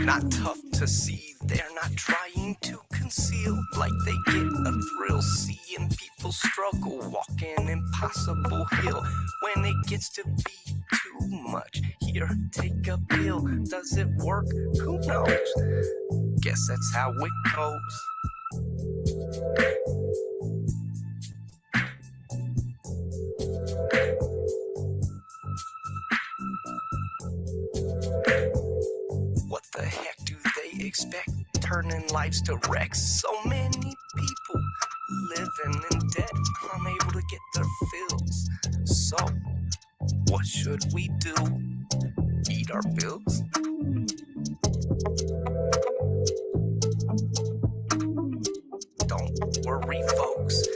not tough to see. They're not trying to conceal, like they get a thrill seeing people struggle, walk an impossible hill. When it gets to be too much, here, take a pill. Does it work? Who knows? Guess that's how it goes. What the heck do they expect? Turning lives to wrecks. So many people living in debt, unable to get their fills. So, what should we do? Eat our bills? Don't worry, folks.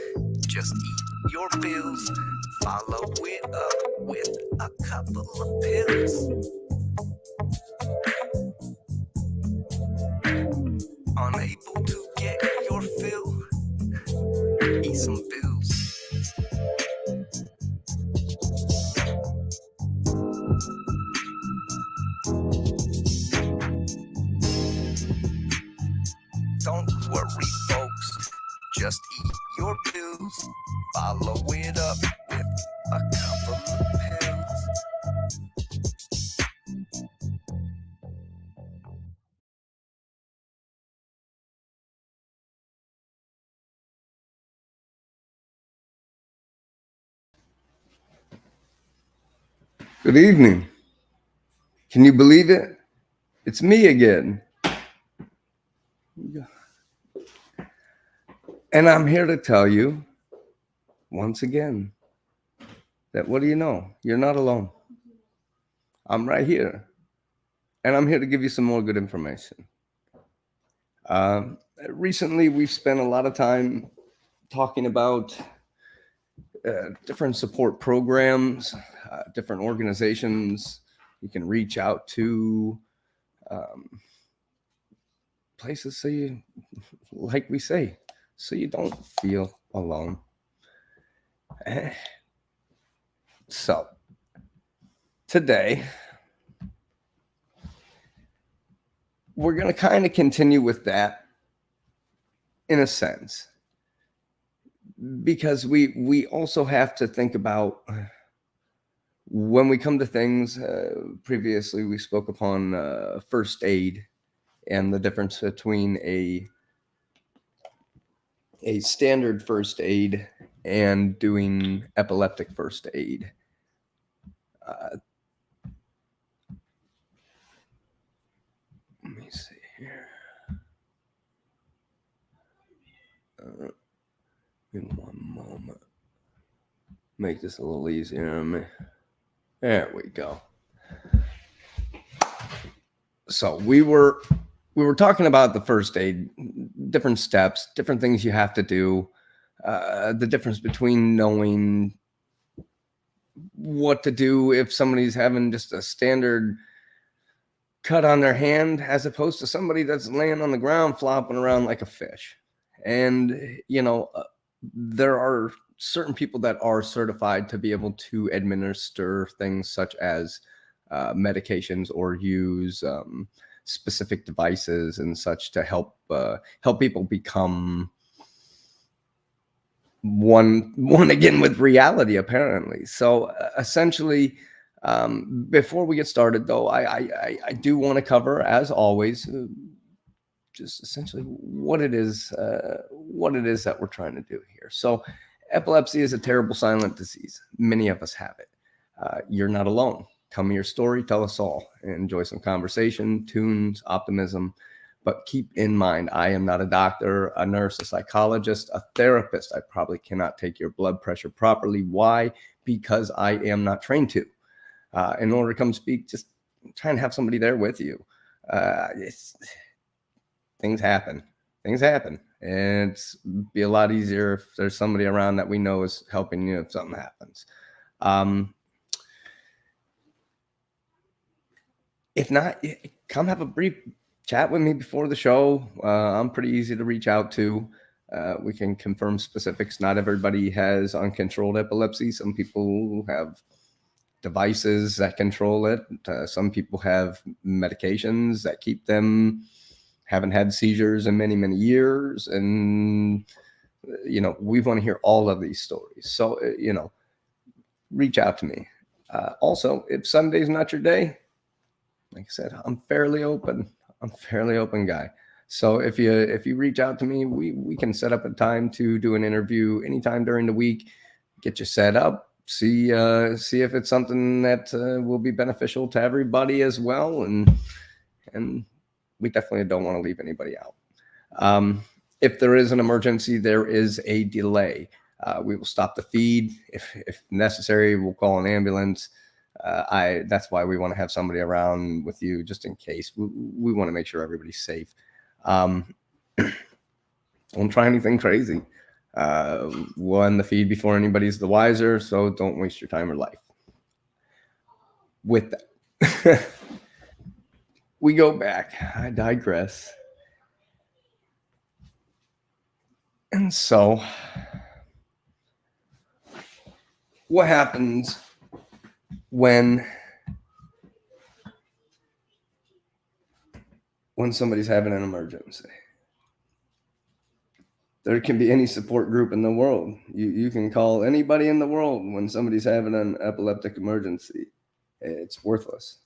Just eat your bills. Follow it up with a couple of pills. Unable to get your fill, eat some bills. Don't worry, folks, just eat your pills. Follow it up with a couple of pills. Good evening. Can you believe it? It's me again. And I'm here to tell you, once again, that what do you know? You're not alone. I'm right here. And I'm here to give you some more good information. Recently, we've spent a lot of time talking about different support programs, different organizations you can reach out to, places so you, like we say, so you don't feel alone. So today, we're going to kind of continue with that in a sense, because we also have to think about when we come to things. Previously, we spoke upon first aid and the difference between a standard first aid and doing epileptic first aid. Let me see here. In one moment. Make this a little easier on me. There we go. So we were talking about the first aid, different steps, different things you have to do, the difference between knowing what to do if somebody's having just a standard cut on their hand as opposed to somebody that's laying on the ground flopping around like a fish. And, there are certain people that are certified to be able to administer things such as medications or use specific devices and such to help people become one again with reality, apparently. So essentially, before we get started, though, I do want to cover, as always, just essentially what it is that we're trying to do here. So epilepsy is a terrible silent disease. Many of us have it. You're not alone. Tell me your story. Tell us all. Enjoy some conversation, tunes, optimism. But keep in mind, I am not a doctor, a nurse, a psychologist, a therapist. I probably cannot take your blood pressure properly. Why? Because I am not trained to. In order to come speak, just try and have somebody there with you. Things happen. And it's be a lot easier if there's somebody around that we know is helping you if something happens. If not, come have a brief chat with me before the show. I'm pretty easy to reach out to. We can confirm specifics. Not everybody has uncontrolled epilepsy. Some people have devices that control it. Some people have medications that keep them, haven't had seizures in many, many years. And, we want to hear all of these stories. So, reach out to me. Also, if Sunday's not your day, like I said, I'm fairly open guy. So if you reach out to me, we can set up a time to do an interview anytime during the week, get you set up, see if it's something that will be beneficial to everybody as well. And we definitely don't want to leave anybody out. If there is an emergency, there is a delay. We will stop the feed. If necessary, we'll call an ambulance. That's why we want to have somebody around with you just in case. We want to make sure everybody's safe. Don't try anything crazy. We'll end the feed before anybody's the wiser, so don't waste your time or life. With that, we go back. I digress. And so, what happens when somebody's having an emergency? There can be any support group in the world. You can call anybody in the world when somebody's having an epileptic emergency. It's worthless.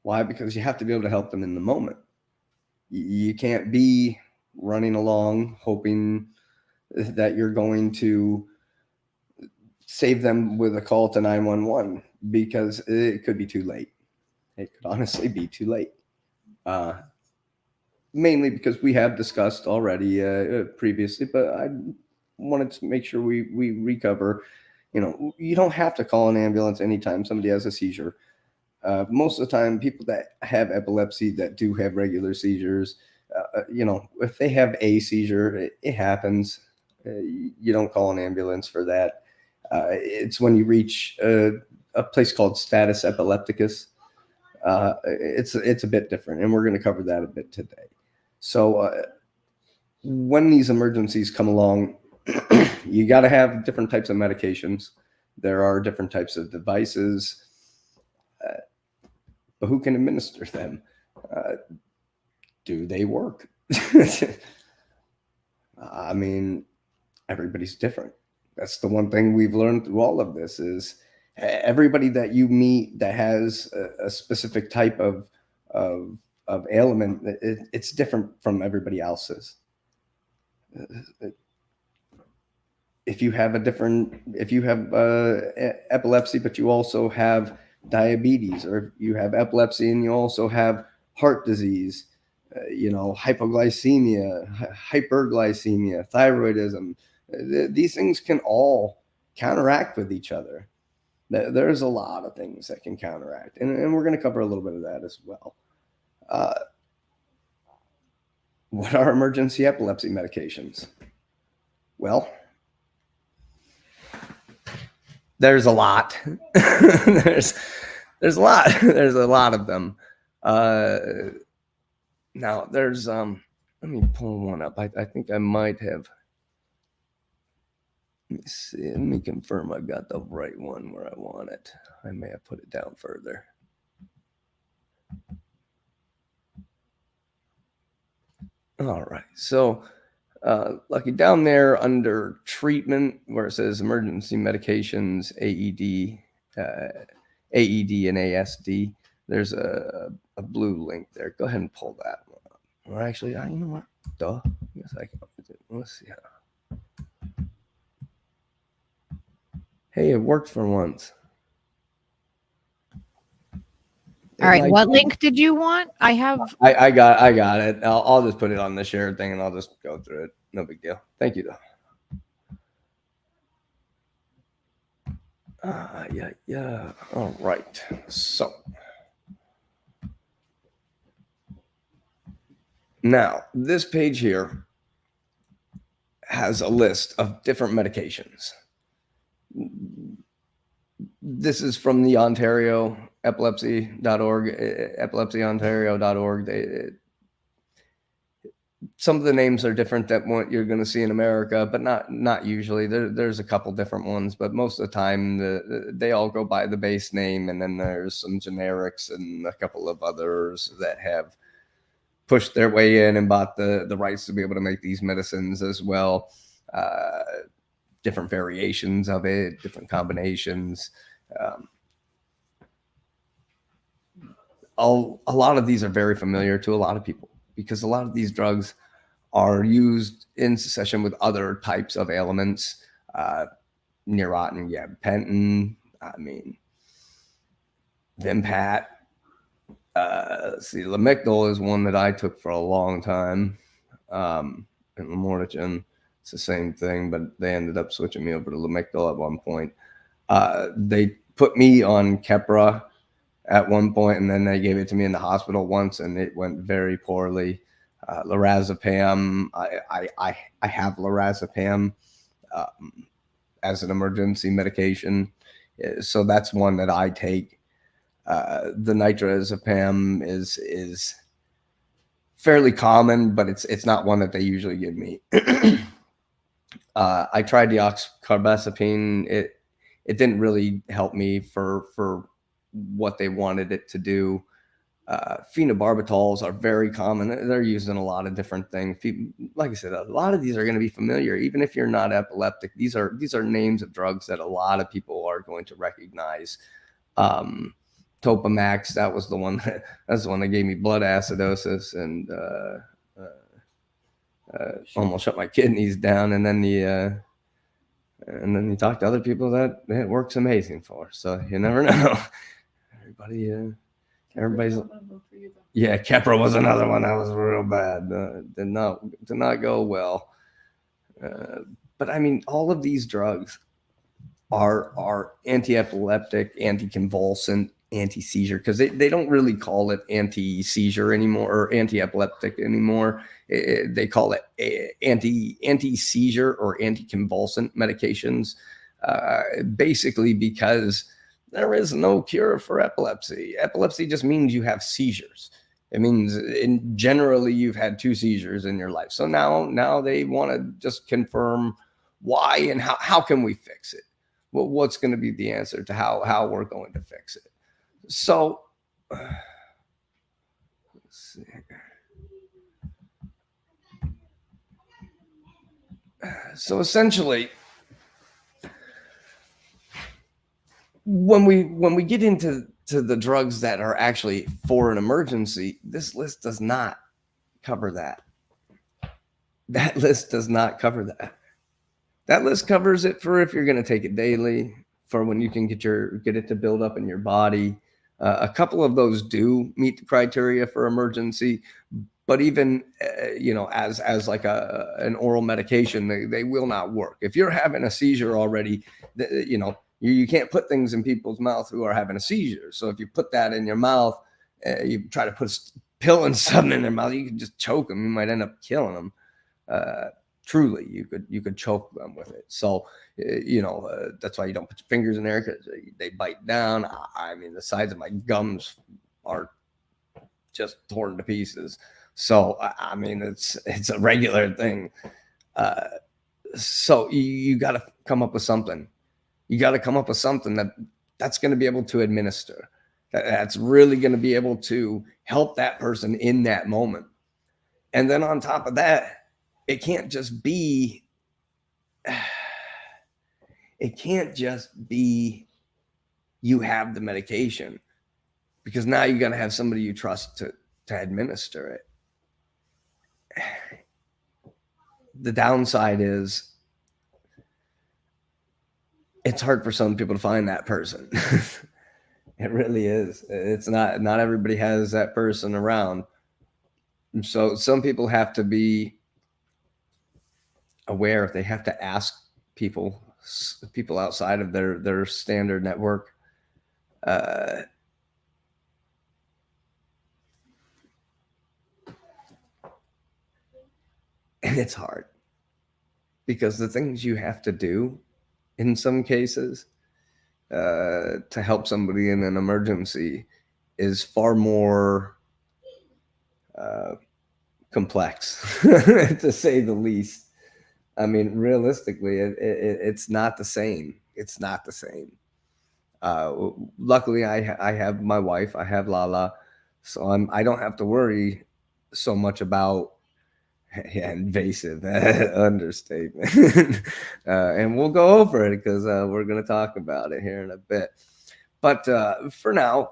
Why? Because you have to be able to help them in the moment. You can't be running along hoping that you're going to save them with a call to 911, because it could be too late. It could honestly be too late. Mainly because we have discussed already previously, but I wanted to make sure we recover. You don't have to call an ambulance anytime somebody has a seizure. Most of the time, people that have epilepsy that do have regular seizures, if they have a seizure, it happens. You don't call an ambulance for that. It's when you reach a place called status epilepticus. It's a bit different, and we're going to cover that a bit today. So when these emergencies come along, you got to have different types of medications. There are different types of devices, but who can administer them? Do they work? I mean, everybody's different. That's the one thing we've learned through all of this is everybody that you meet that has a specific type of ailment, it's different from everybody else's. If you have epilepsy, but you also have diabetes, or if you have epilepsy and you also have heart disease, hypoglycemia, hyperglycemia, thyroidism, these things can all counteract with each other. There's a lot of things that can counteract, and we're going to cover a little bit of that as well. What are emergency epilepsy medications? Well, there's a lot. there's a lot. There's a lot of them. Now there's let me pull one up. I think I might have. Let me see. Let me confirm I got the right one where I want it. I may have put it down further. All right. So, Lucky, down there under treatment where it says emergency medications, AED, and ASD, there's a blue link there. Go ahead and pull that one up. Or actually, you know what? Duh. Yes, I can. Let's see how. Hey, it worked for once. All right. What link did you want? I got it. I'll just put it on the shared thing and I'll just go through it. No big deal. Thank you, though. Yeah. All right. So now this page here has a list of different medications. This is from the Ontario epilepsy.org, epilepsyontario.org. some of the names are different than what you're going to see in America, but not usually. There's a couple different ones, but most of the time they all go by the base name, and then there's some generics and a couple of others that have pushed their way in and bought the rights to be able to make these medicines as well. Different variations of it, different combinations. A lot of these are very familiar to a lot of people because a lot of these drugs are used in succession with other types of ailments, nOt and gabapentin. I mean, wHaT. See, Lamictal is one that I took for a long time. And Lamortigen, it's the same thing, but they ended up switching me over to Lamictal at one point. They put me on Keppra at one point, and then they gave it to me in the hospital once, and it went very poorly. Lorazepam, I have Lorazepam as an emergency medication, so that's one that I take. The nitrazepam is fairly common, but it's not one that they usually give me. I tried the oxcarbazepine. It didn't really help me for what they wanted it to do. Phenobarbital are very common. They're used in a lot of different things. Like I said, a lot of these are going to be familiar, even if you're not epileptic. These are names of drugs that a lot of people are going to recognize. Topamax, that's the one that gave me blood acidosis and almost shut my kidneys down. And then you talk to other people that it works amazing for. So you never know. Everybody's yeah. Keppra was another one that was real bad. Did not go well. But I mean, all of these drugs are anti-epileptic, anti-convulsant, anti-seizure, because they don't really call it anti-seizure anymore or anti-epileptic anymore. They call it anti-seizure or anti-convulsant medications, basically because there is no cure for epilepsy. Epilepsy just means you have seizures. It means generally you've had 2 seizures in your life. So now they want to just confirm why and how can we fix it? Well, what's going to be the answer to how we're going to fix it? So let's see. So essentially, when we get into the drugs that are actually for an emergency, this list does not cover that. That list does not cover that. That list covers it for if you're going to take it daily, for when you can get it to build up in your body. A couple of those do meet the criteria for emergency, but even as like an oral medication, they will not work. If you're having a seizure already, you can't put things in people's mouth who are having a seizure. So if you put that in your mouth, you try to put a pill and something in their mouth, you could just choke them. You might end up killing them. Truly, you could choke them with it. So that's why you don't put your fingers in there, because they bite down. I mean, the sides of my gums are just torn to pieces. So I mean, it's a regular thing. So you got to come up with something. You got to come up with something that's going to be able to administer. That's really going to be able to help that person in that moment. And then on top of that, it can't just be you have the medication, because now you're going to have somebody you trust to administer it. The downside is it's hard for some people to find that person. It really is. It's not everybody has that person around. So some people have to be aware. They have to ask people outside of their standard network. And it's hard, because the things you have to do in some cases to help somebody in an emergency is far more complex, to say the least. I mean, realistically, it's not the same. It's not the same. Luckily, I have my wife. I have Lala, so I don't have to worry so much about invasive understatement. And we'll go over it because we're going to talk about it here in a bit. But for now,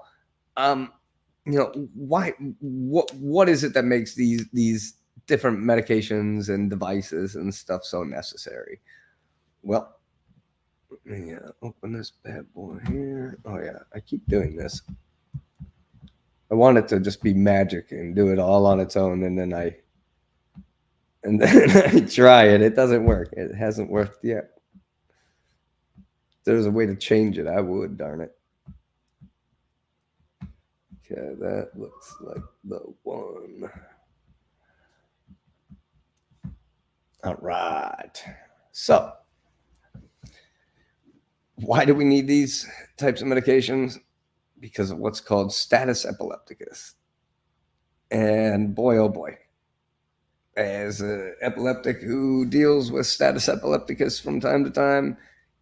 why? What is it that makes these different medications and devices and stuff so necessary? Well, yeah, open this bad boy here. Oh yeah, I keep doing this. I want it to just be magic and do it all on its own, and then I try it. It doesn't work. It hasn't worked yet. If there's a way to change it, I would, darn it. Okay, that looks like the one. All right. So, why do we need these types of medications? Because of what's called status epilepticus. And boy, oh boy, as an epileptic who deals with status epilepticus from time to time,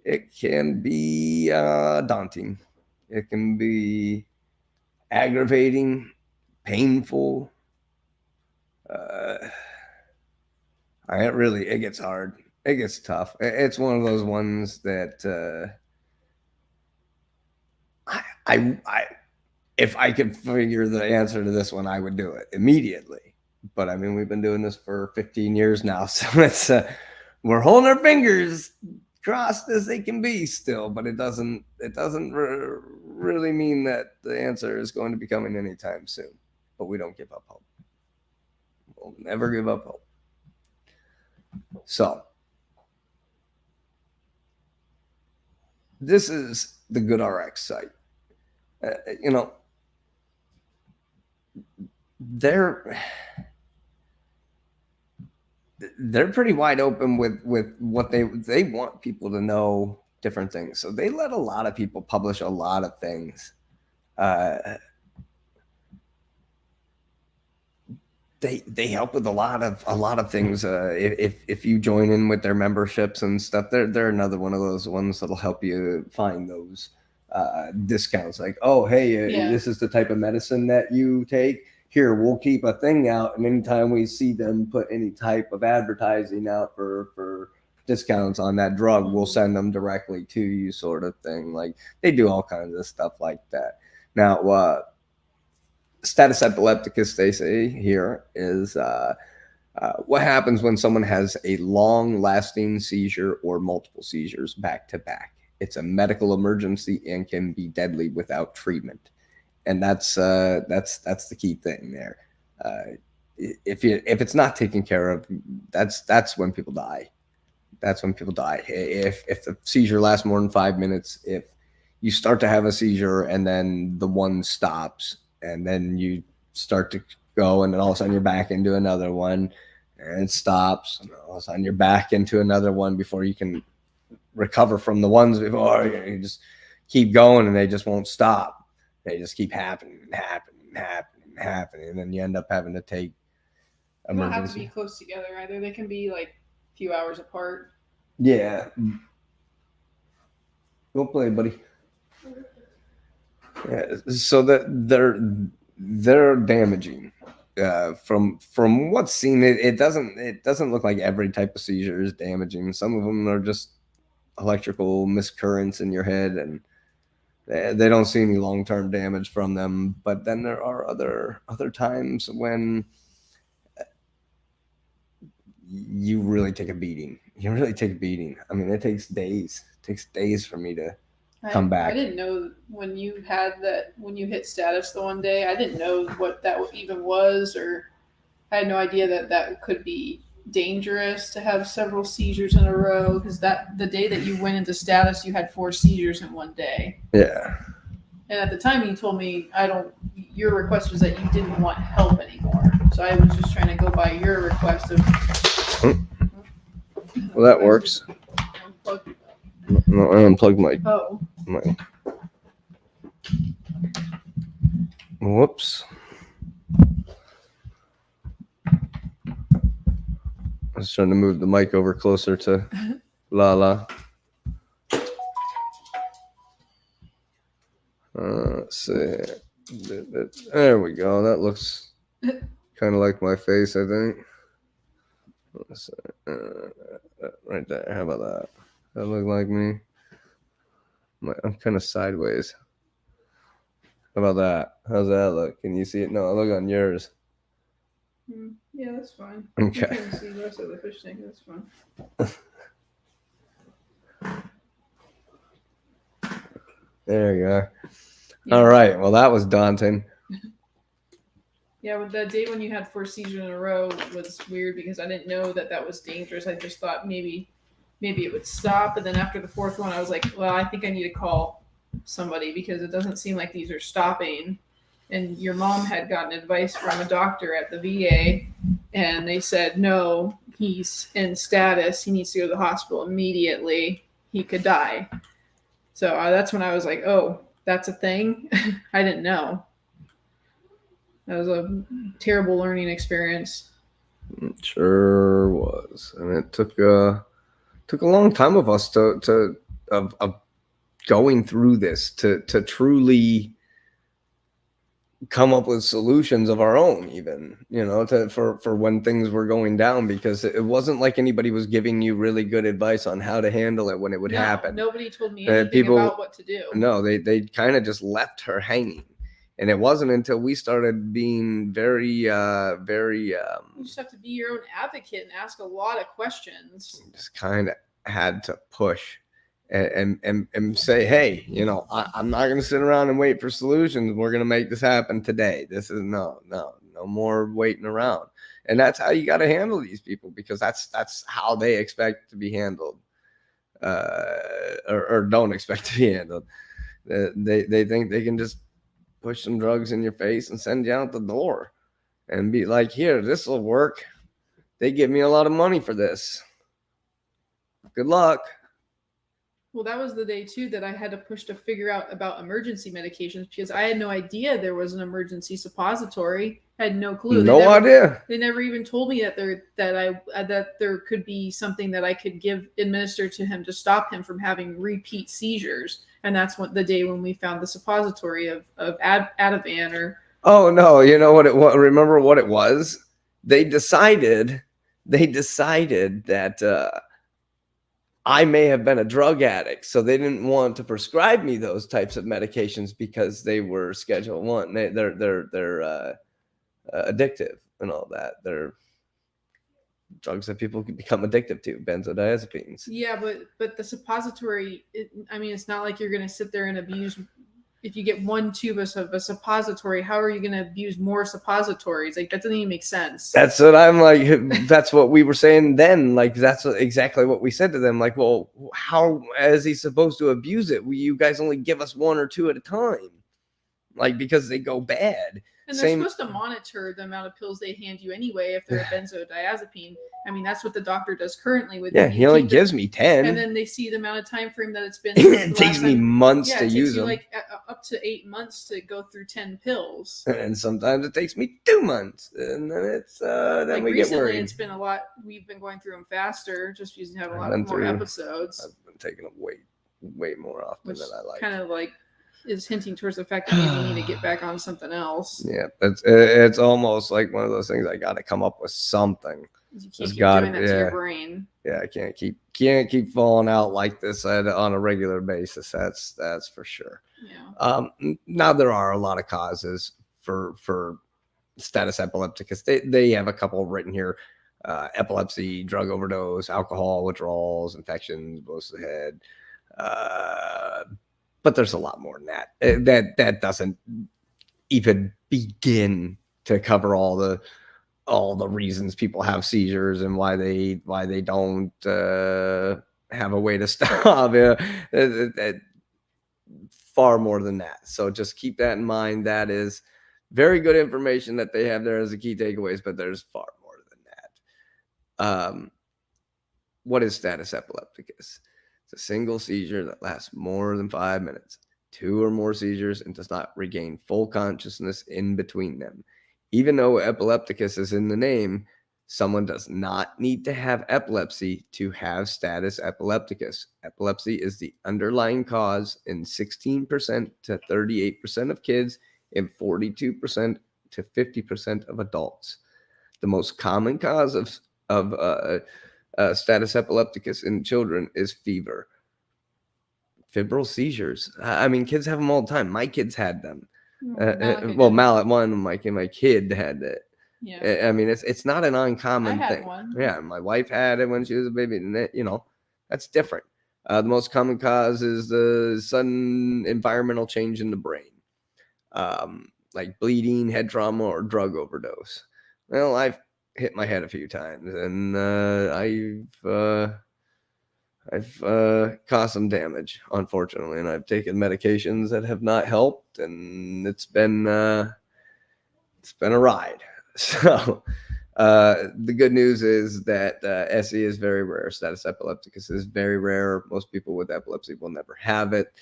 it can be daunting. It can be aggravating, painful. It gets hard. It gets tough. It's one of those ones that if I could figure the answer to this one, I would do it immediately. But I mean, we've been doing this for 15 years now, so it's we're holding our fingers crossed as they can be still. But it doesn't really mean that the answer is going to be coming anytime soon. But we don't give up hope. We'll never give up hope. So this is the GoodRx site. They're pretty wide open with what they want people to know different things. So they let a lot of people publish a lot of things. They help with a lot of things. If you join in with their memberships and stuff, they're another one of those ones that'll help you find those discounts. Like, oh, hey, this is the type of medicine that you take. Here, we'll keep a thing out, and anytime we see them put any type of advertising out for discounts on that drug, we'll send them directly to you, sort of thing. Like, they do all kinds of stuff like that. Now, status epilepticus, they say here, is what happens when someone has a long-lasting seizure or multiple seizures back to back. It's a medical emergency and can be deadly without treatment. And that's the key thing there. If it's not taken care of, that's when people die. That's when people die. If the seizure lasts more than 5 minutes, if you start to have a seizure and then the one stops, and then you start to go, and then all of a sudden you're back into another one, and it stops, and all of a sudden you're back into another one before you can recover from the ones before. You just keep going, and they just won't stop. They just keep happening, and then you end up having to take emergency. They don't have to be close together either. They can be like a few hours apart. Yeah. Go play, buddy. Yeah, so that they're damaging. From what's seen, it doesn't look like every type of seizure is damaging. Some of them are just electrical miscurrents in your head, and they don't see any long-term damage from them. But then there are other times when you really take a beating. I mean, it takes days. It takes days for me to come back. I didn't know when you hit status the one day, I didn't know what that even was, or I had no idea that could be dangerous to have several seizures in a row, because the day that you went into status, you had 4 seizures in one day. Yeah. And at the time you told me your request was that you didn't want help anymore. So I was just trying to go by your request of well, that works. No, I unplugged my whoops. I was trying to move the mic over closer to Lala. Let's see. There we go. That looks kind of like my face, I think. Let's see. Right there. How about that? That look like me? I'm kind of sideways. How about that? How's that look? Can you see it? No, I look on yours. Yeah, that's fine. Okay. You can see the rest of the fish tank. That's fine. There you go. Yeah. All right. Well, that was daunting. Yeah, with that day when you had 4 seizures in a row was weird because I didn't know that was dangerous. I just thought maybe it would stop. And then after the 4th one, I was like, well, I think I need to call somebody because it doesn't seem like these are stopping. And your mom had gotten advice from a doctor at the VA, and they said, no, he's in status. He needs to go to the hospital immediately. He could die. So that's when I was like, oh, that's a thing? I didn't know. That was a terrible learning experience. It sure was. And it took a long time of us of going through this to truly come up with solutions of our own, even, for when things were going down, because it wasn't like anybody was giving you really good advice on how to handle it when it would happen. Nobody told me anything about what to do. No, they kind of just left her hanging. And it wasn't until we started being very you just have to be your own advocate and ask a lot of questions. Just kind of had to push and say, hey, I'm not going to sit around and wait for solutions. We're going to make this happen today. This is no more waiting around. And that's how you got to handle these people, because that's how they expect to be handled, or don't expect to be handled. They think they can just push some drugs in your face and send you out the door and be like, here, this will work. They give me a lot of money for this. Good luck. Well, that was the day too that I had to push to figure out about emergency medications, because I had no idea there was an emergency suppository. I had no clue. No idea. They never even told me that there could be something that I could administer to him to stop him from having repeat seizures. And that's the day when we found the suppository of Ativan or. Oh no! You know what remember what it was? They decided that I may have been a drug addict, so they didn't want to prescribe me those types of medications because they were Schedule 1. They're addictive and all that. They're drugs that people can become addicted to, benzodiazepines. Yeah, but the suppository, it's not like you're going to sit there and abuse. If you get 1 tube of a suppository, how are you going to abuse more suppositories? Like, that doesn't even make sense. That's what I'm like. That's what we were saying then. Like, that's exactly what we said to them. Like, well, how is he supposed to abuse it? You guys only give us 1 or 2 at a time. Like, because they go bad. And they're supposed to monitor the amount of pills they hand you anyway if they're a benzodiazepine. That's what the doctor does currently with. Yeah, he only gives me 10. And then they see the amount of time frame that it's been. It takes me months to use them. Like up to 8 months to go through 10 pills. And sometimes it takes me 2 months, and then it's then we get worried. Recently, it's been a lot. We've been going through them faster, just because we have a lot more episodes. I've been taking them way more often than I like. Kind of like is hinting towards the fact that maybe you need to get back on something else. Yeah, it's almost like one of those things. I got to come up with something. You can't keep doing that to your brain. Yeah, I can't keep falling out like this on a regular basis. That's for sure. Yeah. Now there are a lot of causes for status epilepticus. They have a couple written here: epilepsy, drug overdose, alcohol withdrawals, infections, blows to the head. But there's a lot more than that. That doesn't even begin to cover all the reasons people have seizures and why they don't have a way to stop. Far more than that. So just keep that in mind. That is very good information that they have there as the key takeaways, but there's far more than that. What is status epilepticus? It's a single seizure that lasts more than 5 minutes, 2 or more seizures, and does not regain full consciousness in between them. Even though epilepticus is in the name, Someone does not need to have epilepsy to have status epilepticus. Epilepsy is the underlying cause in 16% to 38% of kids and 42% to 50% of adults. The most common cause of status epilepticus in children is fever. Febrile seizures. I mean, kids have them all the time. My kids had them. Mallet one, my kid had it. Yeah. I mean, it's not an uncommon I had thing. one. Yeah, my wife had it when she was a baby, and you know, that's different. The most common cause is the sudden environmental change in the brain, like bleeding, head trauma, or drug overdose. Well, I've hit my head a few times, and I've caused some damage, unfortunately, and I've taken medications that have not helped, and it's been a ride. So the good news is that SE is very rare. Status epilepticus is very rare. Most people with epilepsy will never have it.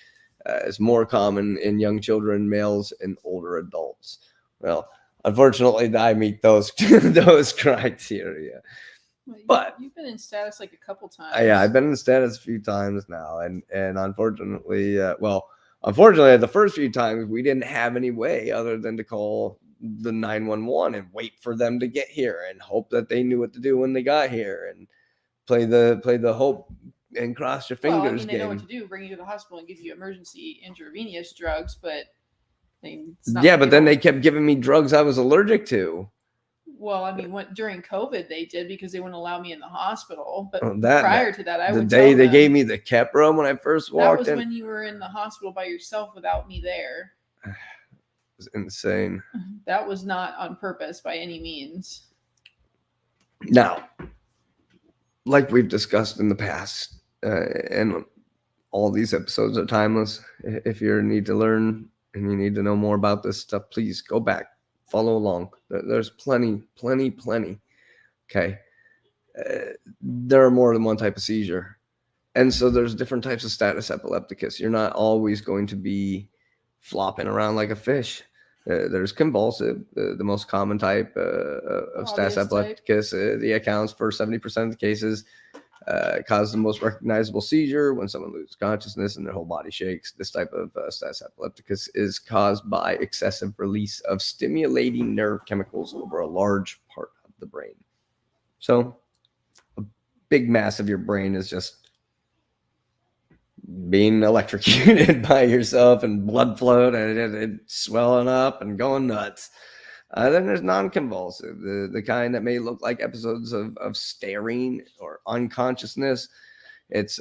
It's more common in young children, males, and older adults. Well, unfortunately, I meet those those criteria. But you've been in status like a couple times. Yeah, I've been in status a few times now, and unfortunately, unfortunately, the first few times we didn't have any way other than to call the 911 and wait for them to get here and hope that they knew what to do when they got here and play the hope and cross your fingers well, I mean, they know game. what to do, bring you to the hospital and give you emergency intravenous drugs, but but then they kept giving me drugs I was allergic to. Well, I mean, during COVID they did because they wouldn't allow me in the hospital. But prior to that, the day they gave me the Keppra when I first walked in. That was when you were in the hospital by yourself without me there. It was insane. That was not on purpose by any means. Now, like we've discussed in the past, and all these episodes are timeless. If you need to learn and you need to know more about this stuff, please go back, follow along. There's plenty. Okay. There are more than one type of seizure. And so there's different types of status epilepticus. You're not always going to be flopping around like a fish. There's convulsive, the most common type of status epilepticus. The accounts for 70% of the cases. Causes the most recognizable seizure when someone loses consciousness and their whole body shakes. This type of status epilepticus is caused by excessive release of stimulating nerve chemicals over a large part of the brain. So a big mass of your brain is just being electrocuted by yourself and blood flow and it swelling up and going nuts. Then there's non-convulsive, the kind that may look like episodes of staring or unconsciousness. It's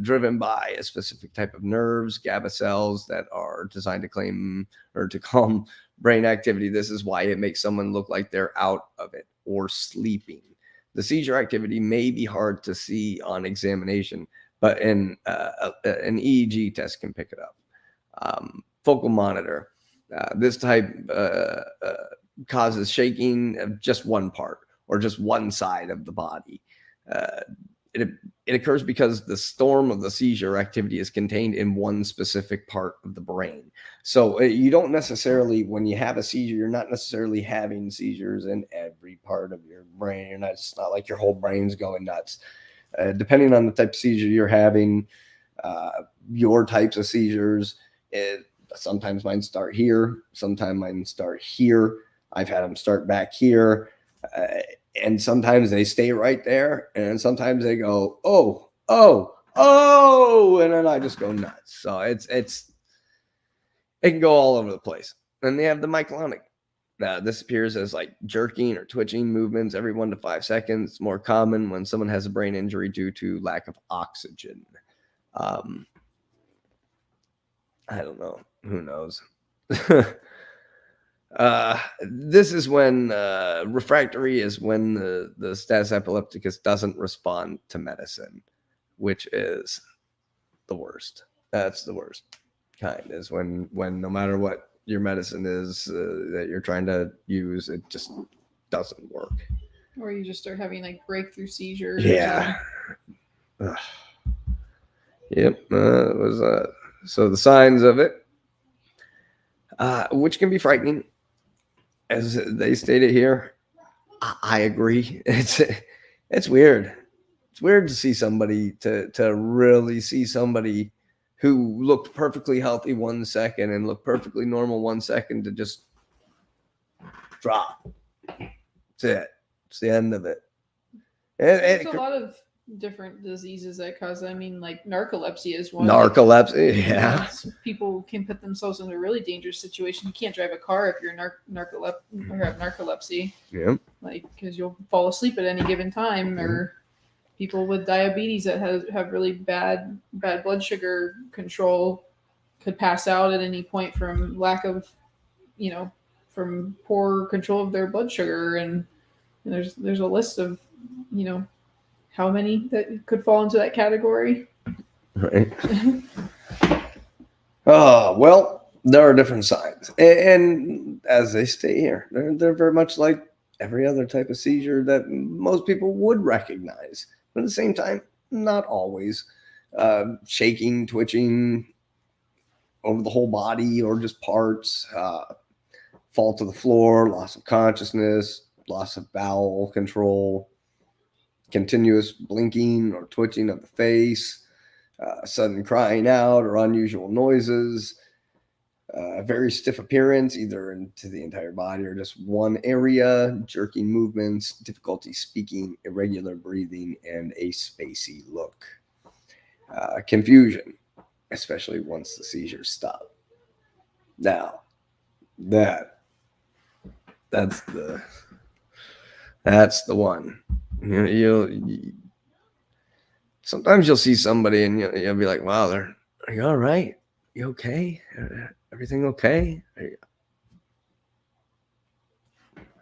driven by a specific type of nerves, GABA cells, that are designed to claim or to calm brain activity. This is why it makes someone look like they're out of it or sleeping. The seizure activity may be hard to see on examination, but an EEG test can pick it up. Focal monitor. This type causes shaking of just one part or just one side of the body. It occurs because the storm of the seizure activity is contained in one specific part of the brain. So you don't necessarily, when you have a seizure, you're not necessarily having seizures in every part of your brain. It's not like your whole brain's going nuts. Depending on the type of seizure you're having, your types of seizures, sometimes mine start here, sometimes mine start here. I've had them start back here, and sometimes they stay right there, and sometimes they go, oh, and then I just go nuts. So it can go all over the place. And they have the myoclonic. This appears as like jerking or twitching movements every 1 to 5 seconds. It's more common when someone has a brain injury due to lack of oxygen. I don't know. Who knows? This is when refractory is when the status epilepticus doesn't respond to medicine, which is the worst. That's the worst kind, is when no matter what your medicine is that you're trying to use, it just doesn't work. Or you just start having like breakthrough seizures. Yeah. Yep. So the signs of it, which can be frightening, as they stated here. I agree. It's weird. It's weird to see somebody to really see somebody who looked perfectly healthy 1 second and looked perfectly normal 1 second to just drop. That's it. It's the end of it. There's a lot of different diseases that cause. I mean, like narcolepsy is one. Narcolepsy, yeah. People can put themselves in a really dangerous situation. You can't drive a car if you're narcolepsy or have narcolepsy. Yeah. Like, because you'll fall asleep at any given time, or people with diabetes that have really bad blood sugar control could pass out at any point from lack of, from poor control of their blood sugar. And there's a list of, how many that could fall into that category. Right. Oh, well, there are different signs. And as they stay here, they're very much like every other type of seizure that most people would recognize. But at the same time, not always. Shaking, twitching over the whole body or just parts, fall to the floor, loss of consciousness, loss of bowel control, continuous blinking or twitching of the face, sudden crying out or unusual noises, very stiff appearance, either into the entire body or just one area, jerking movements, difficulty speaking, irregular breathing, and a spacey look. Confusion, especially once the seizures stop. Now, that's the one. Sometimes you'll see somebody and you'll be like, wow, are you all right? You okay? Everything okay?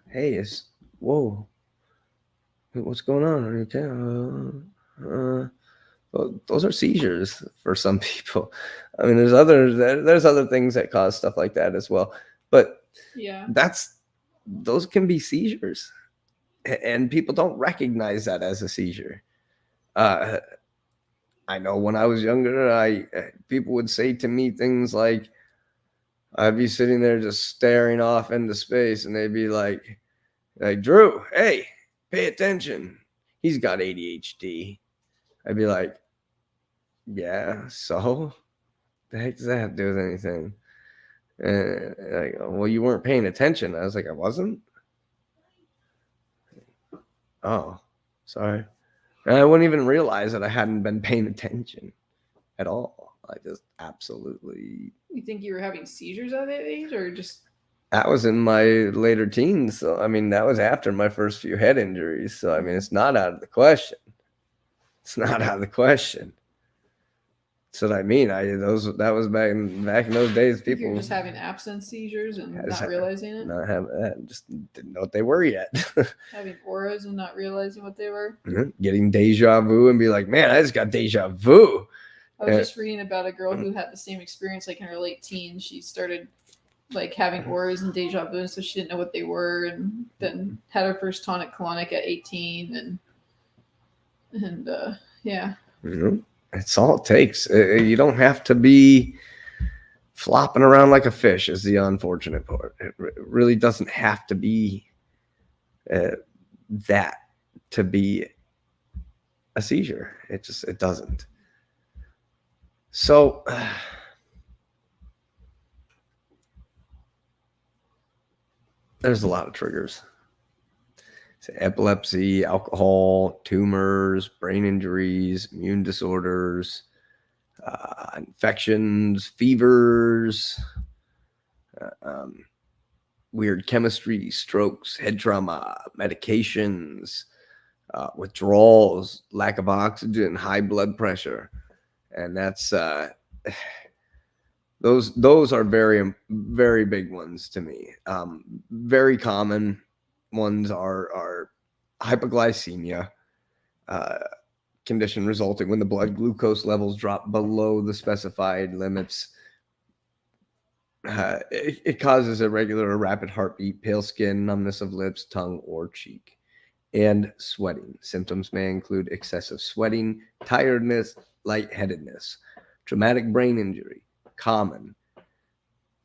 Hey, whoa. What's going on? Are you okay? Well, those are seizures for some people. I mean, there's other things that cause stuff like that as well. But yeah, those can be seizures. And people don't recognize that as a seizure. I know when I was younger, people would say to me things like, I'd be sitting there just staring off into space, and they'd be like, Drew, hey, pay attention. He's got ADHD. I'd be like, yeah, so the heck does that have to do with anything? And like, well, you weren't paying attention. I was like, I wasn't. Oh, sorry. And I wouldn't even realize that I hadn't been paying attention at all. I just absolutely. You think you were having seizures at that age, or just? That was in my later teens. So, I mean, that was after my first few head injuries. So, I mean, it's not out of the question. It's not out of the question. That's what I mean. That was back in those days. People were just having absence seizures and not realizing it. Not having that, just didn't know what they were yet. Having auras and not realizing what they were. Getting deja vu and be like, man, I just got deja vu. I was just reading about a girl who had the same experience, like in her late teens. She started like having auras and deja vu, so she didn't know what they were, and then had her first tonic colonic at 18, and yeah. It's all it takes. You don't have to be flopping around like a fish is the unfortunate part. It really doesn't have to be that to be a seizure. It doesn't. So there's a lot of triggers. So epilepsy, alcohol, tumors, brain injuries, immune disorders, infections, fevers, weird chemistry, strokes, head trauma, medications, withdrawals, lack of oxygen, high blood pressure. And that's those are very, very big ones to me. Very common ones are hypoglycemia, condition resulting when the blood glucose levels drop below the specified limits. It causes irregular or rapid heartbeat, pale skin, numbness of lips, tongue, or cheek, and sweating. Symptoms may include excessive sweating, tiredness, lightheadedness, traumatic brain injury, common,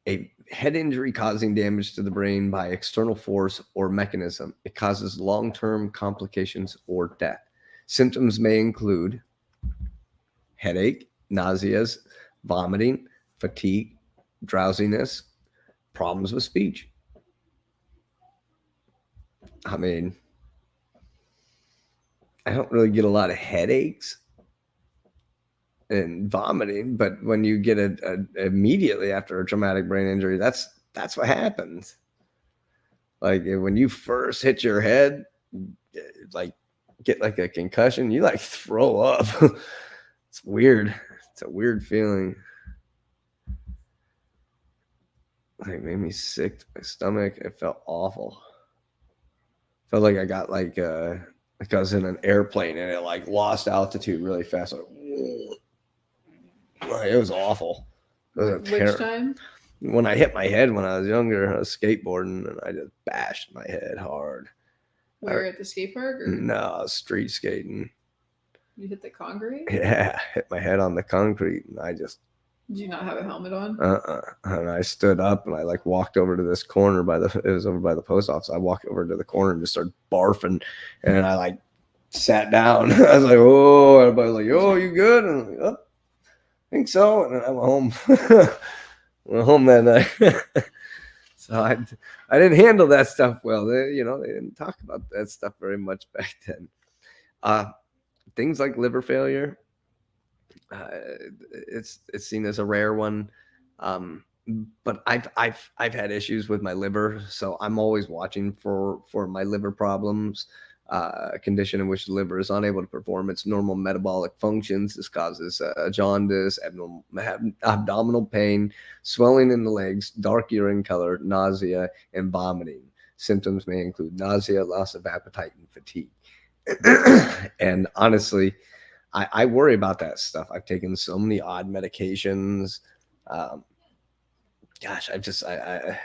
a head injury causing damage to the brain by external force or mechanism. It causes long-term complications or death. Symptoms may include headache, nauseas, vomiting, fatigue, drowsiness, problems with speech. I mean, I don't really get a lot of headaches and vomiting, but when you get it immediately after a traumatic brain injury, that's what happens. Like when you first hit your head, like get like a concussion, you like throw up. It's weird. It's a weird feeling. Like it made me sick to my stomach. It felt awful. Felt like I got like I was in an airplane and it like lost altitude really fast. Like, it was awful. It was Which time? When I hit my head when I was younger, I was skateboarding and I just bashed my head hard. Where at the skate park? Or? No, street skating. You hit the concrete? Yeah, hit my head on the concrete and I just. Did you not have a helmet on? And I stood up and I like walked over to this corner it was over by the post office. I walked over to the corner and just started barfing and I like sat down. I was like, oh, everybody was like, oh, you good? And I'm like, oh, I think so. And then I went home. Went home that night. So I didn't handle that stuff well. They didn't talk about that stuff very much back then. Things like liver failure. It's seen as a rare one, but I've had issues with my liver, so I'm always watching for my liver problems. A condition in which the liver is unable to perform its normal metabolic functions. This causes jaundice, abdominal pain, swelling in the legs, dark urine color, nausea, and vomiting. Symptoms may include nausea, loss of appetite, and fatigue. And honestly, I worry about that stuff. I've taken so many odd medications. Gosh, I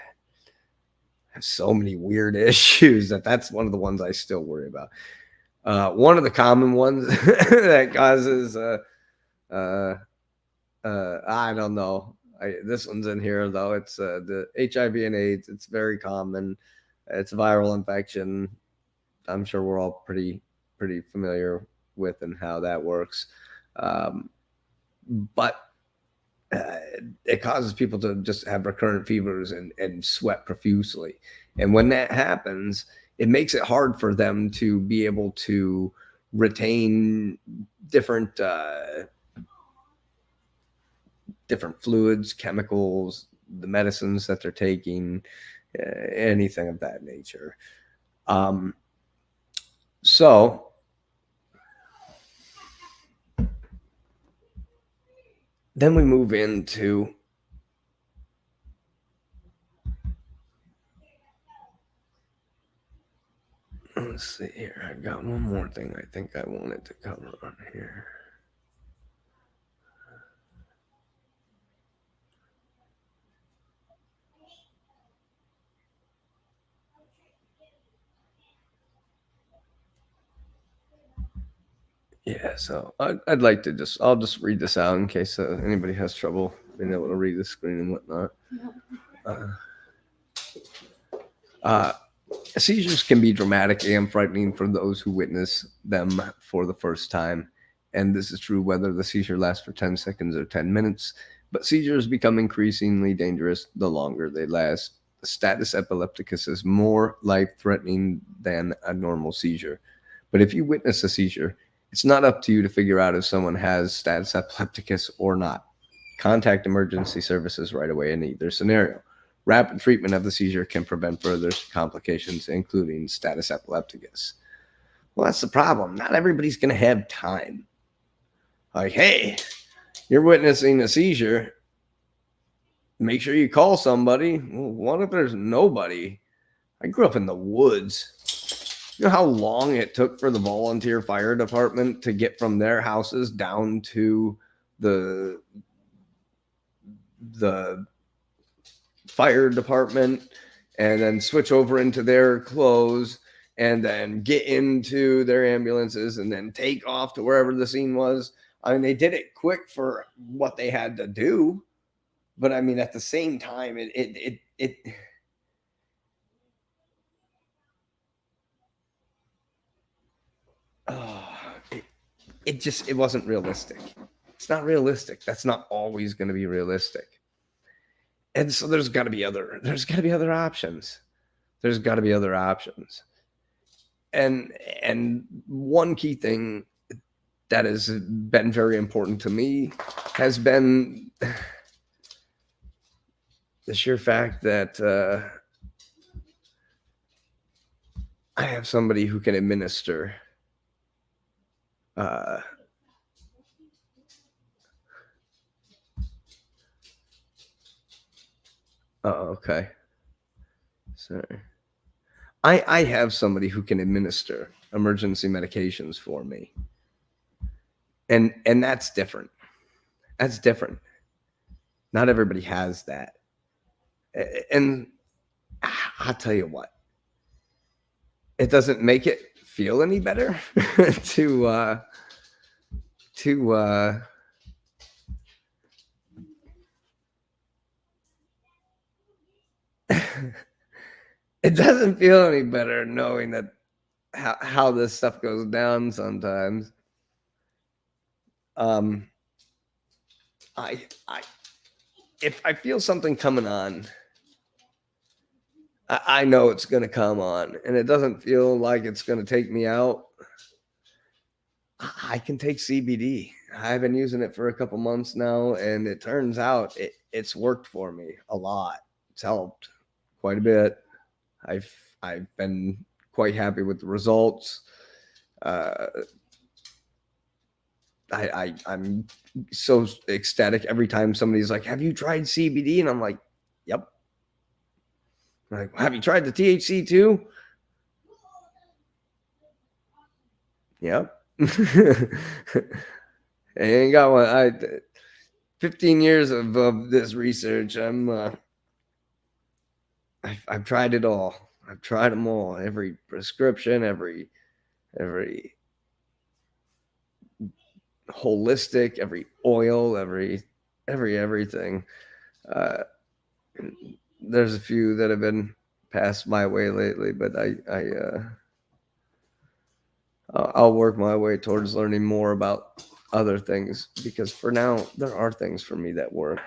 have so many weird issues that's one of the ones I still worry about. One of the common ones that causes, I don't know. This one's in here though. It's the HIV and AIDS. It's very common. It's a viral infection. I'm sure we're all pretty familiar with and how that works. But it causes people to just have recurrent fevers and sweat profusely. And when that happens, it makes it hard for them to be able to retain different fluids, chemicals, the medicines that they're taking, anything of that nature. So then we move into let's see here. I got one more thing I think I wanted to cover on here. Yeah, so I'd like to I'll just read this out in case anybody has trouble being able to read the screen and whatnot. Seizures can be dramatic and frightening for those who witness them for the first time. And this is true whether the seizure lasts for 10 seconds or 10 minutes. But seizures become increasingly dangerous the longer they last. The status epilepticus is more life-threatening than a normal seizure. But if you witness a seizure, it's not up to you to figure out if someone has status epilepticus or not. Contact emergency services right away in either scenario. Rapid treatment of the seizure can prevent further complications, including status epilepticus. Well, that's the problem. Not everybody's going to have time. Like, hey, you're witnessing a seizure. Make sure you call somebody. Well, what if there's nobody? I grew up in the woods. You know how long it took for the volunteer fire department to get from their houses down to the fire department and then switch over into their clothes and then get into their ambulances and then take off to wherever the scene was. I mean, they did it quick for what they had to do. But I mean, at the same time, it wasn't realistic. It's not realistic. That's not always going to be realistic. And so there's got to be other options. There's got to be other options. And one key thing that has been very important to me has been the sheer fact that I have somebody who can administer oh, okay. Sorry. I have somebody who can administer emergency medications for me. And that's different. That's different. Not everybody has that. And I'll tell you what, it doesn't make it feel any better to it doesn't feel any better knowing that how this stuff goes down sometimes. If I feel something coming on, I know it's going to come on, and it doesn't feel like it's going to take me out. I can take CBD. I've been using it for a couple months now, and it turns out it's worked for me a lot. It's helped quite a bit. I've been quite happy with the results. I'm so ecstatic every time somebody's like, "Have you tried CBD?" And I'm like, "Yep." I'm like, "Have you tried the THC too?" Yep. I ain't got one. 15 years of this research. I've tried it all. I've tried them all. Every prescription, every holistic, every oil, everything. There's a few that have been passed my way lately, but I'll work my way towards learning more about other things, because for now there are things for me that work.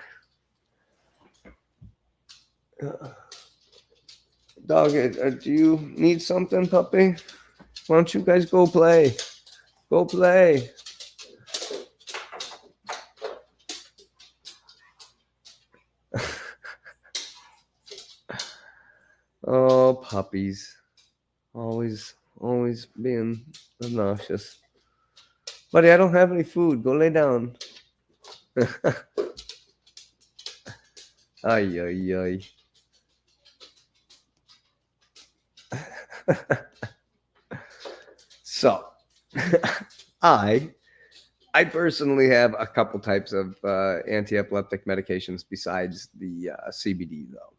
Dog, do you need something, puppy? Why don't you guys go play? Go play. Oh, puppies. Always being obnoxious. Buddy, I don't have any food. Go lay down. Ay, ay, ay. So, I personally have a couple types of anti-epileptic medications besides the CBD, though.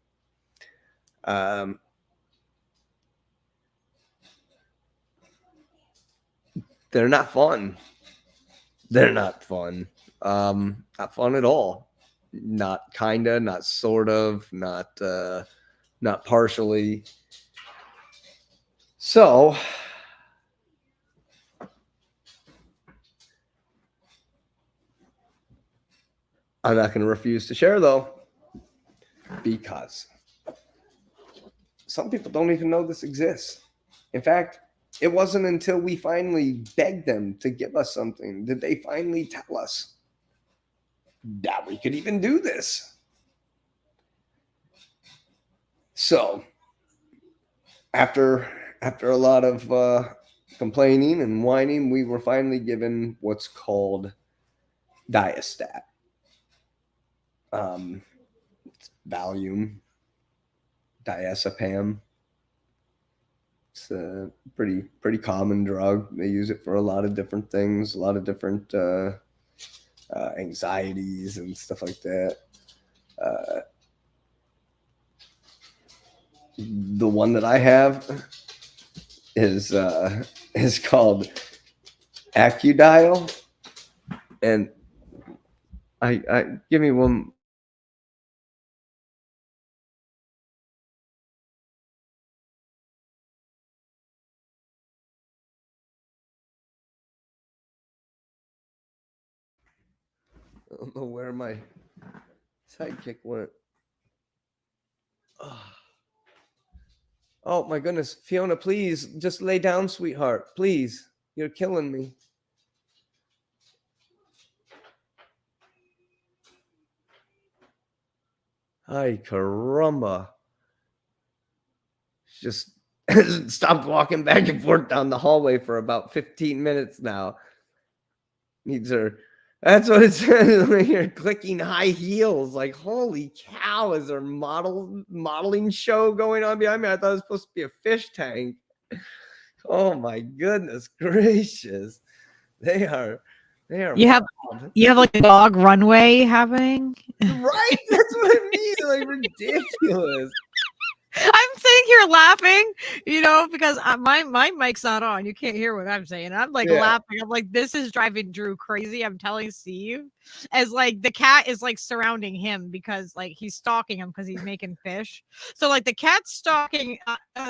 They're not fun. They're not fun. Not fun at all. Not kinda, not sort of, not partially. So I'm not going to refuse to share, though, because some people don't even know this exists. In fact, it wasn't until we finally begged them to give us something did they finally tell us that we could even do this. So after a lot of complaining and whining, we were finally given what's called Diastat. Valium, diazepam. It's a pretty common drug. They use it for a lot of different things, a lot of different anxieties and stuff like that. The one that I have is called Acudile, and I give me one I don't know where my sidekick went. Oh my goodness, Fiona, please just lay down, sweetheart. Please, you're killing me. Ay, caramba. She just stopped walking back and forth down the hallway for about 15 minutes now. Needs her. That's what it says when you're clicking high heels. Like, holy cow, is there modeling show going on behind me? I thought it was supposed to be a fish tank. Oh my goodness gracious. They are You have like a dog runway happening. Right? That's what I mean. Like ridiculous. I'm sitting here laughing, because my mic's not on. You can't hear what I'm saying. I'm like laughing. I'm like, this is driving Drew crazy. I'm telling Steve, as like the cat is like surrounding him because like he's stalking him because he's making fish. So like the cat's stalking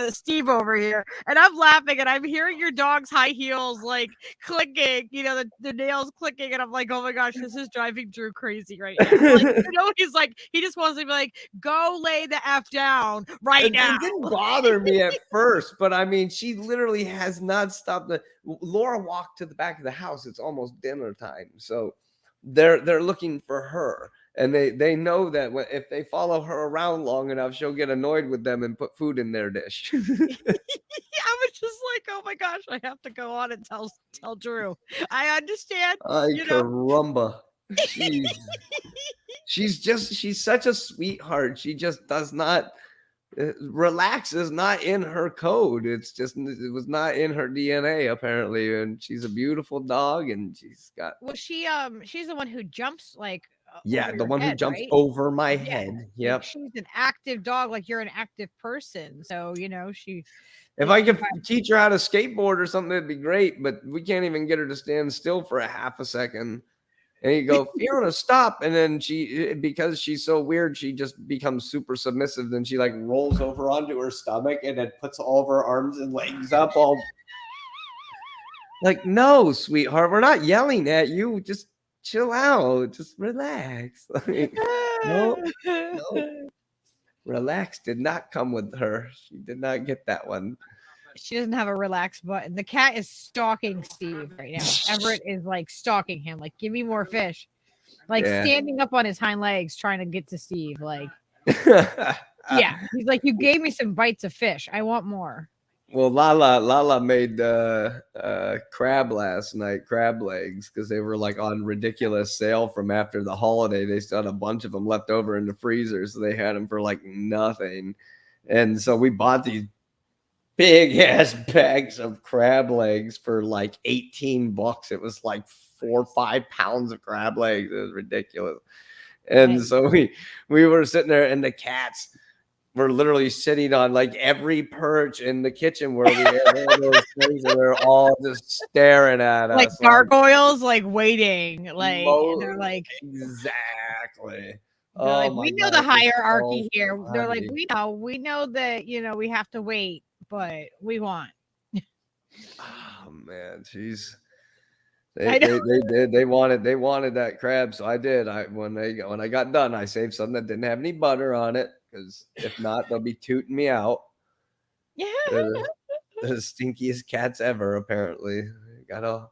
Steve over here, and I'm laughing, and I'm hearing your dog's high heels like clicking, the nails clicking, and I'm like, oh my gosh, this is driving Drew crazy right now. Like, he's like, he just wants to be like, go lay the F down right now. It didn't bother me at first, but I mean, she literally has not stopped. Laura walked to the back of the house. It's almost dinner time, so they're looking for her, and they know that if they follow her around long enough, she'll get annoyed with them and put food in their dish. I was just like, oh my gosh, I have to go on and tell Drew. I understand. Caramba. She's such a sweetheart. She just does not relax is not in her code. It was not in her DNA apparently, and she's a beautiful dog, and she's got. Well, she's the one who jumps like. The one head, who jumps right? over my head. Yep. Like she's an active dog, like you're an active person. So she. If I could teach her how to skateboard or something, it'd be great. But we can't even get her to stand still for a half a second. And you go, Fiona, stop. And then because she's so weird, she just becomes super submissive. Then she like rolls over onto her stomach and then puts all of her arms and legs up all like, no, sweetheart, we're not yelling at you. Just chill out. Just relax. Like, no. Relax did not come with her. She did not get that one. She doesn't have a relax button. The cat is stalking Steve right now. Everett is like stalking him, like, give me more fish. Like standing up on his hind legs trying to get to Steve. Like, yeah. He's like, you gave me some bites of fish. I want more. Well, Lala made crab last night, crab legs, because they were like on ridiculous sale from after the holiday. They still had a bunch of them left over in the freezer, so they had them for like nothing. And so we bought these big ass bags of crab legs for like $18. It was like 4 or 5 pounds of crab legs. It was ridiculous. And so we were sitting there, and the cats were literally sitting on like every perch in the kitchen where we had all those things, and they're all just staring at us like gargoyles, like waiting. Like they're like exactly. Like, we know the hierarchy here. Funny. They're like, we know that we have to wait, but we want. Oh man, jeez. They wanted that crab, so I did. When I got done, I saved some that didn't have any butter on it, because if not, they'll be tooting me out. Yeah, the stinkiest cats ever. Apparently, got a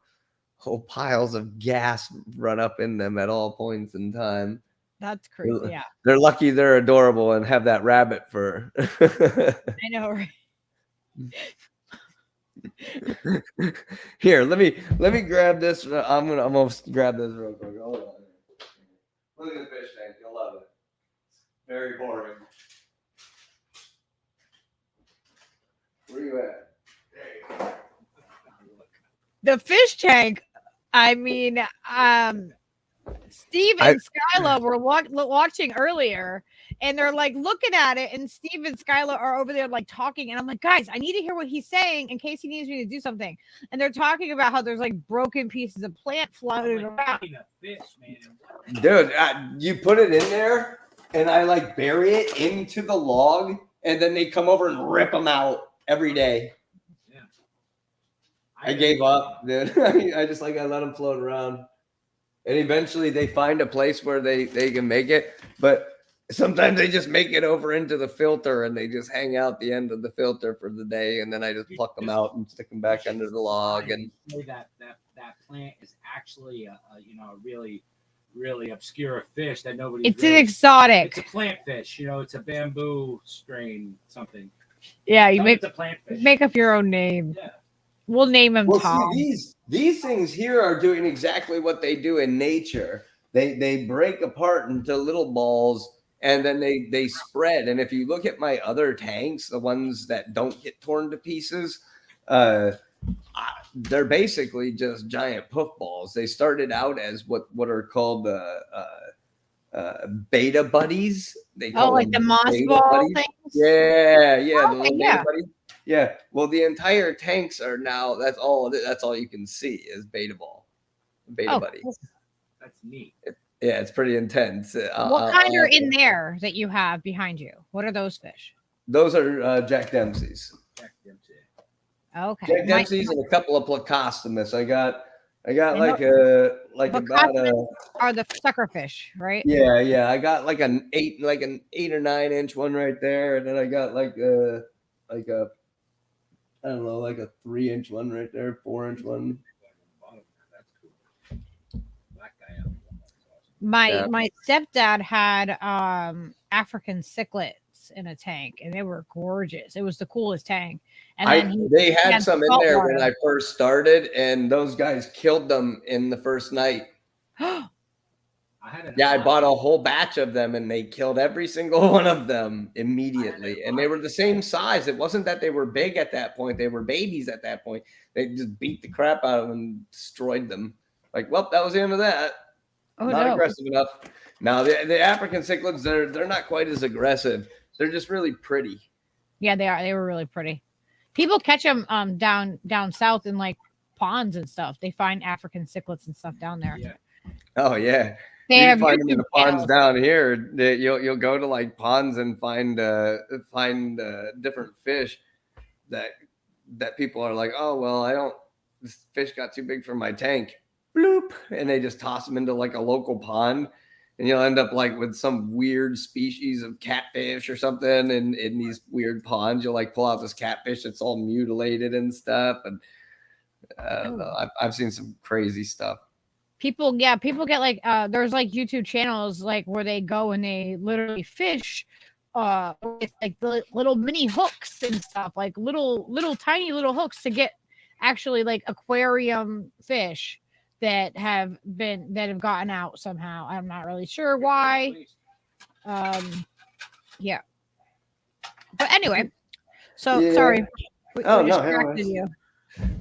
whole piles of gas run up in them at all points in time. That's crazy. Yeah, they're lucky they're adorable and have that rabbit fur. I know, right? Here, let me grab this. I'm gonna grab this real quick. Hold on. Look at the fish tank. You'll love it. It's very boring. Where you at? There you go. The fish tank. I mean, Steve and Skyla were watching earlier, and they're like looking at it, and Steve and Skyla are over there like talking, and I'm like, guys, I need to hear what he's saying in case he needs me to do something. And they're talking about how there's like broken pieces of plant floating around. Dude, you put it in there, and I like bury it into the log, and then they come over and rip them out every day. I gave up, dude. I let them float around. And eventually they find a place where they can make it, but sometimes they just make it over into the filter and they just hang out the end of the filter for the day, and then I just pluck them out and stick them back under the log. And say that plant is actually a really obscure fish that nobody. It's an exotic. It's a plant fish. You know, it's a bamboo strain something. Yeah, you It's a plant fish. make up your own name. Yeah. We'll name him Tom. See, these things here are doing exactly what they do in nature. They break apart into little balls and then they spread. And if you look at my other tanks, the ones that don't get torn to pieces, they're basically just giant puff balls. They started out as what are called beta buddies. They call like the moss ball buddies. things. Yeah, the little Okay, beta buddies. Yeah, well, the entire tanks are now. That's all you can see is beta buddies. Cool. That's neat. Yeah, it's pretty intense. What kind are in there that you have behind you? What are those fish? Those are Jack Dempsey's. Okay. Jack Dempsey's and a couple of Plecostomus. I got Plecostomus about are the sucker fish, right? Yeah. I got like an 8 or 9 inch one right there, and then I got like a I don't know, like a 3-inch one right there, 4-inch one. My stepdad had African cichlids in a tank, and they were gorgeous. It was the coolest tank. And then they had some in there when I first started, and those guys killed them in the first night. I bought a whole batch of them, and they killed every single one of them immediately. And they were the same size. It wasn't that they were big at that point. They were babies at that point. They just beat the crap out of them and destroyed them. Like, well, that was the end of that. Not aggressive enough. Now, the African cichlids, they're not quite as aggressive. They're just really pretty. Yeah, they are. They were really pretty. People catch them down south in like ponds and stuff. They find African cichlids and stuff down there. Yeah. Oh, yeah. They you have can find them in the ponds down here. You'll go to like ponds and find different fish that people are like, oh well, this fish got too big for my tank. Bloop, and they just toss them into like a local pond, and you'll end up like with some weird species of catfish or something in these weird ponds. You'll like pull out this catfish that's all mutilated and stuff, and I don't know. I've seen some crazy stuff. People get like there's like YouTube channels like where they go and they literally fish with like the little mini hooks and stuff, like little tiny little hooks to get actually like aquarium fish that have gotten out somehow. I'm not really sure why. Yeah. But anyway, so sorry. We distracted you.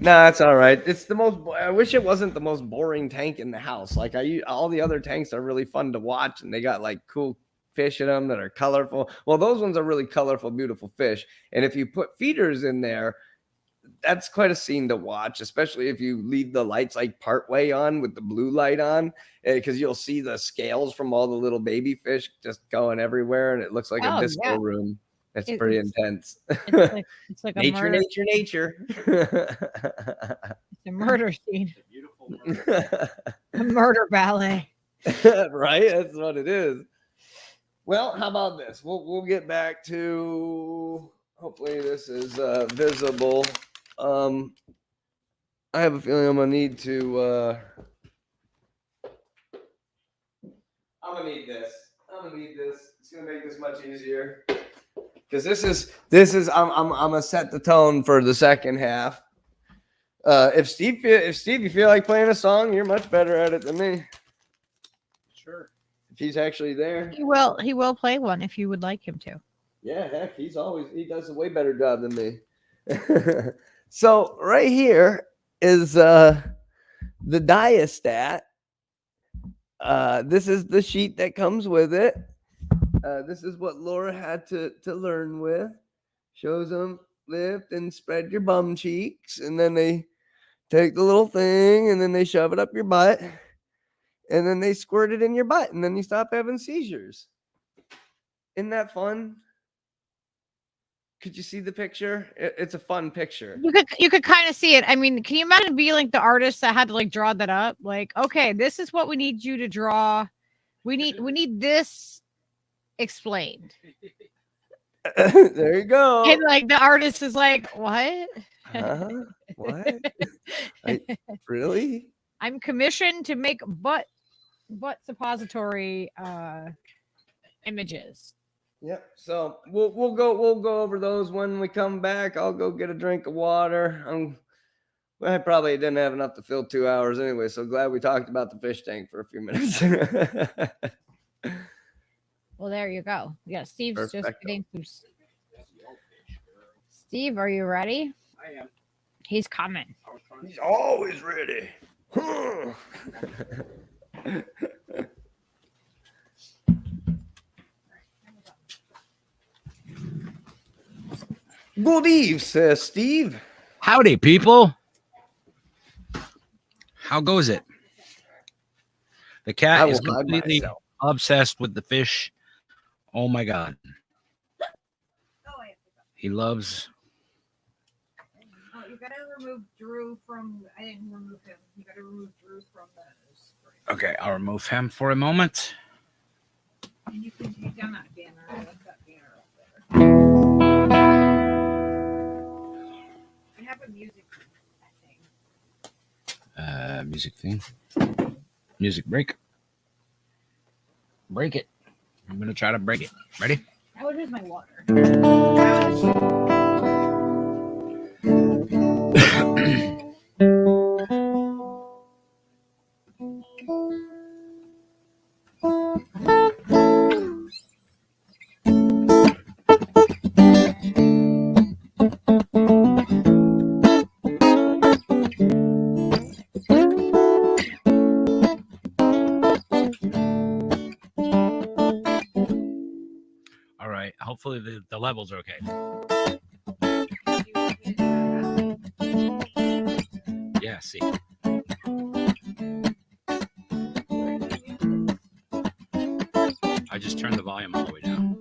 No, that's all right. It's the most. I wish it wasn't the most boring tank in the house. Like all the other tanks are really fun to watch, and they got like cool fish in them that are colorful. Well, those ones are really colorful, beautiful fish. And if you put feeders in there, that's quite a scene to watch, especially if you leave the lights like part way on with the blue light on, because you'll see the scales from all the little baby fish just going everywhere, and it looks like a disco room. It's pretty intense. It's like nature. It's a murder scene. It's a beautiful murder. A murder ballet. Right? That's what it is. Well, how about this? We'll get back to. Hopefully, this is visible. I have a feeling I'm gonna need to. I'm gonna need this. It's gonna make this much easier. Because this is I'm gonna set the tone for the second half. If Steve you feel like playing a song, you're much better at it than me. Sure. If he's actually there. He will play one if you would like him to. Yeah, heck, he does a way better job than me. So right here is the diastat. This is the sheet that comes with it. This is what Laura had to learn with. Shows them lift and spread your bum cheeks, and then they take the little thing and then they shove it up your butt, and then they squirt it in your butt, and then you stop having seizures. Isn't that fun? Could you see the picture? It's a fun picture. You could kind of see it. I mean, can you imagine being like the artist that had to like draw that up? Like, okay, this is what we need you to draw. We need this explained. There you go. And like the artist is like, what? What? Really? I'm commissioned to make butt suppository images. Yep. So we'll go over those when we come back. I'll go get a drink of water. I probably didn't have enough to fill 2 hours anyway, so glad we talked about the fish tank for a few minutes. Well, there you go. Yeah, Steve's Perfecto. just getting some. Steve, are you ready? I am. He's coming. He's always ready. Good eve, says Steve. Howdy, people. How goes it? The I cat is will hide completely myself. obsessed with the fish. Oh my god. He loves. Oh, you gotta remove Drew from. I didn't remove him. You gotta remove Drew from the screen. Okay, I'll remove him for a moment. And you can take down that banner. That's that banner up there. I have a music, I think. Music thing. Music break. Break it. I'm gonna try to break it. Ready? I would use my water. All right. Hopefully the levels are okay. Yeah, see. I just turned the volume all the way down.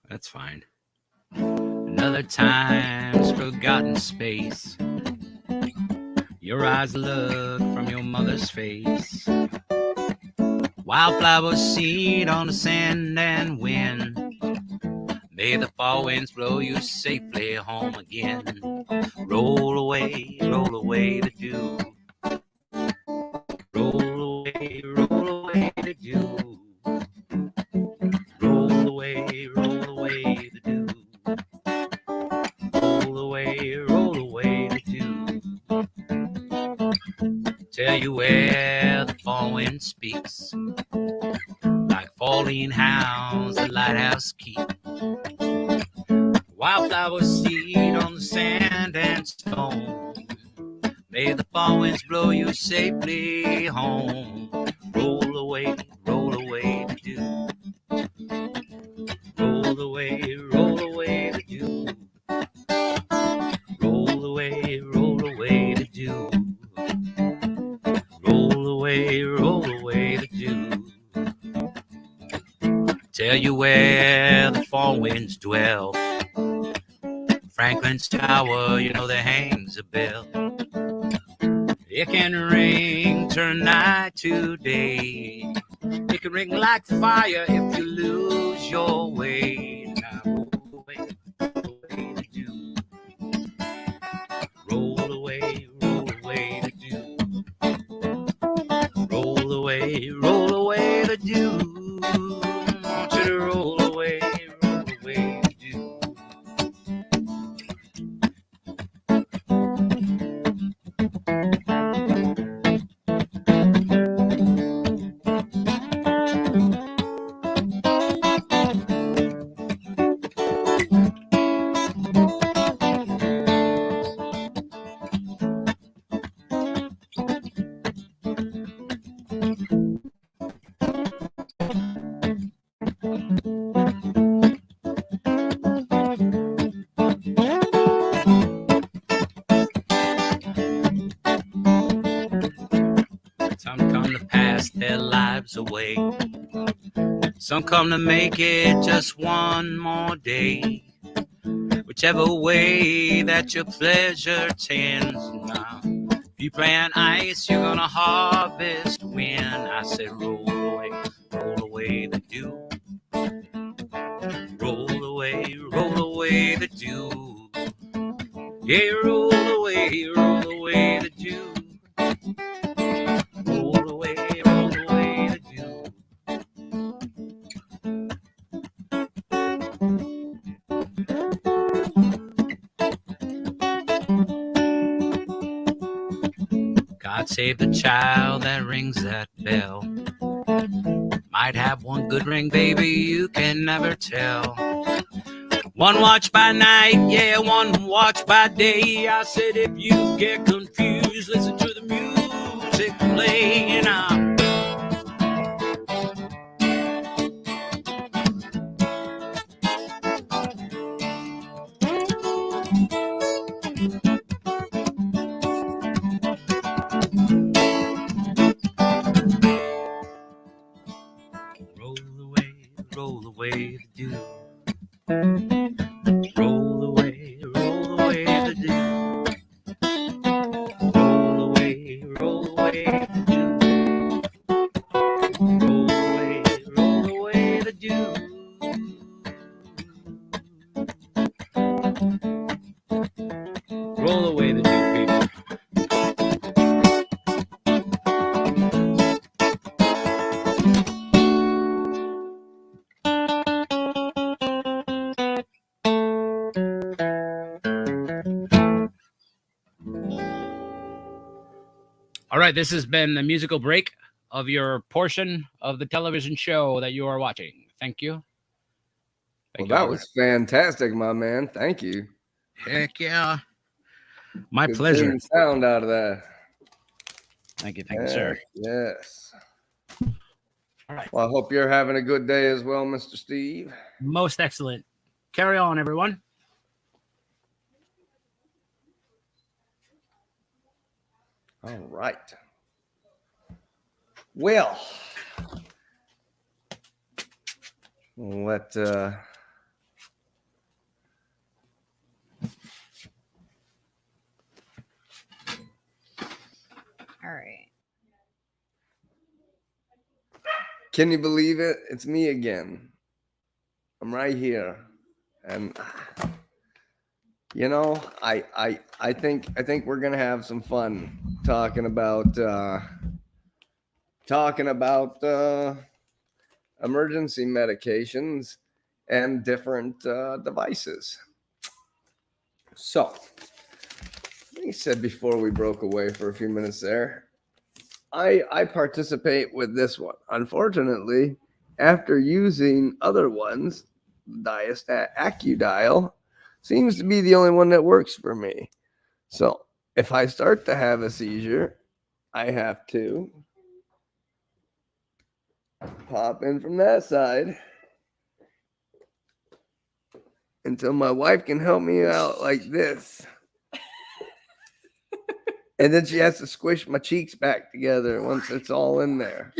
That's fine. Another time's forgotten space. Your eyes look from your mother's face. Wildflowers seen on the sand and wind. May the fall winds blow you safely home again. Roll away the dew. Roll away the dew. Roll away the dew. Roll away the dew. Tell you where the fall wind speaks. Like falling hounds the lighthouse keep. Wildflowers seed on the sand and stone. May the fall winds blow you safely home. Roll away the dew. Roll away the dew. Roll away the dew. Roll away the dew. Tell you where the fall winds dwell. Franklin's Tower, you know there hangs a bell. It can ring, turn night to day. It can ring like fire if you lose your way. Now roll away the dew. Roll away the dew. Roll away the dew. I want you to roll away the dew. come to pass their lives away. Some come to make it just one more day. Whichever way that your pleasure tends now. If you plant ice, you're gonna harvest wind. I said roll away the dew. Roll away the dew. Yeah, roll away the dew. Roll away the dew. God save the child that rings that bell. Might have one good ring, baby, you can never tell. One watch by night, yeah, one watch by day. I said if you get confused, listen to the music playing out. Roll away the dew. Roll away the dew. Roll away the dew. Roll away the dew. Roll away the dew, people. All right, this has been the musical break of your portion of the television show that you are watching. Thank you. Well, that was fantastic, my man. Thank you. Heck yeah. My Good pleasure. clean sound out of that. Thank you, sir. Yes. All right. Well, I hope you're having a good day as well, Mr. Steve. Most excellent. Carry on, everyone. All right. Well, let All right. Can you believe it? It's me again. I'm right here, and you know, I think we're gonna have some fun talking about emergency medications and different devices. So, like I said before we broke away for a few minutes there, I participate with this one. Unfortunately, after using other ones, Diastat AccuDial seems to be the only one that works for me. So if I start to have a seizure, I have to pop in from that side until my wife can help me out like this. And then she has to squish my cheeks back together once it's all in there.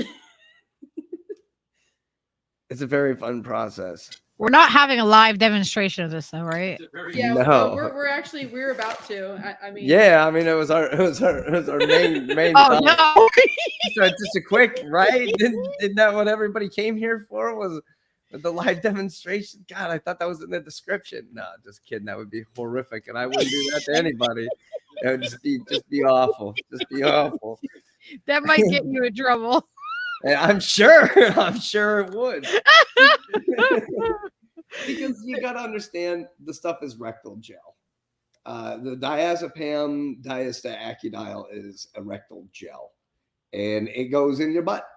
It's a very fun process. We're not having a live demonstration of this, though, right? Yeah, No. we're about to. I mean, Yeah, I mean it was our main. Oh topic. no! So just a quick, right? Isn't that what everybody came here for? Was the live demonstration? God, I thought that was in the description. No, just kidding. That would be horrific, and I wouldn't do that to anybody. It would just be awful. Just be awful. That might get you in trouble. And I'm sure it would. Because you got to understand, the stuff is rectal gel. The diazepam Diastat AccuDial is a rectal gel, and it goes in your butt.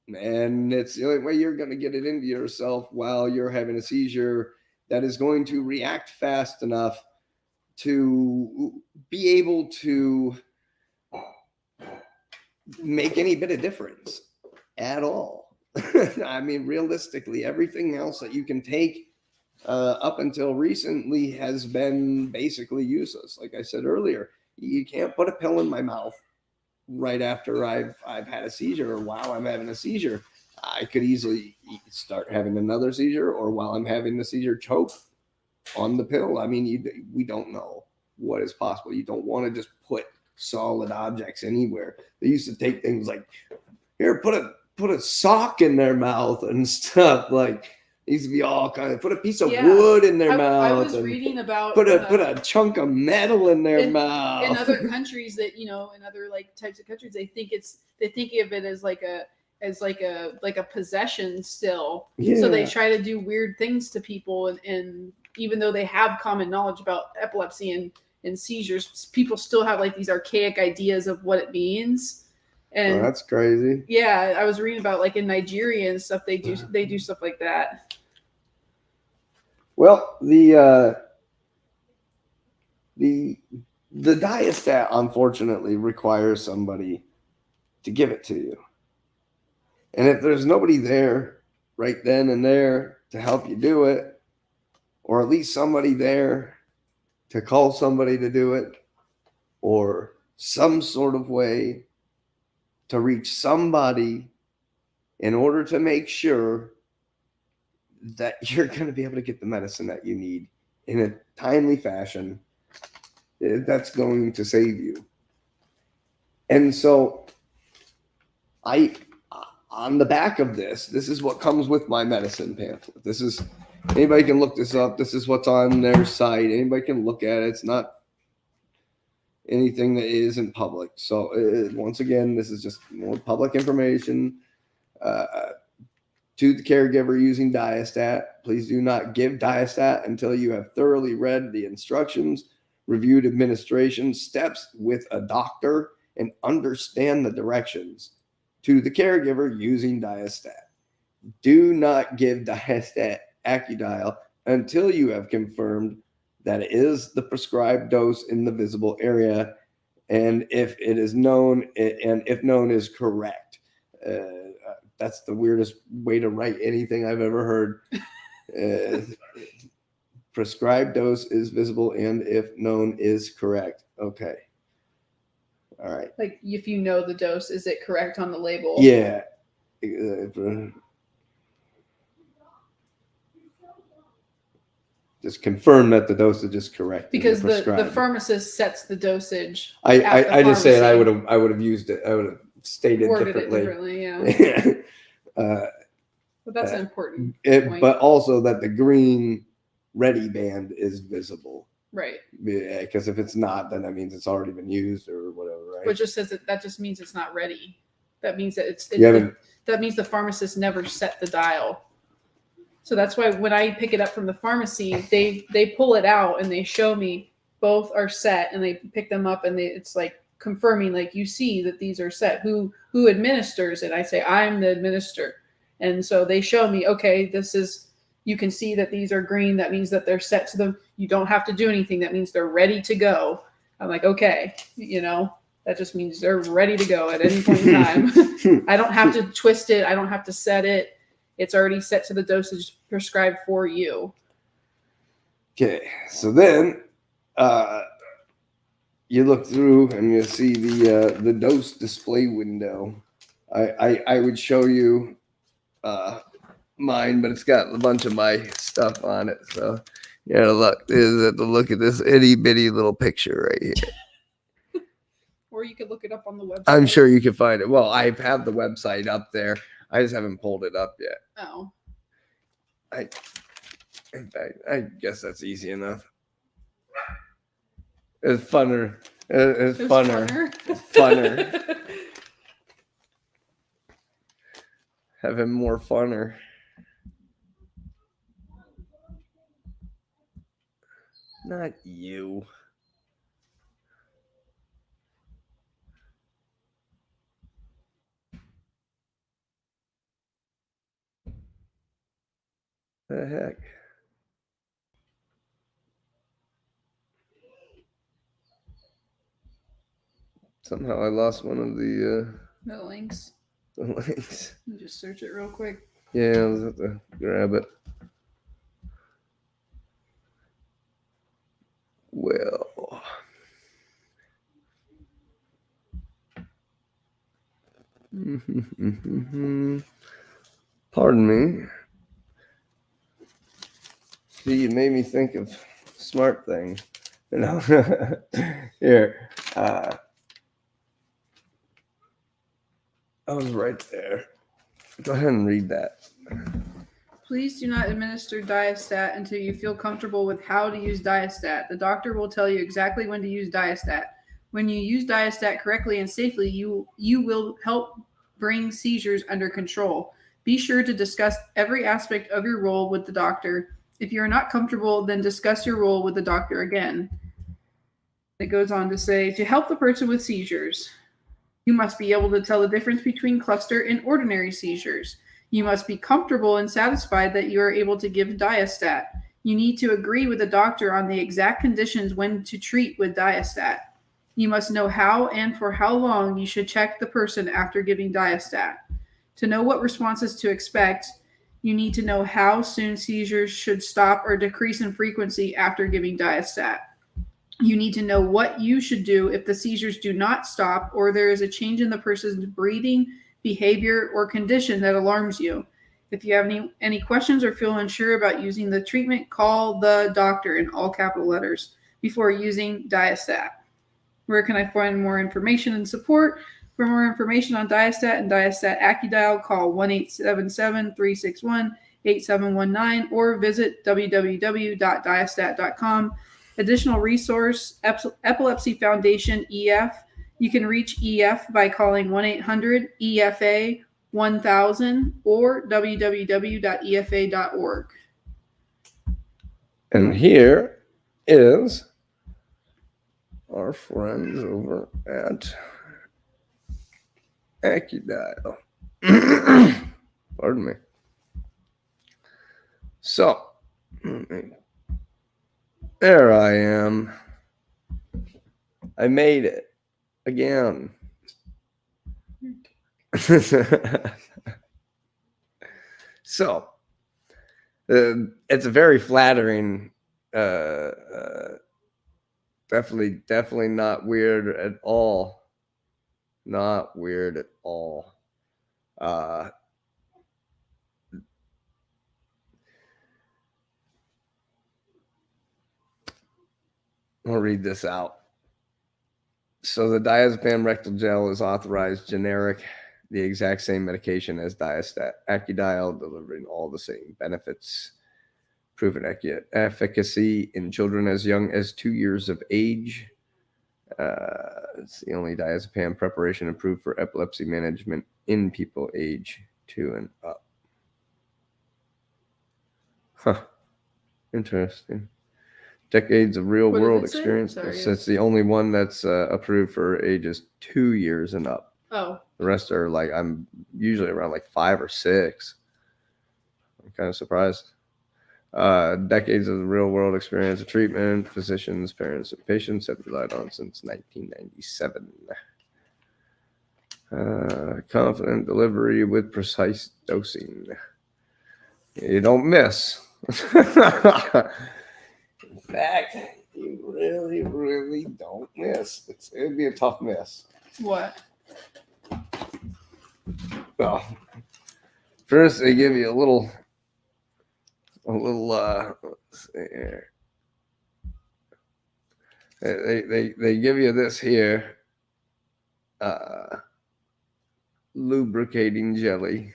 And it's the only way you're going to get it into yourself while you're having a seizure that is going to react fast enough to be able to make any bit of difference at all. I mean, realistically, everything else that you can take up until recently has been basically useless. Like I said earlier, you can't put a pill in my mouth right after I've had a seizure, or while I'm having a seizure. I could easily start having another seizure, or while I'm having the seizure, choke on the pill. I mean, we don't know what is possible. You don't want to just put solid objects anywhere. They used to take things like, here, put a sock in their mouth and stuff. Like, it used to be all kind of, put a piece of wood in their mouth. I was reading about put a chunk of metal in their mouth. In other countries that, in other like types of countries, they think of it as like a possession still. Yeah. So they try to do weird things to people, and even though they have common knowledge about epilepsy and seizures, people still have like these archaic ideas of what it means. And that's crazy. Yeah, I was reading about like in Nigeria and stuff, they do stuff like that. Well, the diastat unfortunately requires somebody to give it to you. And if there's nobody there right then and there to help you do it, or at least somebody there to call somebody to do it, or some sort of way to reach somebody in order to make sure that you're going to be able to get the medicine that you need in a timely fashion, that's going to save you. And so on the back of this is what comes with my medicine pamphlet. This is, anybody can look this up. This is what's on their site. Anybody can look at it. It's not anything that isn't public. So once again, this is just more public information to the caregiver using diastat. Please do not give diastat until you have thoroughly read the instructions, reviewed administration steps with a doctor, and understand the directions to the caregiver using diastat. Do not give diastat Accudial until you have confirmed that it is the prescribed dose in the visible area, and if it is known, and if known is correct. That's the weirdest way to write anything I've ever heard. Prescribed dose is visible, and if known is correct. Okay. All right. Like, if you know the dose, is it correct on the label? Yeah. Just confirm that the dosage is correct. Because the pharmacist sets the dosage. I just said I would have used it. I would have stated differently. Yeah. But that's an important point. But also that the green ready band is visible. Right. Yeah, because if it's not, then that means it's already been used or whatever, right? But just says that just means it's not ready. That means that that means the pharmacist never set the dial. So that's why when I pick it up from the pharmacy, they pull it out and they show me both are set, and they pick them up, and it's like confirming, like, you see that these are set. Who administers it? I say, I'm the administrator. And so they show me, okay, this is, you can see that these are green. That means that they're set to them. You don't have to do anything. That means they're ready to go. I'm like, okay, that just means they're ready to go at any point in time. I don't have to twist it. I don't have to set it. It's already set to the dosage prescribed for you. Okay, so then you look through and you see the dose display window. I would show you mine, but it's got a bunch of my stuff on it. So you gotta look at this itty bitty little picture right here. Or you could look it up on the website. I'm sure you can find it. Well, I have the website up there. I just haven't pulled it up yet. Oh. In fact, I guess that's easy enough. It's funner. It's funner. It's funner. Having more funner. Not you. The heck? Somehow I lost one of the links. The links. Let me just search it real quick. Yeah, I'll have to grab it. Well, Pardon me. See, you made me think of smart thing. You know, here. I was right there. Go ahead and read that. Please do not administer Diastat until you feel comfortable with how to use Diastat. The doctor will tell you exactly when to use Diastat. When you use Diastat correctly and safely, you will help bring seizures under control. Be sure to discuss every aspect of your role with the doctor. If you are not comfortable, then discuss your role with the doctor again. It goes on to say, to help the person with seizures, you must be able to tell the difference between cluster and ordinary seizures. You must be comfortable and satisfied that you are able to give Diastat. You need to agree with the doctor on the exact conditions when to treat with Diastat. You must know how and for how long you should check the person after giving Diastat. To know what responses to expect, you need to know how soon seizures should stop or decrease in frequency after giving Diastat. You need to know what you should do if the seizures do not stop or there is a change in the person's breathing, behavior, or condition that alarms you. If you have any questions or feel unsure about using the treatment, call the doctor in all capital letters before using Diastat. Where can I find more information and support? For more information on Diastat and Diastat AccuDial, call 1-877-361-8719 or visit www.diastat.com. Additional resource, Epilepsy Foundation EF. You can reach EF by calling 1-800-EFA-1000 or www.efa.org. And here is our friends over at AccuDial. Pardon me. So, there I am. I made it again. So, it's a very flattering. Definitely not weird at all. Not weird at all. I'll read this out. So the diazepam rectal gel is authorized generic, the exact same medication as Diastat. AccuDial, delivering all the same benefits. Proven efficacy in children as young as 2 years of age. It's the only diazepam preparation approved for epilepsy management in people age 2 and up. Huh. Interesting. Decades of real-world experience. It's the only one that's approved for ages 2 years and up. Oh. The rest are like, I'm usually around like 5 or 6. I'm kind of surprised. Decades of real-world experience of treatment, physicians, parents, and patients have relied on since 1997. Confident delivery with precise dosing. You don't miss. In fact, you really don't miss. It'd be a tough miss. What? Well, first they give you a little let's see here. They give you this here, lubricating jelly.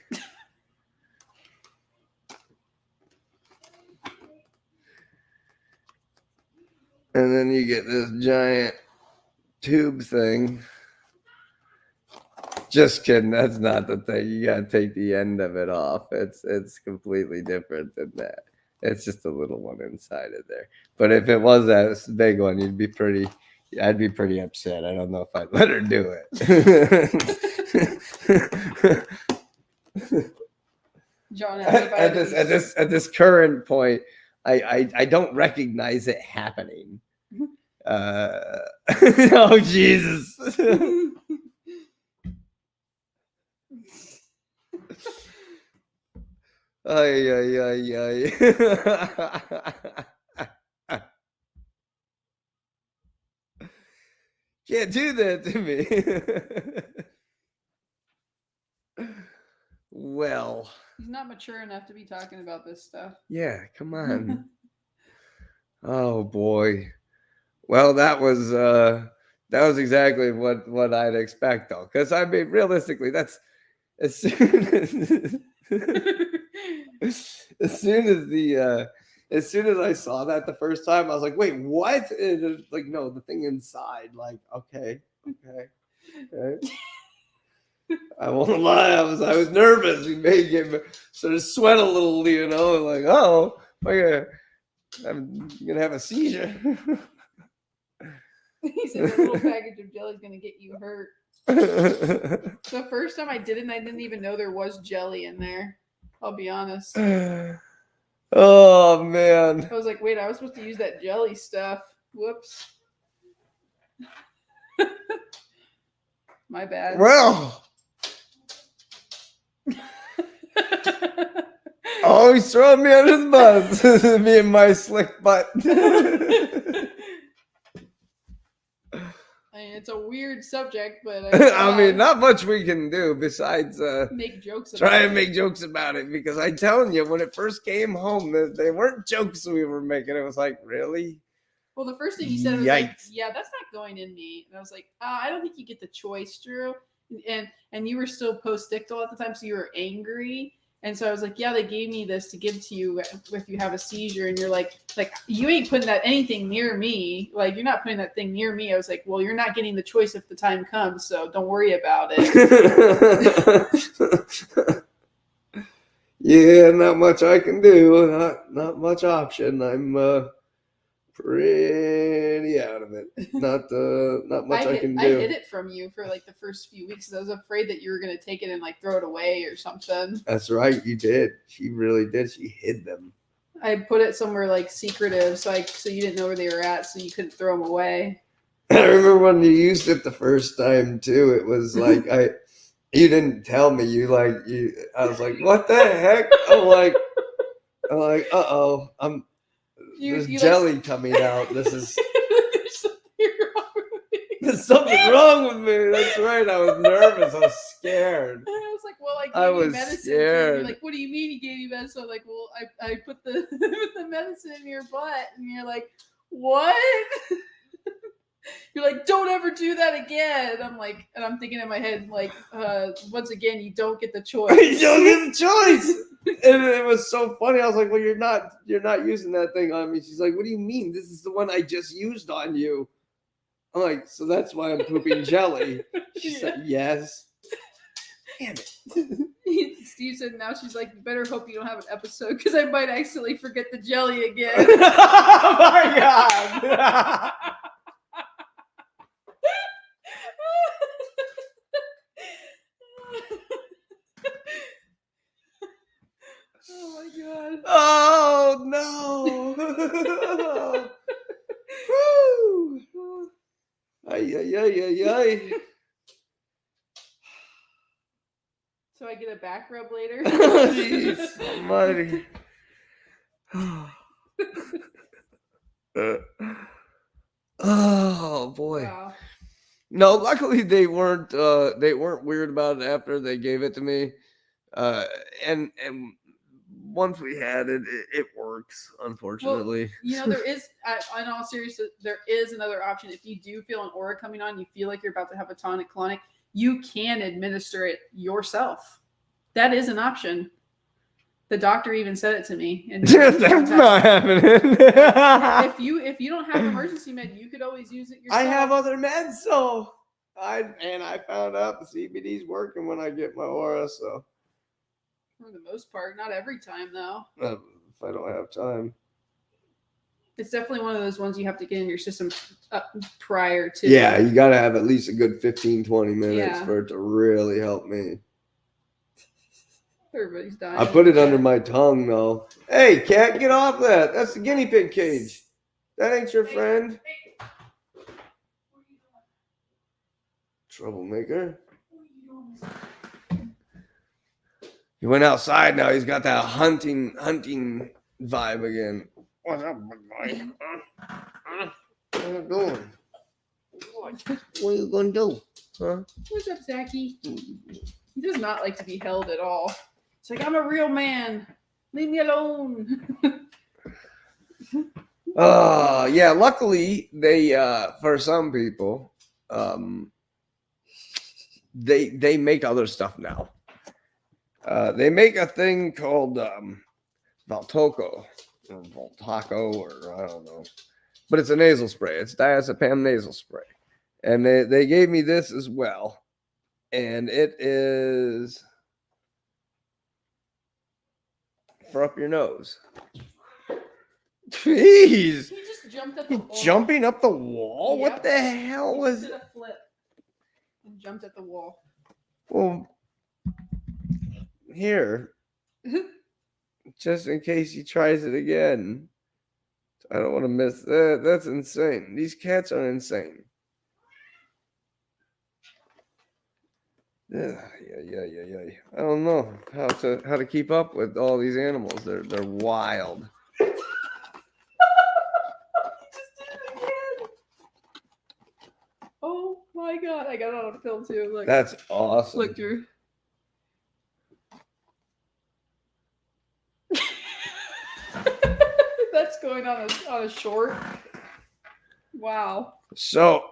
And then you get this giant tube thing. Just kidding. That's not the thing. You gotta take the end of it off. It's completely different than that. It's just a little one inside of there. But if it was that big one, I'd be pretty upset. I don't know if I'd let her do it. John, at this current point, I don't recognize it happening. Oh Jesus. Ay. Can't do that to me. Well, He's not mature enough to be talking about this stuff. yeah, come on. Oh boy. Well, that was exactly what I'd expect though. Because I mean, realistically, that's as soon as soon as the as soon as I saw that the first time, I was like, wait, what? And it's like, no, the thing inside, like, okay. I won't lie, I was nervous. We may get sort of sweat a little, like, oh, I'm gonna have a seizure. He said the little package of jelly is gonna get you hurt. The first time I did it, and I didn't even know there was jelly in there. I'll be honest. Oh man. I was like, wait, I was supposed to use that jelly stuff. Whoops. My bad. Well, always throwing me under the bus. Me and my slick butt. I mean, it's a weird subject, but I mean, not much we can do besides make jokes about try it. and make jokes about it, because I'm telling you, when it first came home, they weren't jokes we were making. It was like, really? Well, the first thing he said was like, Yikes. yeah, that's not going in me. And I was like, I don't think you get the choice, Drew. And you were still post-ictal at the time, so you were angry. And so I was like, yeah, they gave me this to give to you if you have a seizure. And you're like you ain't putting anything near me. Like, you're not putting that thing near me. I was like, well, you're not getting the choice if the time comes, so don't worry about it. Yeah, not much I can do. Not much option. I'm pretty out of it. Not much I can do. I hid it from you for like the first few weeks. I was afraid that you were going to take it and like throw it away or something. That's right, you did. She really did. She hid them. I put it somewhere like secretive, so you didn't know where they were at, so you couldn't throw them away. I remember when you used it the first time too. It was like you didn't tell me. I was like, what the heck? I'm like, uh-oh. There's jelly coming out. This is there's something wrong with me. That's right. I was nervous. I was scared. And I was like, well, I I gave you was medicine. scared. And you're like, what do you mean he gave you medicine? I'm like, well, I put the the medicine in your butt. And you're like, what? You're like, don't ever do that again. And I'm thinking in my head, like, once again, you don't get the choice. You don't get the choice. And it was so funny. I was like, well, you're not using that thing on me. She's like, what do you mean? This is the one I just used on you. I'm like, so that's why I'm pooping jelly. She said, yes. Damn it. Steve said, now she's like, you better hope you don't have an episode because I might accidentally forget the jelly again. Oh my God. Oh my God. Oh no. Woo. Ay. So I get a back rub later? Jeez almighty. Oh boy. Wow. No, luckily they weren't weird about it after they gave it to me. And once we had it, it works, unfortunately. Well, there is, in all seriousness, there is another option. If you do feel an aura coming on, you feel like you're about to have a tonic-clonic, you can administer it yourself. That is an option. The doctor even said it to me. And that's not happening. if you don't have emergency med, you could always use it yourself. I have other meds, so I found out the CBD's working when I get my aura, so. For the most part, not every time though. If I don't have time. It's definitely one of those ones you have to get in your system prior to. Yeah, you got to have at least a good 15-20 minutes for it to really help me. Everybody's dying. I put it under my tongue, though. Hey, cat, get off that. That's the guinea pig cage. That ain't your friend. What are you doing? Troublemaker. What are you doing? He went outside now. He's got that hunting vibe again. What's up, big boy? What are you doing? What are you gonna do? Huh? What's up, Zachy? He's does not like to be held at all. It's like, I'm a real man. Leave me alone. Yeah, luckily they for some people they make other stuff now. They make a thing called Valtoco or Voltaco, or I don't know. But it's a nasal spray. It's diazepam nasal spray. And they gave me this as well. And it is for up your nose. Jeez. He just jumped up the wall. Jumping up the wall? Yep. What the hell He was did a flip and jumped at the wall. Well, here. Just in case he tries it again. I don't want to miss that. That's insane. These cats are insane. Yeah. I don't know how to keep up with all these animals. They're wild. Just did it again. Oh my god, I got it on film too. Look. That's awesome. Look, Drew. That's going on a short. Wow. So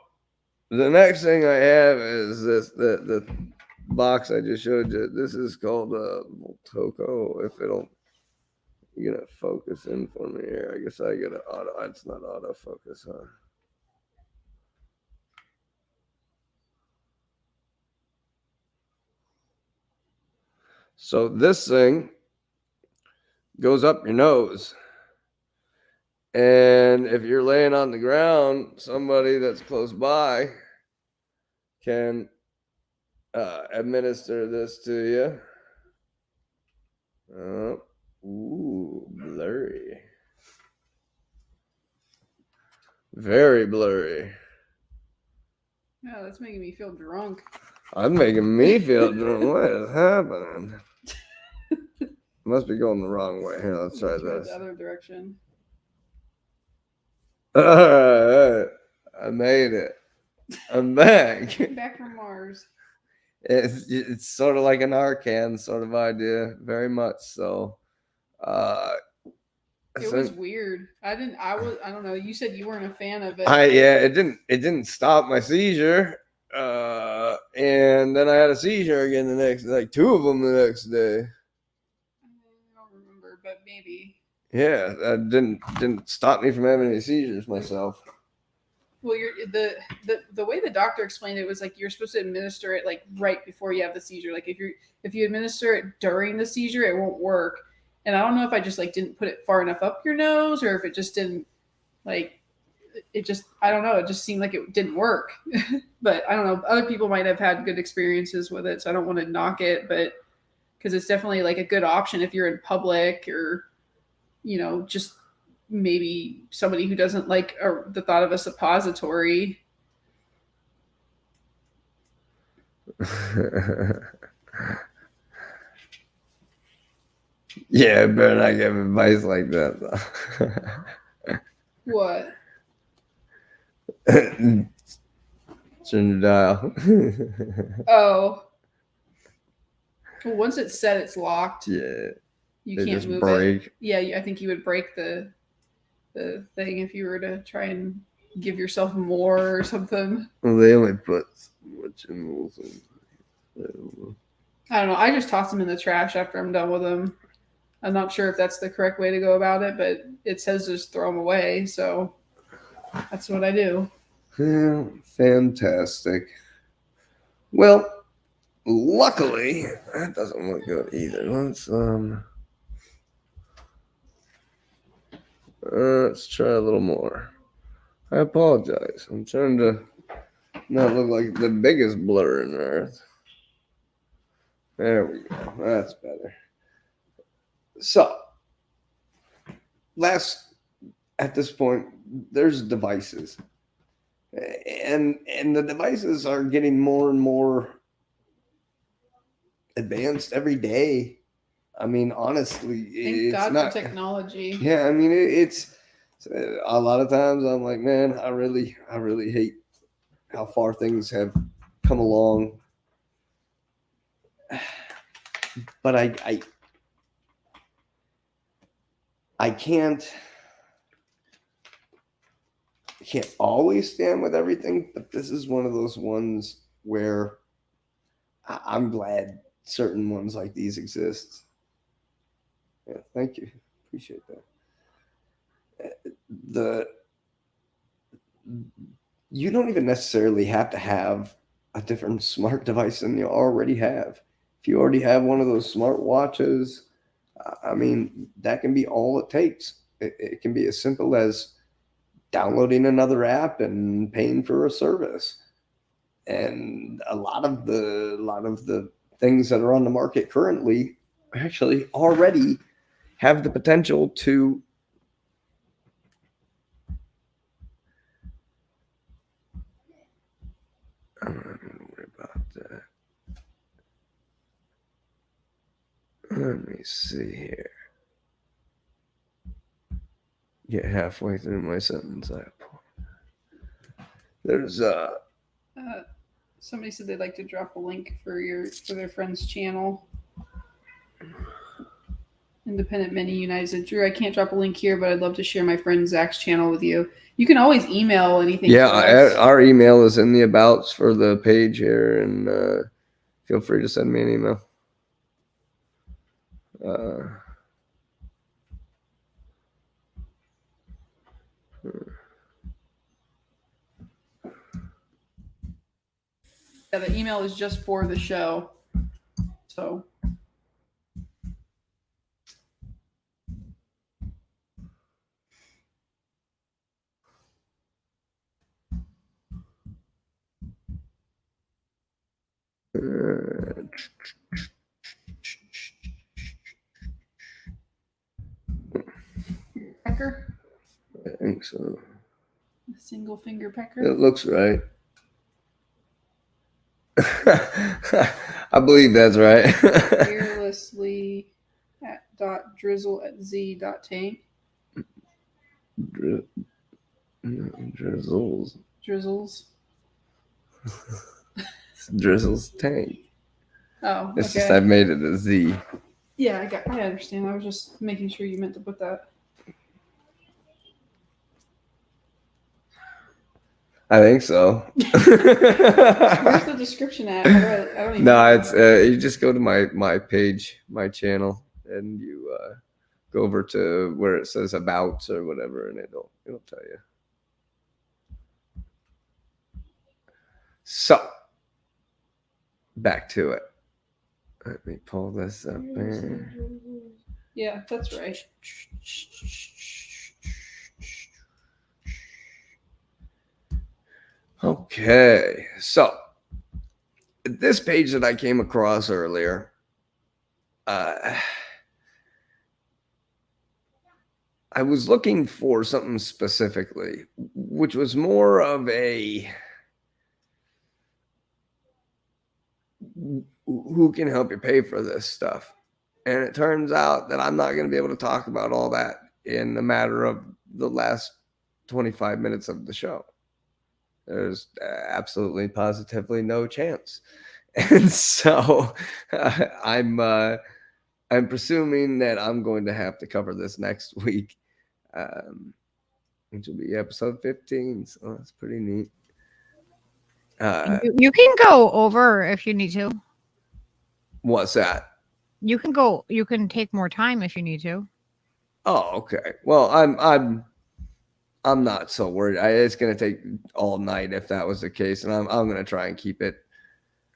the next thing I have is this the box I just showed you. This is called Voltoco. If it'll focus in for me here. I guess I get auto. It's not autofocus, huh? So this thing goes up your nose. And if you're laying on the ground, somebody that's close by can administer this to you. Ooh, blurry. Very blurry. Yeah, that's making me feel drunk. I'm making me feel drunk. What is happening? Must be going the wrong way. Here, let's try this. The other direction. All right, I made it. I'm back. Back from Mars. It's sort of like an Arcan sort of idea, very much so. It was weird. I don't know. You said you weren't a fan of it. It didn't stop my seizure. And then I had a seizure again the next, like two of them the next day. I don't remember, but maybe. Yeah, that didn't stop me from having any seizures myself. Well, the way the doctor explained it was like you're supposed to administer it like right before you have the seizure. Like if you administer it during the seizure, it won't work. And I don't know if I just like didn't put it far enough up your nose, or if it just didn't like it just I don't know. It just seemed like it didn't work. But I don't know. Other people might have had good experiences with it, so I don't want to knock it, but because it's definitely like a good option if you're in public or just maybe somebody who doesn't like the thought of a suppository. Yeah, I better not give advice like that, though. What? Turn your dial. Oh. Well, once it's set, it's locked. Yeah. You can't move it. Yeah, I think you would break the thing if you were to try and give yourself more or something. Well, they only put much in. I don't know. I just toss them in the trash after I'm done with them. I'm not sure if that's the correct way to go about it, but it says just throw them away, so that's what I do. Yeah, fantastic. Well, luckily, that doesn't look good either. Let's try a little more. I apologize. I'm trying to not look like the biggest blur in earth. There we go. That's better. So, at this point, there's devices. And the devices are getting more and more advanced every day. I mean, honestly, Thank God for technology. Yeah, I mean, it's a lot of times I'm like, man, I really hate how far things have come along. but I can't always stand with everything, but this is one of those ones where I'm glad certain ones like these exist. Yeah, thank you. Appreciate that. You don't even necessarily have to have a different smart device than you already have. If you already have one of those smart watches, I mean, that can be all it takes. It can be as simple as downloading another app and paying for a service. And a lot of the things that are on the market currently actually already have the potential to I'm not gonna worry about that. Let me see here. Get halfway through my sentence. There's Somebody said they'd like to drop a link for their friend's channel. Independent Mini United said, Drew, I can't drop a link here, but I'd love to share my friend Zach's channel with you. You can always email anything. Yeah, our email is in the abouts for the page here, and feel free to send me an email. Yeah, the email is just for the show. So pecker? I think so. A single finger pecker? It looks right. I believe that's right. Fearlessly at .dRiZzle@z.tAnK. Drizzles. Drizzles. tAnK. Oh, It's okay. just I've made it a Z. Yeah, I understand. I was just making sure you meant to put that. I think so. Where's the description at? I don't even No, know. it's you just go to my page, my channel, and you go over to where it says about or whatever, and it'll tell you. So back to it. Let me pull this up there. Yeah, that's right. Okay, so this page that I came across earlier, I was looking for something specifically, which was more of a who can help you pay for this stuff. And it turns out that I'm not going to be able to talk about all that in a matter of the last 25 minutes of the show. There's absolutely positively no chance. And so I'm presuming that I'm going to have to cover this next week, which will be episode 15. So that's pretty neat. You can go over if you need to. What's that? You can take more time if you need to. Oh, okay. Well, I'm not so worried. It's going to take all night if that was the case, and I'm going to try and keep it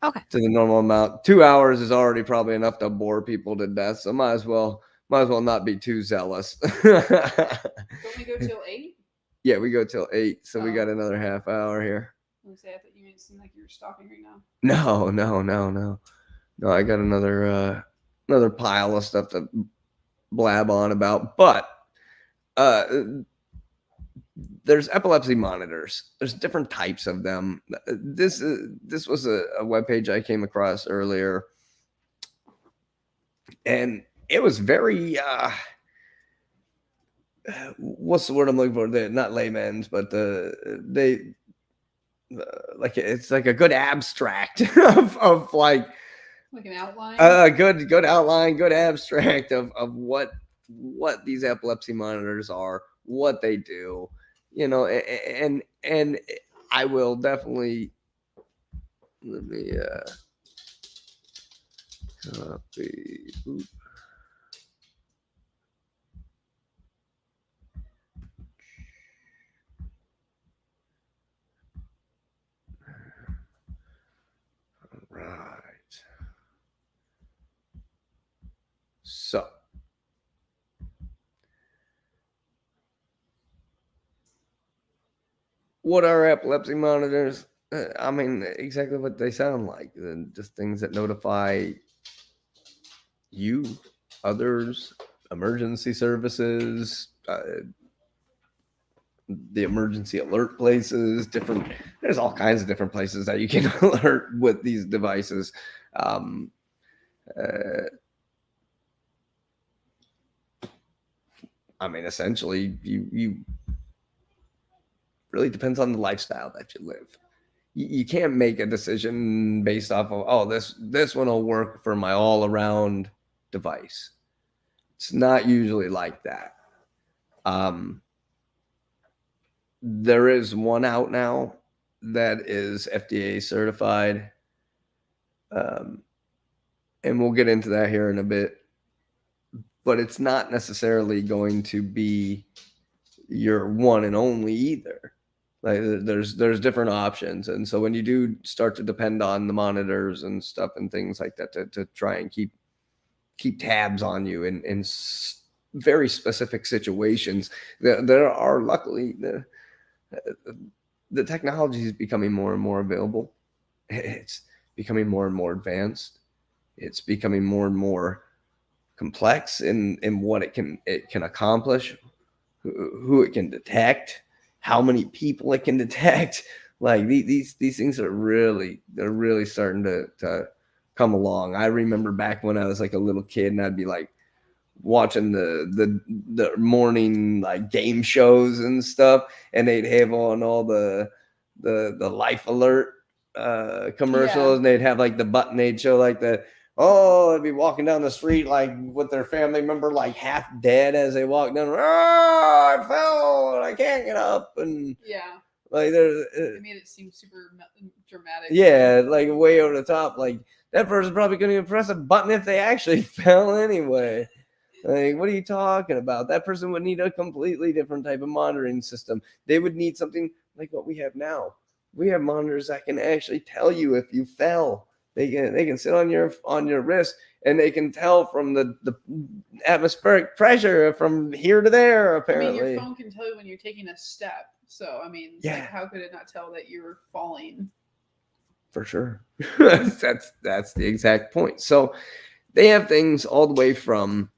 Okay. to the normal amount. 2 hours is already probably enough to bore people to death, so might as well not be too zealous. Don't we go till 8? Yeah, we go till 8, so we got another half hour here. I thought you made it seem like you were stopping right now. No. I got another pile of stuff to blab on about, but there's epilepsy monitors. There's different types of them. This was a webpage I came across earlier, and it was very what's the word I'm looking for? They're not layman's, but like it's like a good abstract of like Like an outline. Good outline, good abstract of what these epilepsy monitors are, what they do, and I will definitely let me copy. Oop. Right. So, what are epilepsy monitors? I mean, exactly what they sound like. Just things that notify you, others, emergency services, the emergency alert places, there's all kinds of different places that you can alert with these devices. Um, I mean, essentially, you really depends on the lifestyle that you live. You can't make a decision based off of, this one will work for my all around device. It's not usually like that. There is one out now that is FDA certified. And we'll get into that here in a bit, but it's not necessarily going to be your one and only either. Like there's different options. And so when you do start to depend on the monitors and stuff and things like that to try and keep tabs on you in very specific situations, there are luckily the technology is becoming more and more available. It's becoming more and more advanced. It's becoming more and more complex in what it can accomplish, who it can detect, how many people it can detect. Like these things are really starting to come along. I remember back when I was like a little kid and I'd be like watching the morning like game shows and stuff, and they'd have on all the life alert commercials, and they'd have like the button, they'd show like they'd be walking down the street like with their family member like half dead as they walk down. I fell and I can't get up, and like they made it seem super dramatic. Yeah, like way over the top. Like that person's probably going to press a button if they actually fell anyway. Like, what are you talking about? That person would need a completely different type of monitoring system. They would need something like what we have now. We have monitors that can actually tell you if you fell. They can sit on your wrist, and they can tell from the atmospheric pressure from here to there. Apparently, I mean, your phone can tell you when you're taking a step. So I mean, like, how could it not tell that you're falling? For sure. That's the exact point. So they have things all the way from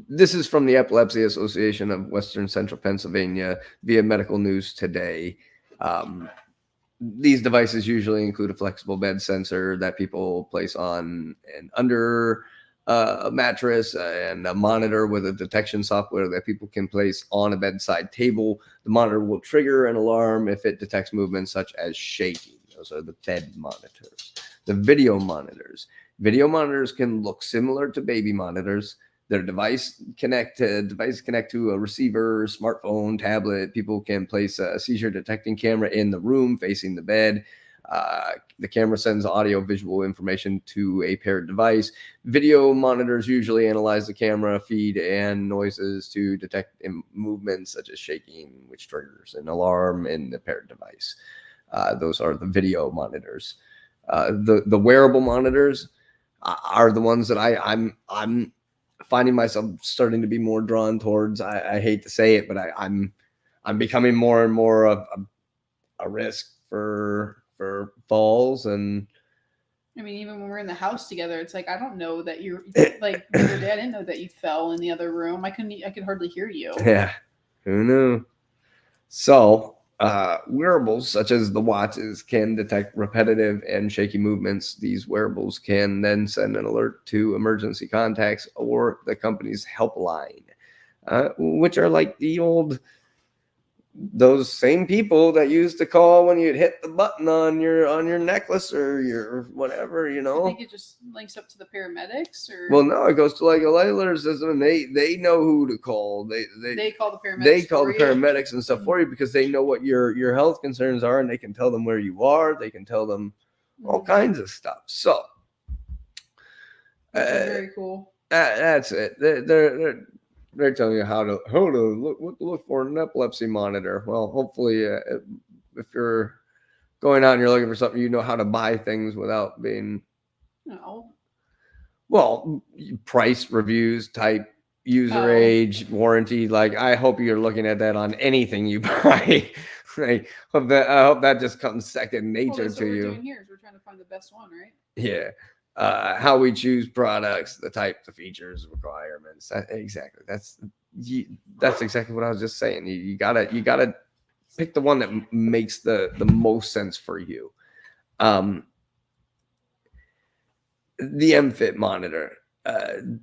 this is from the Epilepsy Association of Western Central Pennsylvania via Medical News Today. These devices usually include a flexible bed sensor that people place on and under a mattress, and a monitor with a detection software that people can place on a bedside table. The monitor will trigger an alarm if it detects movements such as shaking. Those are the bed monitors. The video monitors. Video monitors can look similar to baby monitors. Their device connect to a receiver, smartphone, tablet. People can place a seizure detecting camera in the room facing the bed. The camera sends audio visual information to a paired device. Video monitors usually analyze the camera feed and noises to detect movements such as shaking, which triggers an alarm in the paired device. Those are the video monitors. The wearable monitors are the ones that I'm finding myself starting to be more drawn towards. I hate to say it, but I'm becoming more and more of a risk for falls. And I mean, even when we're in the house together, it's like, I don't know that you're like the other day, I didn't know that you fell in the other room. I could hardly hear you. Yeah, who knew? So wearables such as the watches can detect repetitive and shaky movements. These wearables can then send an alert to emergency contacts or the company's helpline, which are like the old those same people that used to call when you'd hit the button on your necklace or your whatever, you I know. think it just links up to the paramedics, or Well, no, it goes to like a cellular system, and they know who to call. they call the paramedics. They call for the you? paramedics and stuff for you because they know what your health concerns are, and they can tell them where you are. They can tell them all kinds of stuff. So Which is very cool. that's it. They're telling you how to look, what to look for in an epilepsy monitor. Well, hopefully, if you're going out and you're looking for something, you know how to buy things without being No. well, price, reviews, type, user age, warranty. Like, I hope you're looking at that on anything you buy. I hope that just comes second nature That's to what we're you. doing here is we're trying to find the best one, right? Yeah. How we choose products, the types, the features, requirements. Exactly. That's exactly what I was just saying. You gotta pick the one that makes the most sense for you. The MFit monitor.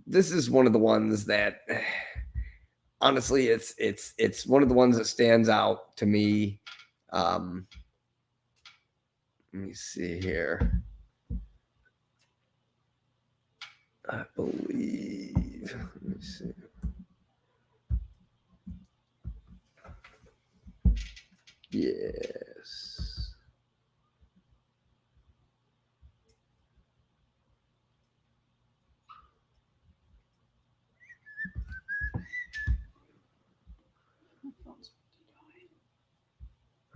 This is one of the ones that, honestly, it's one of the ones that stands out to me. Let me see here. I believe. Let me see. Yes.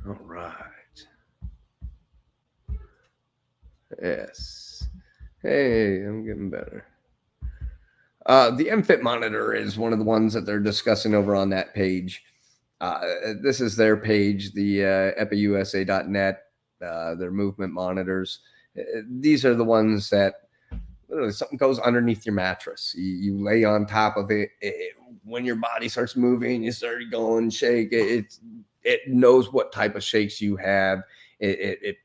All right. Yes. Hey, I'm getting better. The MFit monitor is one of the ones that they're discussing over on that page. This is their page, the epiusa.net, their movement monitors. These are the ones that literally something goes underneath your mattress. You lay on top of it. When your body starts moving, you start going shake. It knows what type of shakes you have. It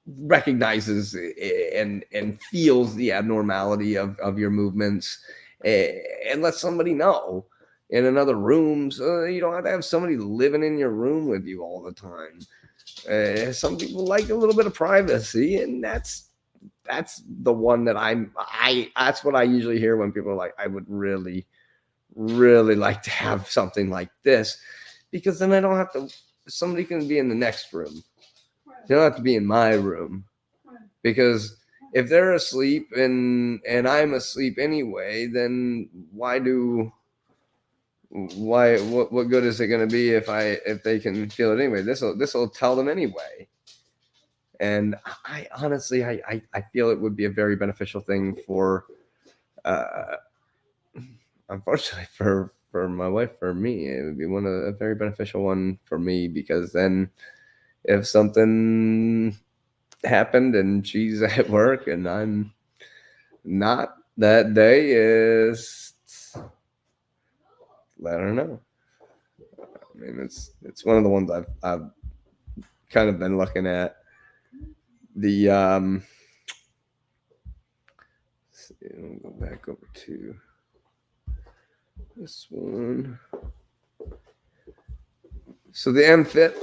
recognizes and feels the abnormality of your movements and lets somebody know in another room, so you don't have to have somebody living in your room with you all the time. Some people like a little bit of privacy, and that's the one that that's what I usually hear when people are like, I would really like to have something like this, because then I don't have to, somebody can be in the next room. You don't have to be in my room, because if they're asleep and I'm asleep anyway, then what good is it going to be if they can feel it anyway? This will tell them anyway. And I honestly I feel it would be a very beneficial thing for unfortunately for my wife, for me, it would be a very beneficial one for me, because then if something happened and she's at work and I'm not that day, is let her know. I mean, it's one of the ones I've kind of been looking at. The let's see, I'll go back over to this one. So the MFit,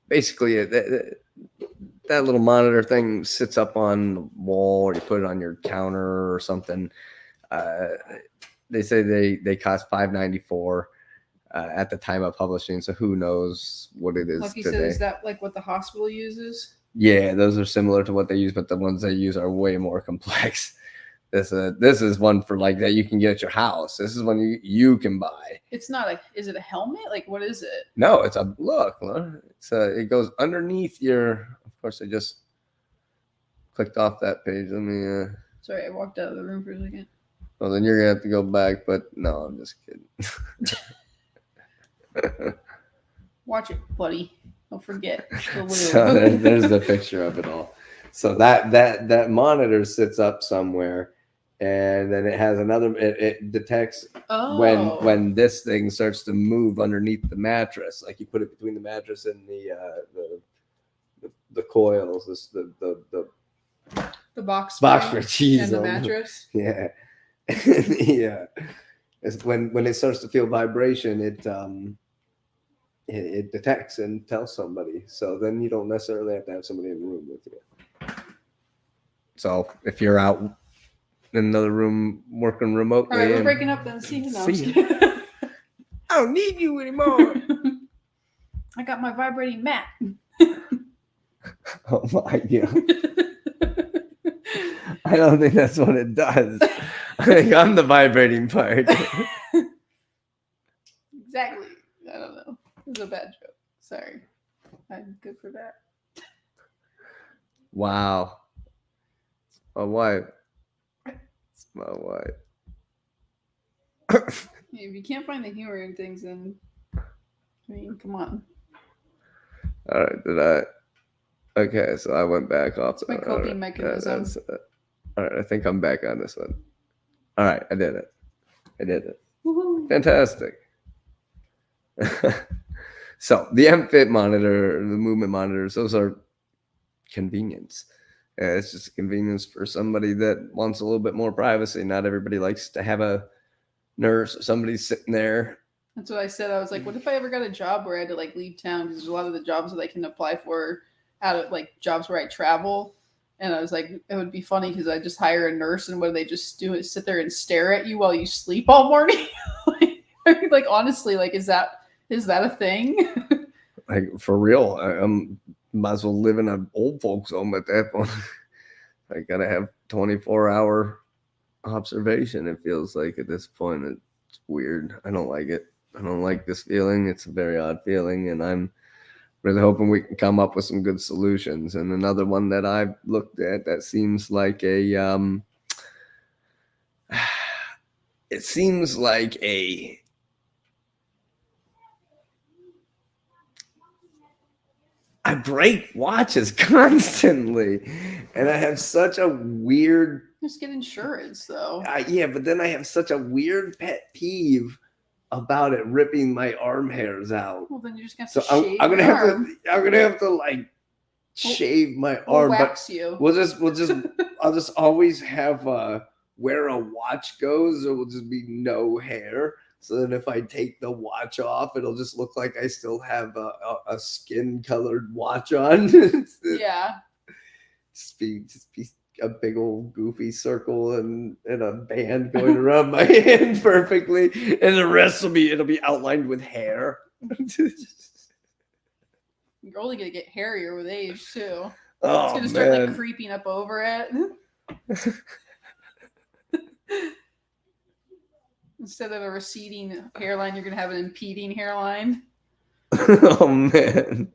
basically that little monitor thing sits up on the wall, or you put it on your counter or something. They say they cost $594 at the time of publishing, so who knows what it is like you today. said, is that like what the hospital uses? Yeah, those are similar to what they use, but the ones they use are way more complex. This is one for like that you can get at your house. This is one you can buy. It's not like, is it a helmet? Like, what is it? No, it's a look. It's it goes underneath your. Of course, I just clicked off that page. Let me. Sorry, I walked out of the room for a second. Well, then you're gonna have to go back. But no, I'm just kidding. Watch it, buddy. Don't forget. So there's the picture of it all. So that monitor sits up somewhere, and then it has another. It detects when this thing starts to move underneath the mattress. Like you put it between the mattress and the coils. The box spring and the mattress. Yeah, yeah. is when it starts to feel vibration, it detects and tells somebody. So then you don't necessarily have to have somebody in the room with you. So if you're out in another room working remotely, All right, we're breaking up then. See you now. See ya. I don't need you anymore. I got my vibrating mat. Oh my God. I don't think that's what it does. I think I'm the vibrating part. Exactly. I don't know. It was a bad joke. Sorry. I'm good for that. Wow. My wife. It's my wife. If you can't find the humor in things, then I mean, come on. All right, did I? Okay, so I went back off. It's my coping mechanism. All right, I think I'm back on this one. All right, I did it. Woohoo. Fantastic. So the MFit monitor, the movement monitors, those are convenience. It's just a convenience for somebody that wants a little bit more privacy. Not everybody likes to have a nurse or somebody sitting there. That's what I said. I was like, what if I ever got a job where I had to like leave town? Because there's a lot of the jobs that I can apply for out of like jobs where I travel. And I was like, it would be funny because I just hire a nurse and what do they just do is sit there and stare at you while you sleep all morning? like honestly, like is that a thing? Like for real, I'm might as well live in an old folks home at that point. I gotta have 24-hour observation. It feels like at this point. It's weird. I don't like it. I don't like this feeling. It's a very odd feeling, and I'm really hoping we can come up with some good solutions. And another one that I've looked at that seems like it seems like I break watches constantly, and I have such a weird. Just get insurance though. Yeah, but then I have such a weird pet peeve about it ripping my arm hairs out. Well, then you're just gonna So have to shave I'm gonna your have arm. to. I'm gonna have to like shave my We'll arm. wax you. We'll just. I'll just always have where a watch goes. There will just be no hair. So then if I take the watch off, it'll just look like I still have a skin-colored watch on. Yeah. Just be a big old goofy circle and a band going around my hand perfectly. And the rest it'll be outlined with hair. You're only gonna get hairier with age too. Oh, It's gonna start man. like creeping up over it. Instead of a receding hairline, you're gonna have an impeding hairline. Oh man.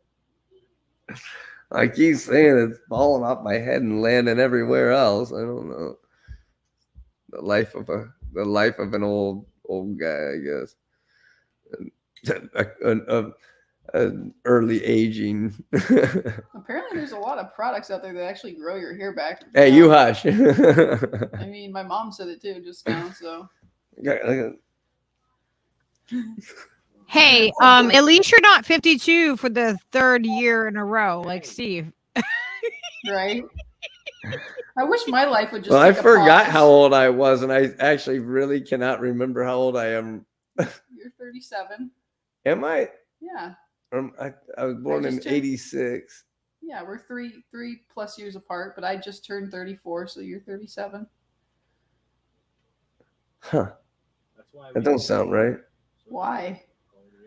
I keep saying it's falling off my head and landing everywhere else. I don't know. The life of an old guy, I guess. An early aging. Apparently, there's a lot of products out there that actually grow your hair back. Hey, you hush. I mean, my mom said it too just now. So. Hey, at least you're not 52 for the third year in a row, like Steve. Right. I wish my life would just. Well, I take a forgot pause. how old I was, and I actually really cannot remember how old I am. You're 37. Am I? Yeah. I was born in just turned- 86. Yeah, we're three plus years apart, but I just turned 34, so you're 37. Huh. That's why That don't sound right. Why?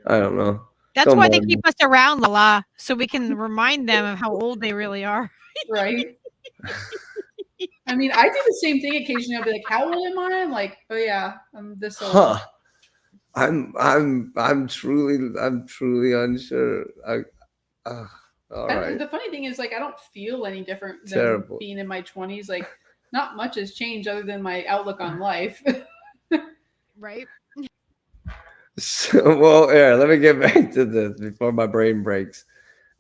I don't know. That's Don't why they mind keep us around, La, so we can remind them of how old they really are. Right? I mean, I do the same thing occasionally. I'll be like, "How old am I?" I'm like, "Oh yeah, I'm this old." Huh. I'm truly unsure. All right. The funny thing is, like, I don't feel any different than Terrible. being in my 20s. Like, not much has changed other than my outlook on life. Right? So, well, yeah, let me get back to this before my brain breaks.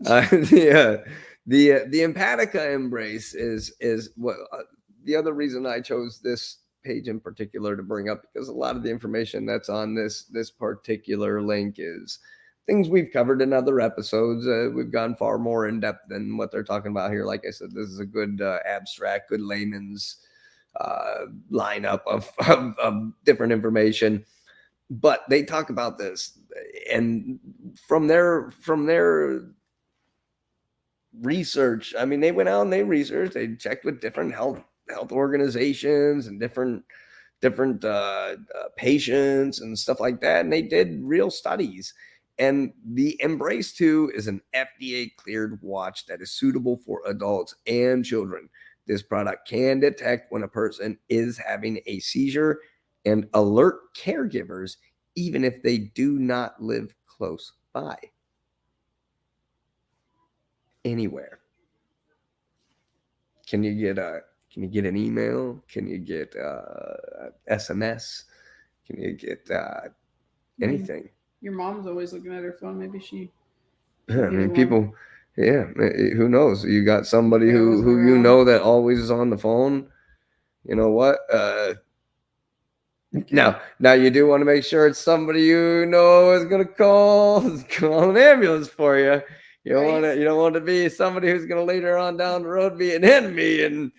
The Empatica embrace is what the other reason I chose this page in particular to bring up, because a lot of the information that's on this particular link is things we've covered in other episodes. We've gone far more in depth than what they're talking about here. Like I said, this is a good abstract, good layman's lineup of different information. but they talk about this, and from their research, I mean, they went out and they researched, they checked with different health organizations and different patients and stuff like that, and they did real studies. And the Embrace 2 is an FDA cleared watch that is suitable for adults and children. This product can detect when a person is having a seizure and alert caregivers even if they do not live close by. Anywhere. Can you get an email? Can you get SMS? Can you get anything? Your mom's always looking at her phone. Maybe she. Yeah, I mean, people. Yeah, who knows? You got somebody who you around. know that always is on the phone. You know what? Now you do want to make sure it's somebody you know is gonna call an ambulance for you. You don't want to be somebody who's gonna later on down the road be an enemy, and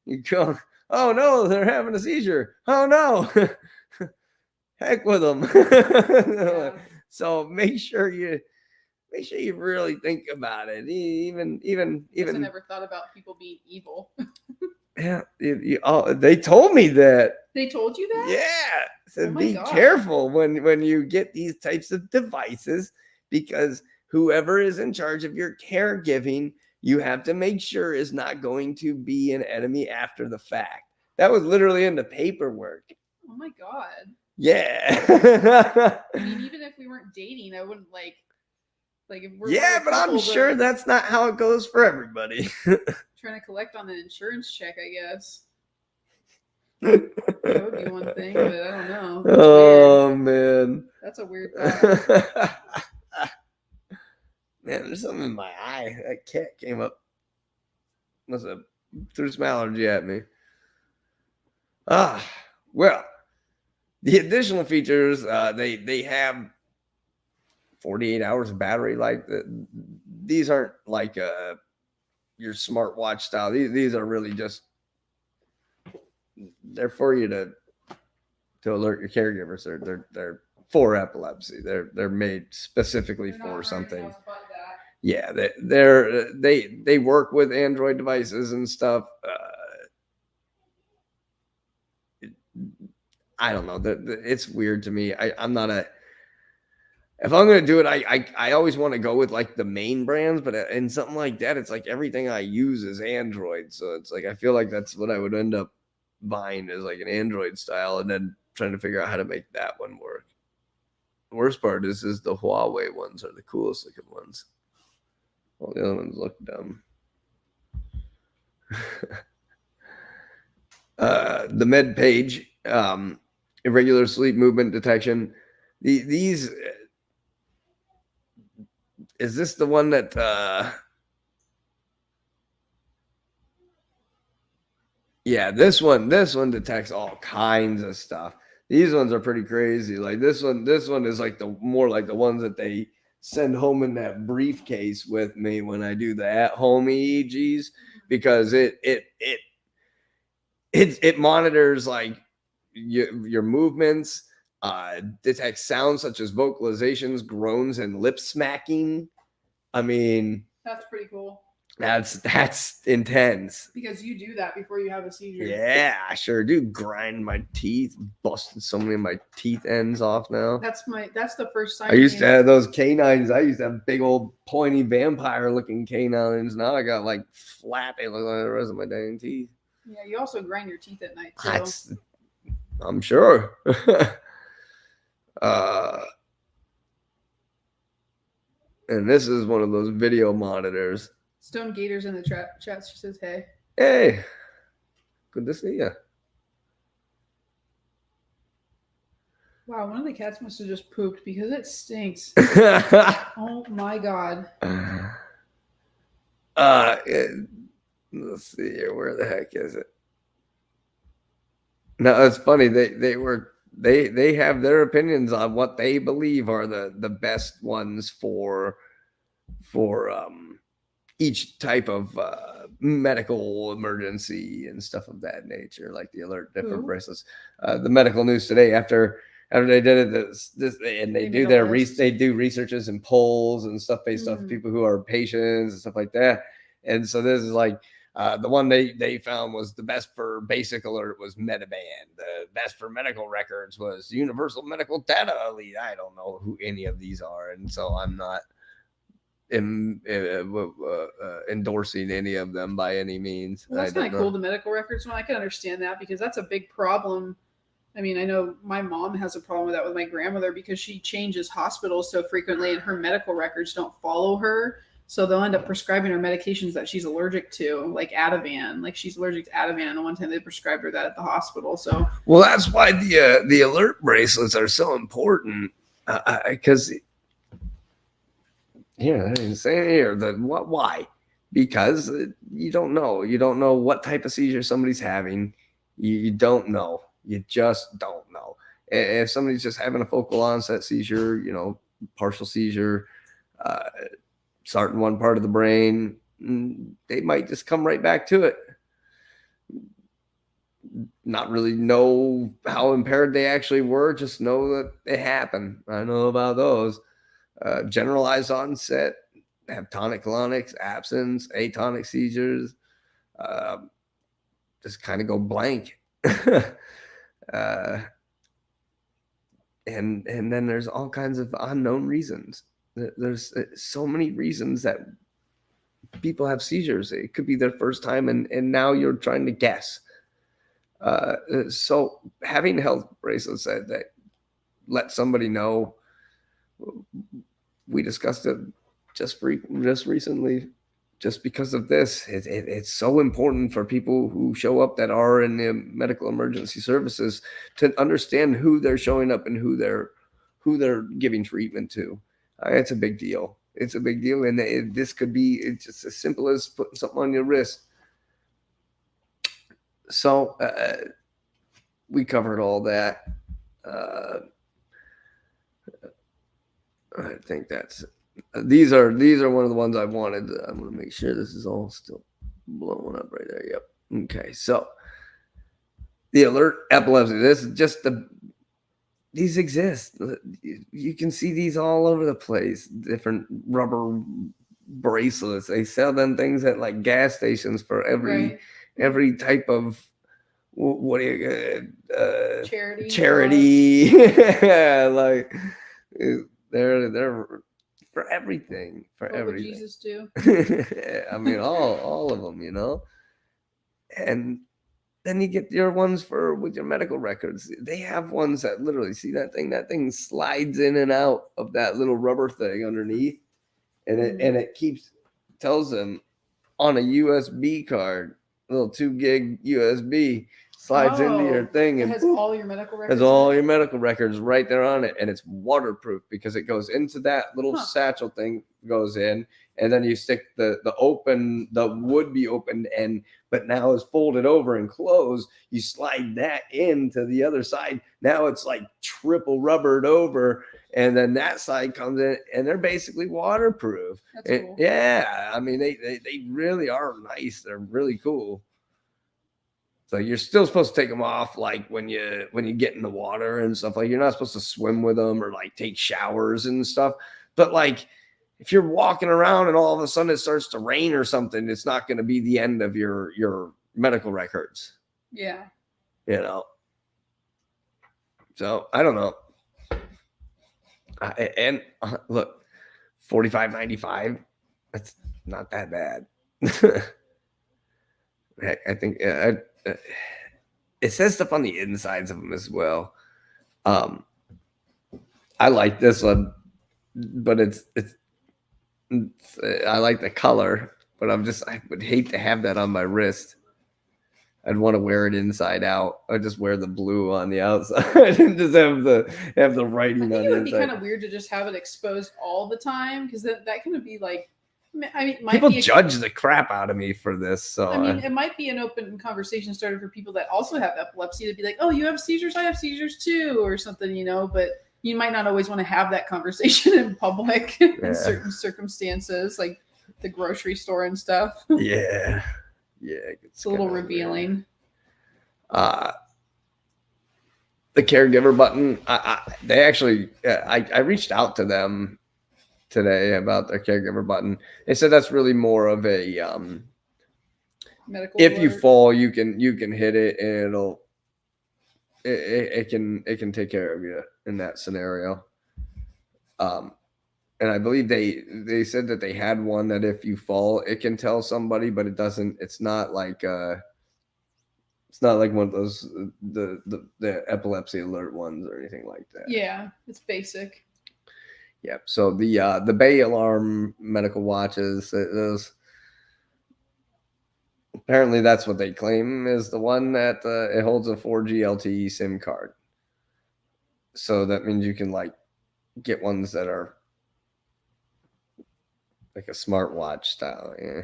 you go, oh no, they're having a seizure. Oh no, heck with them. Yeah. So make sure you really think about it. Even I never thought about people being evil. yeah, they told me that. They told you that? Yeah, so Oh my be God. careful when you get these types of devices, because whoever is in charge of your caregiving, you have to make sure is not going to be an enemy after the fact. That was literally in the paperwork. Oh my God. Yeah. I mean, even if we weren't dating, I wouldn't like if we're Yeah, but I'm sure that's not how it goes for everybody. Trying to collect on the insurance check, I guess. That would be one thing, but I don't know. That's Oh man. That's a weird thought. Man, there's something in my eye. That cat came up. Must have threw some allergy at me. Well, the additional features, they have 48 hours of battery life. These aren't like your smartwatch style. These are really just, they're for you to alert your caregivers. They're for epilepsy. They're made specifically for something. Yeah, they work with Android devices and stuff. I don't know. It's weird to me. I'm not a. If I'm gonna do it, I always want to go with like the main brands, but in something like that, it's like everything I use is Android, so it's like I feel like that's what I would end up buying is like an Android style, and then trying to figure out how to make that one work. The worst part is the Huawei ones are the coolest looking ones. All the other ones look dumb. The med page, irregular sleep movement detection. These is this the one that yeah, this one detects all kinds of stuff. These ones are pretty crazy. Like this one is like the more like the ones that they send home in that briefcase with me when I do the at-home EEGs, because it monitors like your movements, detects sounds such as vocalizations, groans, and lip smacking. I mean, that's pretty cool. That's intense. Because you do that before you have a seizure. Yeah, I sure do. Grind my teeth, busting so many of my teeth ends off now. That's the first sign. I used to have those canines. I used to have big old pointy vampire looking canines. Now I got like flat. They look like the rest of my dang teeth. Yeah, you also grind your teeth at night too. I'm sure. And this is one of those video monitors. Stone Gator's in the chat. She says, "Hey, hey, good to see you." Wow, one of the cats must have just pooped because it stinks. Oh my God. Let's see here. Where the heck is it? No, it's funny. They have their opinions on what they believe are the best ones for each type of medical emergency and stuff of that nature, like the alert different bracelets. The medical news today, after after they did it, and they They do made a their list. they do researches and polls and stuff based off people who are patients and stuff like that. And so this is like the one they found was the best for basic alert was Metaband. The best for medical records was Universal Medical Data Elite. I don't know who any of these are, and so I'm not endorsing any of them by any means. Well, that's kind of cool. The medical records one, I can understand that because that's a big problem. I mean, I know my mom has a problem with that with my grandmother because she changes hospitals so frequently and her medical records don't follow her. So they'll end up prescribing her medications that she's allergic to, like Ativan. Like she's allergic to Ativan, and the one time they prescribed her that at the hospital. So well, that's why the alert bracelets are so important because here I didn't say it here. Why? Because you don't know. You don't know what type of seizure somebody's having. You don't know. You just don't know. If somebody's just having a focal onset seizure, you know, partial seizure, starting one part of the brain, they might just come right back to it. Not really know how impaired they actually were, just know that it happened. I know about those. Generalized onset, have tonic-clonics, absence, atonic seizures, just kind of go blank. And then there's all kinds of unknown reasons. There's so many reasons that people have seizures. It could be their first time, and now you're trying to guess. So having health bracelets that let somebody know, we discussed it just recently, just because of this. It's so important for people who show up that are in the medical emergency services to understand who they're showing up and who they're giving treatment to. It's a big deal. It's a big deal, and this could be it's just as simple as putting something on your wrist. So we covered all that. I think that's these are one of the ones I wanted. I'm going to make sure this is all still blowing up right there. Yep. Okay. So the alert epilepsy. This is just these exist. You can see these all over the place. Different rubber bracelets. They sell them things at like gas stations for every type of what do you charity. Like they're for everything. For what everything. would Jesus do? I mean, all of them, you know. And then you get your ones with your medical records. They have ones that literally see that thing slides in and out of that little rubber thing underneath, and it tells them on a USB card, a little 2 gig USB slides into your thing and has all your medical records. Has all your medical records right there on it, and it's waterproof because it goes into that little satchel thing, goes in, and then you stick the would be opened end, but now is folded over and closed. You slide that into the other side. Now it's like triple rubbered over, and then that side comes in, and they're basically waterproof. That's cool. Yeah, I mean they really are nice. They're really cool. So you're still supposed to take them off, like when you get in the water and stuff. Like you're not supposed to swim with them or like take showers and stuff. But like if you're walking around and all of a sudden it starts to rain or something, it's not going to be the end of your medical records. Yeah. You know. So I don't know. And look, $45.95. That's not that bad. I think it says stuff on the insides of them as well. I like this one, but it's I like the color, but I would hate to have that on my wrist. I'd want to wear it inside out. I'd just wear the blue on the outside and just have the writing on the inside. It would be kind of weird to just have it exposed all the time because that can be like. I mean, people judge the crap out of me for this. So I mean, it might be an open conversation started for people that also have epilepsy to be like, "Oh, you have seizures? I have seizures too," or something, you know. But you might not always want to have that conversation in public in certain circumstances, like the grocery store and stuff. Yeah, it's a little revealing. the caregiver button. They actually, I reached out to them today about their caregiver button. They said that's really more of a Medical if you alert. fall, you can hit it and it can take care of you in that scenario. And I believe they said that they had one that if you fall, it can tell somebody, but it doesn't. It's not like one of those the epilepsy alert ones or anything like that. Yeah, it's basic. Yep. So the Bay Alarm medical watches, those apparently that's what they claim is the one that it holds a 4G LTE SIM card. So that means you can like get ones that are like a smartwatch style. Yeah.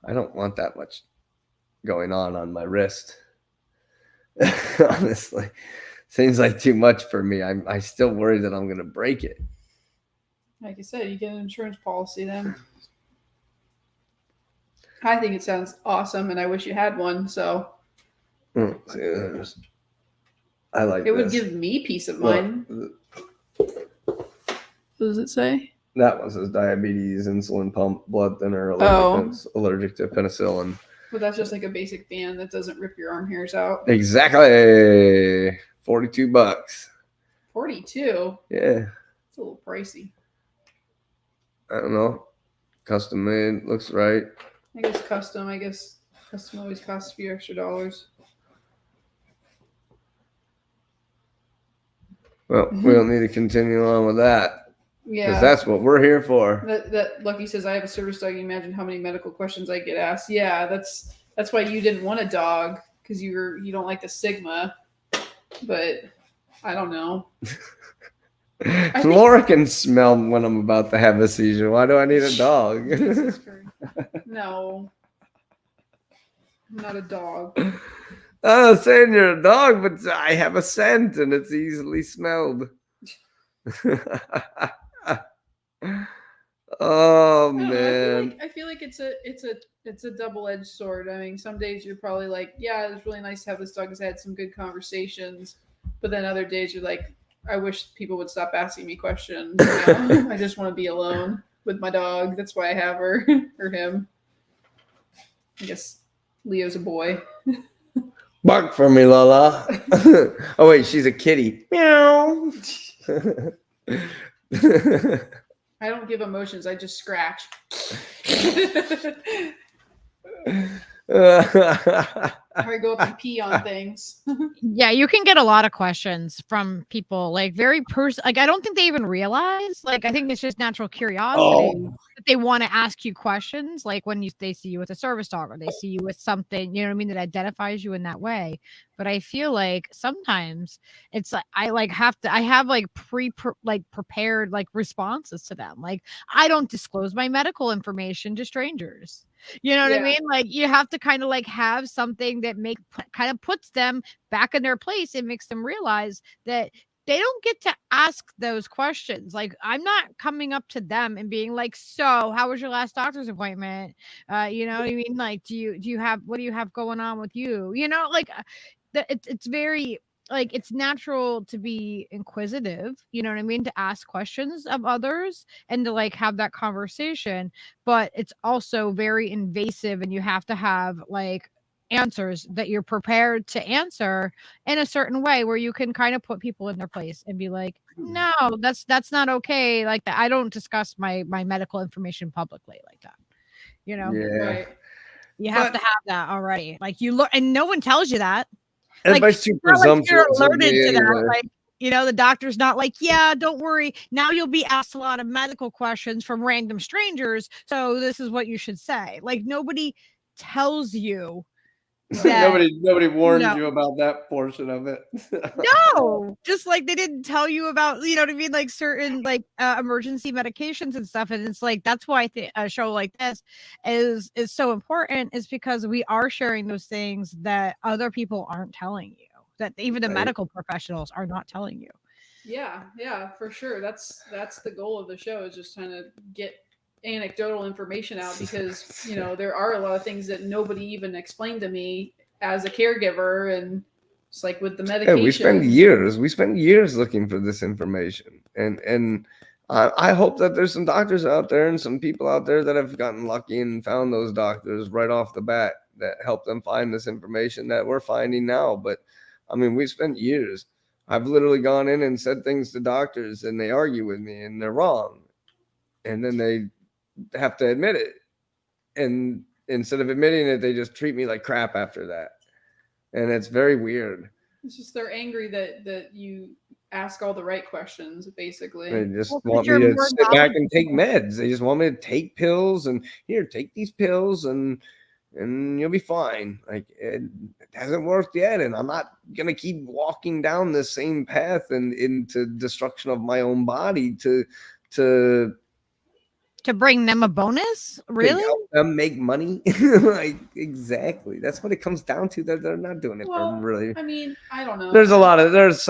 I don't want that much going on my wrist. Honestly, seems like too much for me. I still worry that I'm gonna break it. Like I said, you get an insurance policy then. I think it sounds awesome, and I wish you had one. So I like it would this. give me peace of mind. What does it say? That one says diabetes, insulin pump, blood thinner, allergic to penicillin. But that's just like a basic band that doesn't rip your arm hairs out. Exactly. $42. 42. Yeah. It's a little pricey. I don't know. Custom made. Looks right. I guess custom always costs a few extra dollars. Well, we don't need to continue on with that. Yeah. Because that's what we're here for. That Lucky says, I have a service dog. You imagine how many medical questions I get asked. Yeah, that's why you didn't want a dog, because you don't like the stigma. But I don't know. Laura can smell when I'm about to have a seizure. Why do I need a dog? No. I'm not a dog. I'm not saying you're a dog, but I have a scent and it's easily smelled. Oh man. I feel like it's a double-edged sword. I mean, some days you're probably like, yeah, it's really nice to have this dog because I had some good conversations. But then other days you're like, I wish people would stop asking me questions. You know? I just want to be alone with my dog. That's why I have her or him. I guess Leo's a boy. Bark for me, Lola. Oh wait, she's a kitty. Meow. I don't give emotions. I just scratch. I go up and pee on things. Yeah, you can get a lot of questions from people, like very like I don't think they even realize. Like I think it's just natural curiosity that they want to ask you questions. Like when they see you with a service dog or they see you with something, you know what I mean, that identifies you in that way. But I feel like sometimes it's like I have prepared like responses to them. Like I don't disclose my medical information to strangers. You know what I mean? Like you have to kind of like have something that kind of puts them back in their place and makes them realize that they don't get to ask those questions. Like I'm not coming up to them and being like, so how was your last doctor's appointment? You know what I mean? Like, what do you have going on with you? You know, like it's very like it's natural to be inquisitive, you know what I mean, to ask questions of others and to like have that conversation, but it's also very invasive and you have to have like answers that you're prepared to answer in a certain way where you can kind of put people in their place and be like, no, that's not okay. Like that, I don't discuss my medical information publicly like that, you know. Right. You have to have that already, like you look, and no one tells you that. Everybody's too presumptuous. You're alerted to that. Like, you know, the doctor's not like, yeah, don't worry. Now you'll be asked a lot of medical questions from random strangers. So this is what you should say. Like nobody tells you that. nobody warned you about that portion of it. No, just like they didn't tell you about, you know what I mean, like certain like emergency medications and stuff. And it's like that's why I think a show like this is so important, is because we are sharing those things that other people aren't telling you, that even the medical professionals are not telling you. Yeah, for sure. That's the goal of the show, is just trying to get anecdotal information out, because you know there are a lot of things that nobody even explained to me as a caregiver, and It's like with the Yeah, medication. we spend years looking for this information, and I hope that there's some doctors out there and some people out there that have gotten lucky and found those doctors right off the bat that help them find this information that we're finding now. But I mean, we spent years. I've literally gone in and said things to doctors, and they argue with me, and they're wrong, and then they have to admit it, and instead of admitting it, they just treat me like crap after that, and it's very weird. It's just they're angry that you ask all the right questions, basically. They just Well, 'cause want me you're to more sit back and take knowledgeable. meds. They just want me to take pills and here, take these pills and you'll be fine. Like it hasn't worked yet, and I'm not gonna keep walking down the same path and into destruction of my own body to To bring them a bonus? Really? help them make money. Like exactly. That's what it comes down to. They're not doing it Well, for really. I mean, I don't know. There's a lot of doctors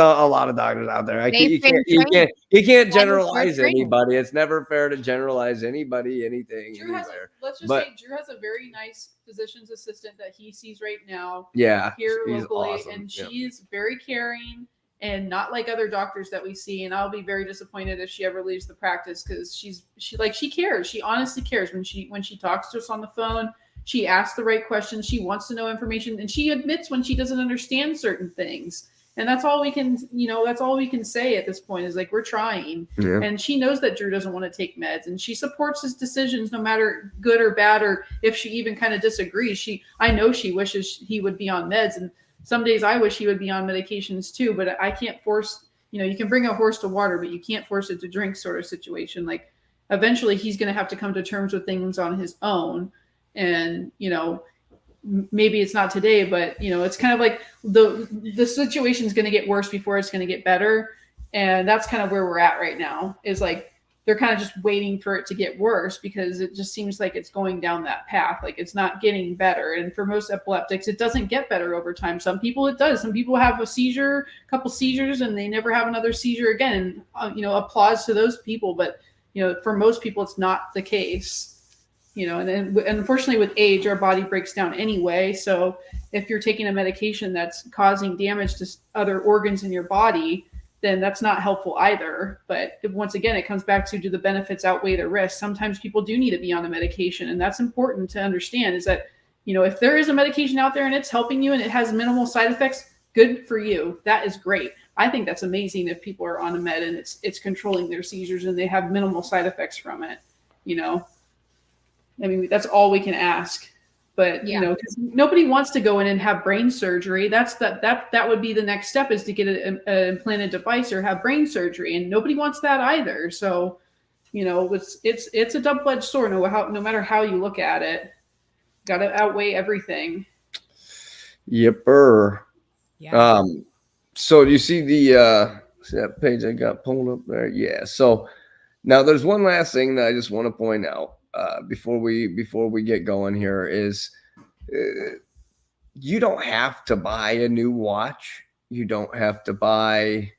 out there. They've been You trained. can't That is their generalize training. anybody. It's never fair to generalize anybody, anything, Drew has, anywhere. let's just But- say Drew has a very nice physician's assistant that he sees right now Yeah, here she's locally, awesome. and Yeah. she's very caring and not like other doctors that we see. And I'll be very disappointed if she ever leaves the practice because she cares. She honestly cares when she talks to us on the phone. She asks the right questions. She wants to know information, and she admits when she doesn't understand certain things. And that's all we can, that's all we can say at this point is like, we're trying. Yeah. And she knows that Drew doesn't want to take meds, and she supports his decisions no matter good or bad, or if she even kind of disagrees. I know she wishes he would be on meds, and some days I wish he would be on medications too, but I can't force, you can bring a horse to water, but you can't force it to drink sort of situation. Like eventually he's going to have to come to terms with things on his own. And, maybe it's not today, but it's kind of like the situation is going to get worse before it's going to get better. And that's kind of where we're at right now, is like they're kind of just waiting for it to get worse because it just seems like it's going down that path. Like it's not getting better. And for most epileptics, it doesn't get better over time. Some people it does. Some people have a couple seizures, and they never have another seizure again. And, applause to those people. But, for most people, it's not the case. And then unfortunately with age, our body breaks down anyway. So if you're taking a medication that's causing damage to other organs in your body, then that's not helpful either. But once again, it comes back to, do the benefits outweigh the risks? Sometimes people do need to be on a medication. And that's important to understand, is that, if there is a medication out there and it's helping you and it has minimal side effects, good for you. That is great. I think that's amazing if people are on a med and it's controlling their seizures and they have minimal side effects from it, I mean, that's all we can ask. But, because nobody wants to go in and have brain surgery. That would be the next step, is to get an implanted device or have brain surgery. And nobody wants that either. So, it's a double-edged sword, no matter how you look at it. Got to outweigh everything. Yipper. Yeah. So do you see see that page I got pulled up there? Yeah. So now there's one last thing that I just want to point out before we get going here is you don't have to buy a new watch. You don't have to buy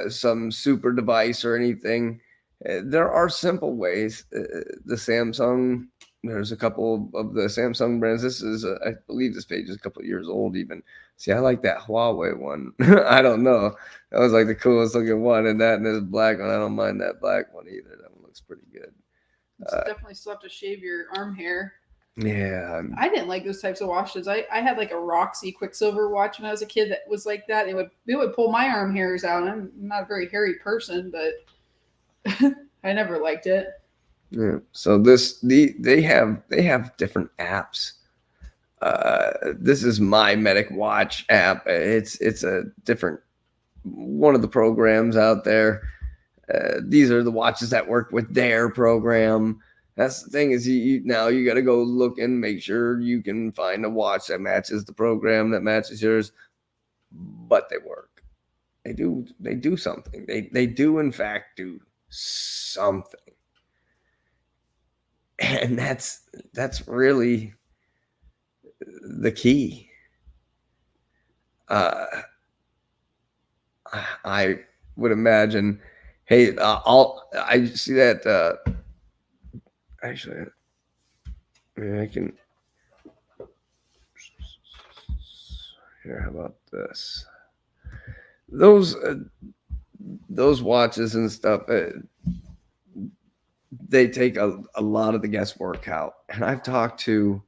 some super device or anything. There are simple ways. The Samsung, there's a couple of the Samsung brands. This is, I believe this page is a couple of years old even. See, I like that Huawei one. I don't know. That was like the coolest looking one. And this black one, I don't mind that black one either. That one looks pretty good. Definitely still have to shave your arm hair. Yeah. I didn't like those types of watches. I had like a Roxy Quicksilver watch when I was a kid that was like that. It would pull my arm hairs out. I'm not a very hairy person, but I never liked it. Yeah. So they have different apps. This is my Medic Watch app. It's a different one of the programs out there. These are the watches that work with their program. That's the thing, is you now you got to go look and make sure you can find a watch that matches the program that matches yours. But they work. They do something. They do in fact do something. And that's really the key. I would imagine. Hey, I see that. Actually, I can. Here, how about this? Those watches and stuff, they take a lot of the guesswork out. And I've talked to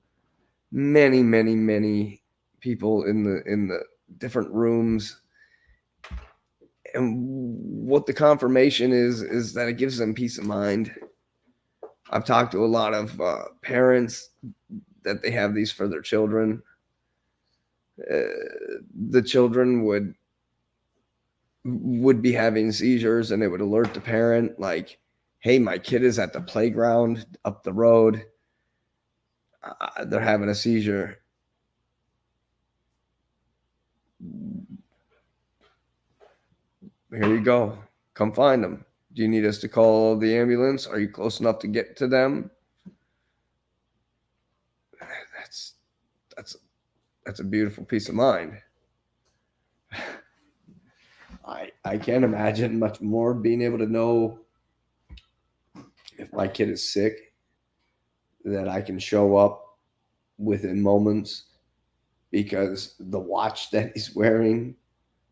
many people in the different rooms, and what the confirmation is that it gives them peace of mind. I've talked to a lot of parents that they have these for their children. The children would be having seizures, and it would alert the parent, like, hey, my kid is at the playground up the road. They're having a seizure. Here you go. Come find them. Do you need us to call the ambulance? Are you close enough to get to them? That's a beautiful peace of mind. I can't imagine much more being able to know if my kid is sick, that I can show up within moments because the watch that he's wearing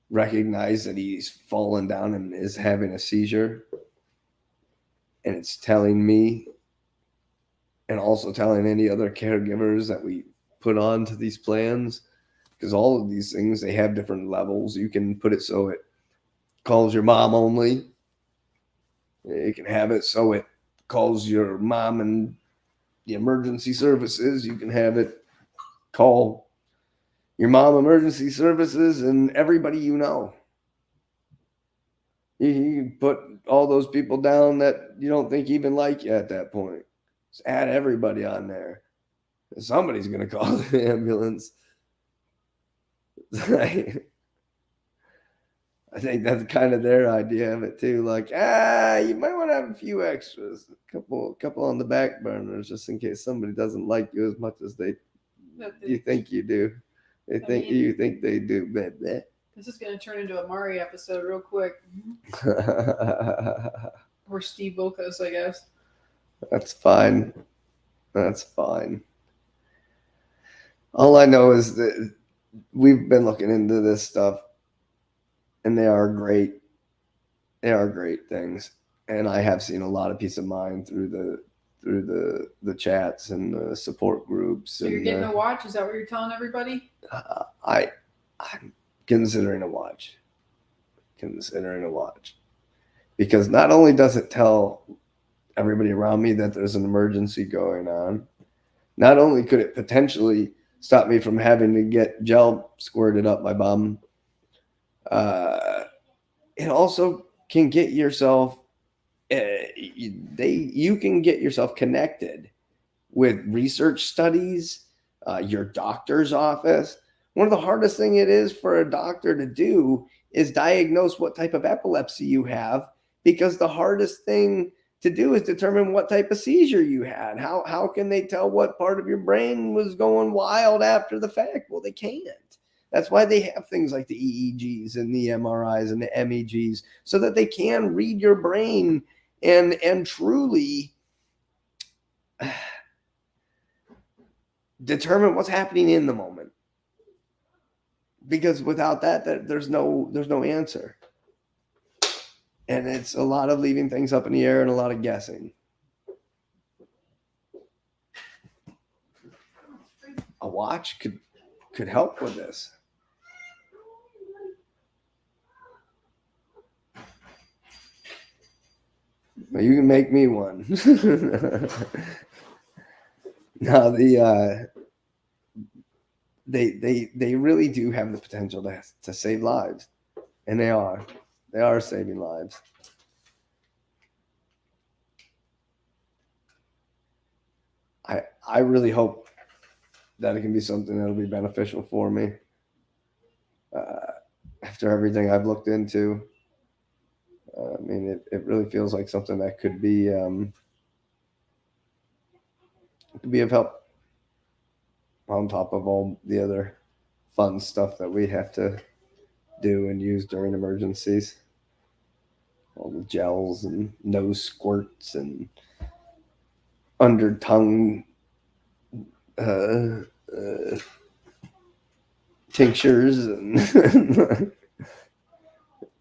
recognize that he's fallen down and is having a seizure, and it's telling me, and also telling any other caregivers that we put on to these plans, because all of these things, they have different levels. You can put it so it calls your mom only. You can have it so it calls your mom and the emergency services. You can have it call your mom, emergency services, and everybody you know. You can put all those people down that you don't think even like you at that point. Just add everybody on there. Somebody's going to call the ambulance. I think that's kind of their idea of it too. Like, you might want to have a few extras, a couple on the back burners, just in case somebody doesn't like you as much as you think you do. You think they do. This is going to turn into a Mari episode real quick. Or Steve Wilkos, I guess. That's fine. All I know is that we've been looking into this stuff, and they are great. They are great things, and I have seen a lot of peace of mind through the chats and the support groups. So you're getting a watch? Is that what you're telling everybody? I'm considering a watch. Because not only does it tell everybody around me that there's an emergency going on, not only could it potentially stop me from having to get gel squirted up my bum, it also can get yourself, you can get yourself connected with research studies, your doctor's office. One of the hardest thing it is for a doctor to do is diagnose what type of epilepsy you have, because the hardest thing to do is determine what type of seizure you had. How can they tell what part of your brain was going wild after the fact? Well, they can't. That's why they have things like the EEGs and the MRIs and the MEGs, so that they can read your brain and truly determine what's happening in the moment. Because without that, there's no answer. And it's a lot of leaving things up in the air and a lot of guessing. A watch could help with this. Well, you can make me one. Now they really do have the potential to save lives, and they are saving lives. I really hope that it can be something that'll be beneficial for me. After everything I've looked into, I mean, it really feels like something that could be of help, on top of all the other fun stuff that we have to do and use during emergencies. All the gels and nose squirts and under tongue tinctures and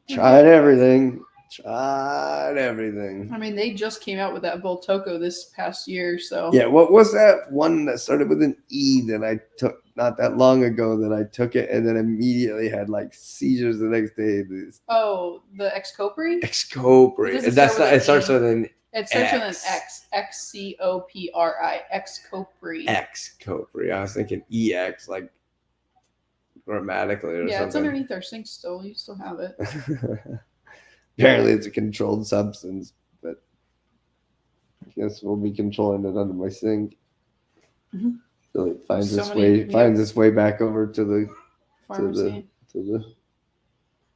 tried everything. Tried everything. I mean, they just came out with that Voltoco this past year, so Yeah, what was that one that started with an E that I took not that long ago that I took it and then immediately had like seizures the next day? This Oh, the Xcopri? Xcopri. It doesn't That's start not. with It starts an E. with an It starts with an X. X. Xcopri. Xcopri. Xcopri. I was thinking EX, like grammatically or Yeah, it's something. underneath our sink still. You still have it. Apparently, it's a controlled substance, but I guess we'll be controlling it under my sink. Mhm. So it finds So its many- way yeah. finds its way back over to the Pharmacy. to the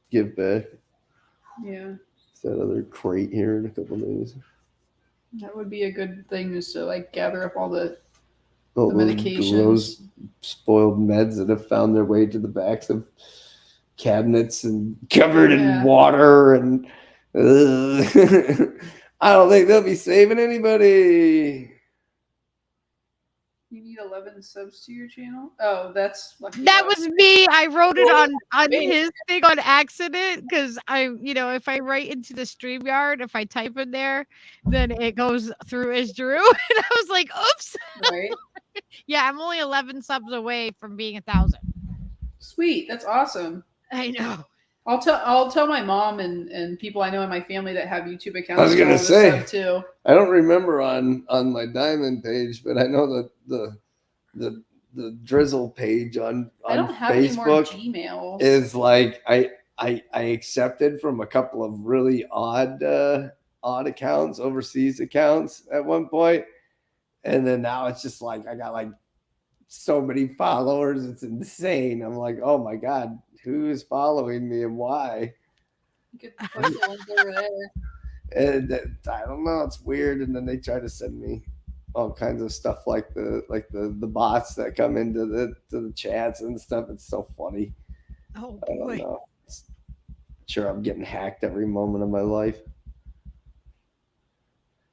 give back. Yeah, It's that other crate here in a couple days. that would be a good thing, is to like gather up all the All those medications. gross, spoiled meds that have found their way to the backs of cabinets and covered in Yeah. water and I don't think they'll be saving anybody. You need 11 subs to your channel. Oh, that's lucky. That dog. was me. I wrote it on Wait. his thing on accident because if I write into the StreamYard, if I type in there, then it goes through as Drew. And I was like, oops. right. Yeah, I'm only 11 subs away from being 1,000. Sweet, that's awesome. I know. I'll tell my mom and people I know in my family that have YouTube accounts. I was gonna to tell them to say. sub too. I don't remember on my diamond page, but I know that the dRiZzle page on I don't have Facebook any more Gmails. is like I accepted from a couple of really odd accounts, overseas accounts at one point, and then now it's just like I got like so many followers, it's insane. I'm like, oh my god, who is following me and why? You could post the ones over there. And I don't know, it's weird. And then they try to send me all kinds of stuff like the bots that come into the chats and stuff. It's so funny. Oh I don't boy. know. Sure, I'm getting hacked every moment of my life.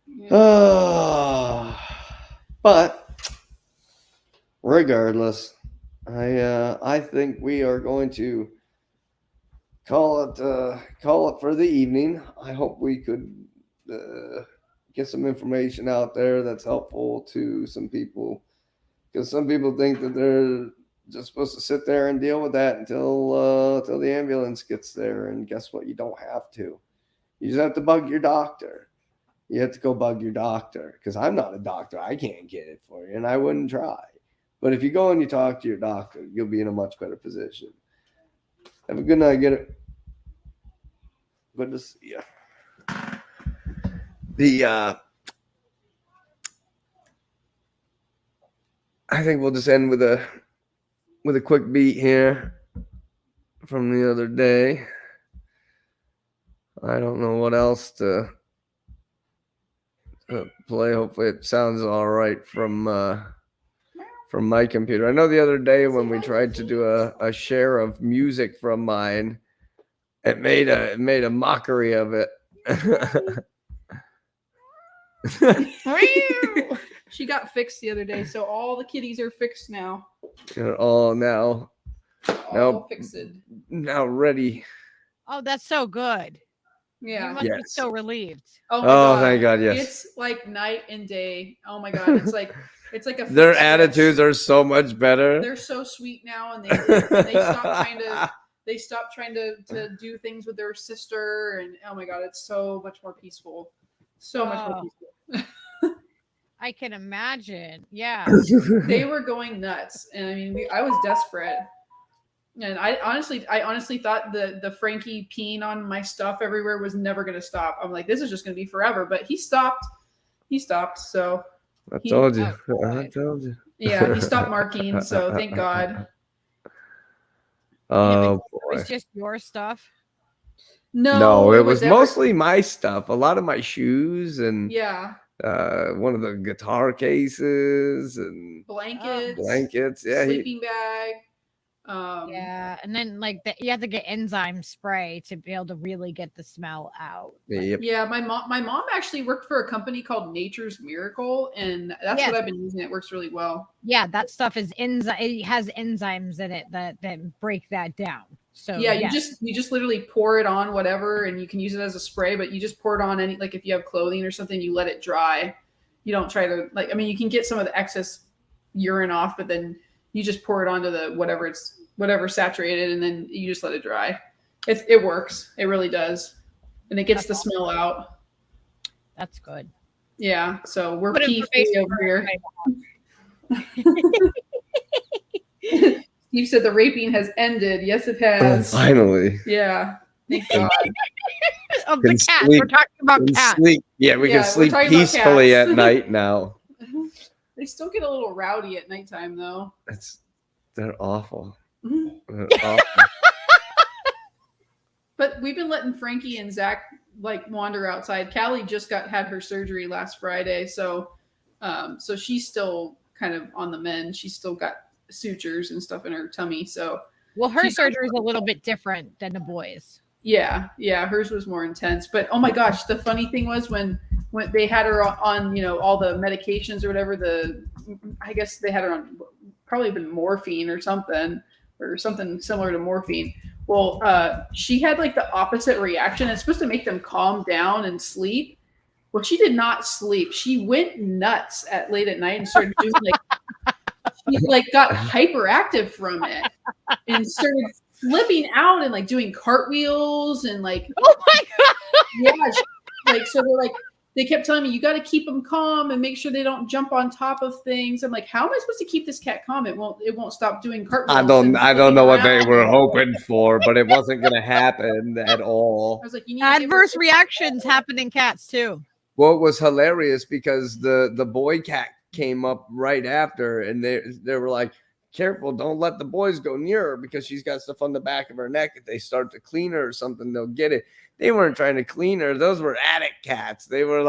Yeah. But regardless, I think we are going to call it for the evening. I hope we could get some information out there that's helpful to some people, because some people think that they're just supposed to sit there and deal with that until the ambulance gets there. And guess what? You don't have to. You just have to bug your doctor. You have to go bug your doctor, because I'm not a doctor. I can't get it for you, and I wouldn't try. But if you go and you talk to your doctor, you'll be in a much better position. Have a good night. Get it. Good to see you. I think we'll just end with a quick beat here from the other day. I don't know what else to play. Hopefully it sounds all right from my computer. I know the other day when we tried to do a share of music from mine, it made a mockery of it. She got fixed the other day, so all the kitties are fixed now. They're all now Fixed. now ready. Oh, that's so good. You Yeah. must be Yes. so relieved. Oh my Oh, god. thank God, yes. It's like night and day. Oh my god. It's like a Their fixed attitudes switch. are so much better. They're so sweet now, and they stop trying to do things with their sister, and oh my god, it's so much more peaceful. So much more Oh. peaceful. I can imagine. Yeah. They were going nuts, and I mean, I was desperate. And I honestly thought the Frankie peeing on my stuff everywhere was never going to stop. I'm like, this is just going to be forever. But he stopped. So I told you. Oh, I God. told you. yeah, he stopped marking. So thank God. Oh It boy. was just your stuff. No, it was every- mostly my stuff. A lot of my shoes and yeah, one of the guitar cases and blankets, blankets. Yeah, sleeping bag. Yeah, and then like you have to get enzyme spray to be able to really get the smell out. Yep. Yeah, my mom actually worked for a company called Nature's Miracle, and that's what I've been using. It works really well. Yeah, that stuff is enzyme. It has enzymes in it that break that down. So yeah, you just literally pour it on whatever, and you can use it as a spray. But you just pour it on any, like if you have clothing or something, you let it dry. You don't try to like. I mean, you can get some of the excess urine off, but then you just pour it onto the whatever saturated, and then you just let it dry. It works. It really does, and it gets the smell out. That's good. Yeah. So we're P3 over here. Steve said the raping has ended. Yes, it has. Finally. Yeah. Thank God. Of the cats. We're talking about cats. Yeah, we can sleep peacefully at night now. They still get a little rowdy at nighttime, though. They're awful. Mm-hmm. They're awful. But we've been letting Frankie and Zach like wander outside. Callie just had her surgery last Friday, so she's still kind of on the mend. She's still got sutures and stuff in her tummy. So her surgery is a little bit different than the boys. Yeah, hers was more intense. But oh my gosh, the funny thing was when they had her on, all the medications or whatever. I guess they had her on probably been morphine or something similar to morphine. Well, she had like the opposite reaction. It's supposed to make them calm down and sleep. Well, she did not sleep. She went nuts late at night and started doing she got hyperactive from it and started flipping out and doing cartwheels and oh my God. Yeah, so they kept telling me, you got to keep them calm and make sure they don't jump on top of things. I'm like, how am I supposed to keep this cat calm? It won't stop doing cartwheels. I don't know what they were hoping for, but it wasn't going to happen at all. I was like, adverse reactions happen in cats too. Well, it was hilarious because the boy cat came up right after, and they were like, careful, don't let the boys go near her because she's got stuff on the back of her neck. If they start to clean her or something, they'll get it. They weren't trying to clean her. Those were addict cats. They were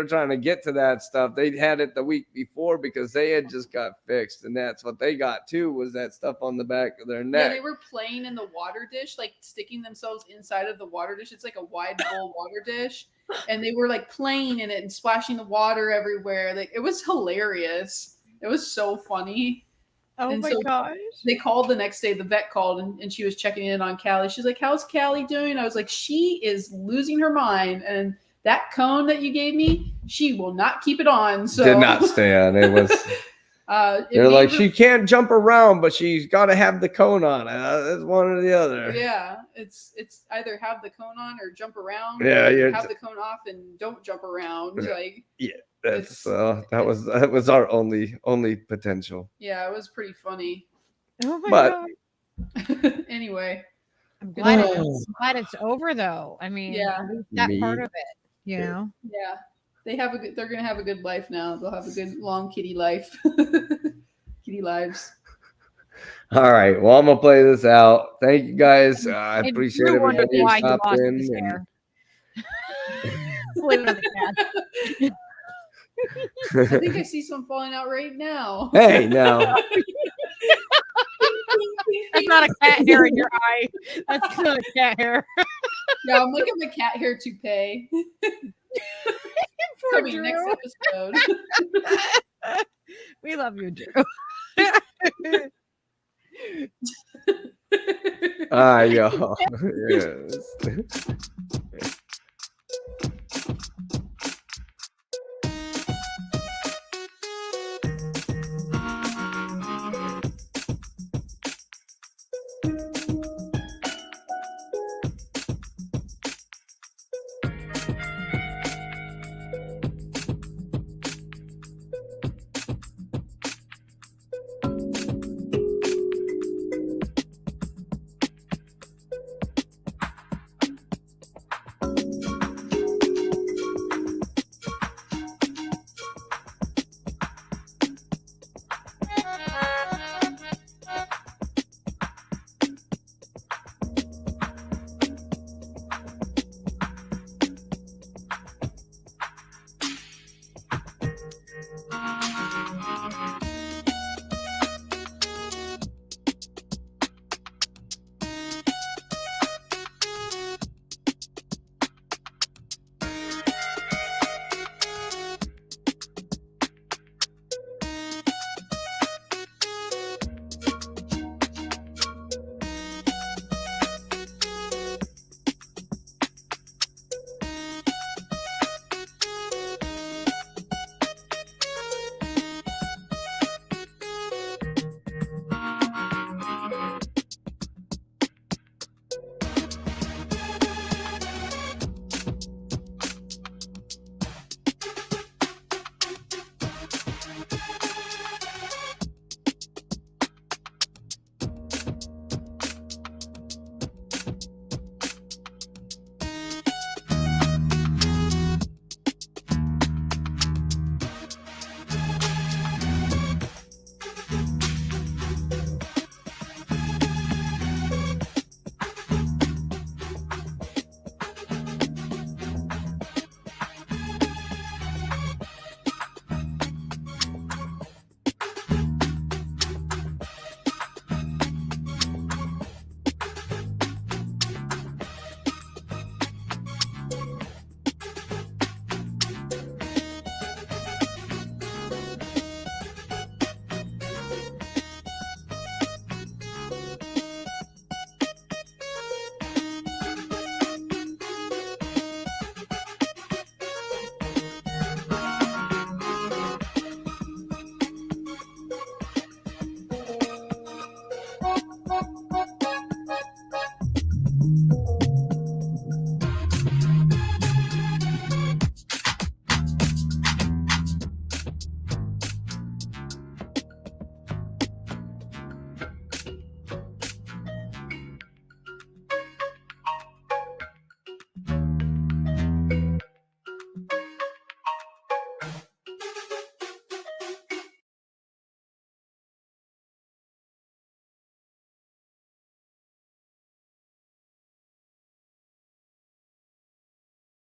trying to get to that stuff. They had it the week before because they had just got fixed, and that's what they got too, was that stuff on the back of their neck. Yeah, they were playing in the water dish, sticking themselves inside of the water dish. It's like a wide bowl water dish, and they were playing in it and splashing the water everywhere. It was hilarious. It was so funny. Oh my gosh. They called the next day, the vet called, and she was checking in on Callie. She's like, how's Callie doing? I was like, she is losing her mind. And that cone that you gave me, she will not keep it on. So did not stay on. It was they're like, she can't jump around, but she's got to have the cone on. It's one or the other. Yeah, it's either have the cone on or jump around. Yeah, or have the cone off and don't jump around. Yeah. That was our only potential. Yeah, it was pretty funny. Oh my God. Anyway, I'm glad it's over though. I mean, yeah, that part of it, Yeah, they're gonna have a good life now. They'll have a good long kitty life, kitty lives. All right, well, I'm gonna play this out. Thank you guys. I appreciate everybody who stopped in. I think I see some falling out right now. Hey, no. That's not a cat hair in your eye. That's not a cat hair. Yeah, I'm looking at my cat hair toupee. Coming next episode. We love you, Drew. Y'all. Yes.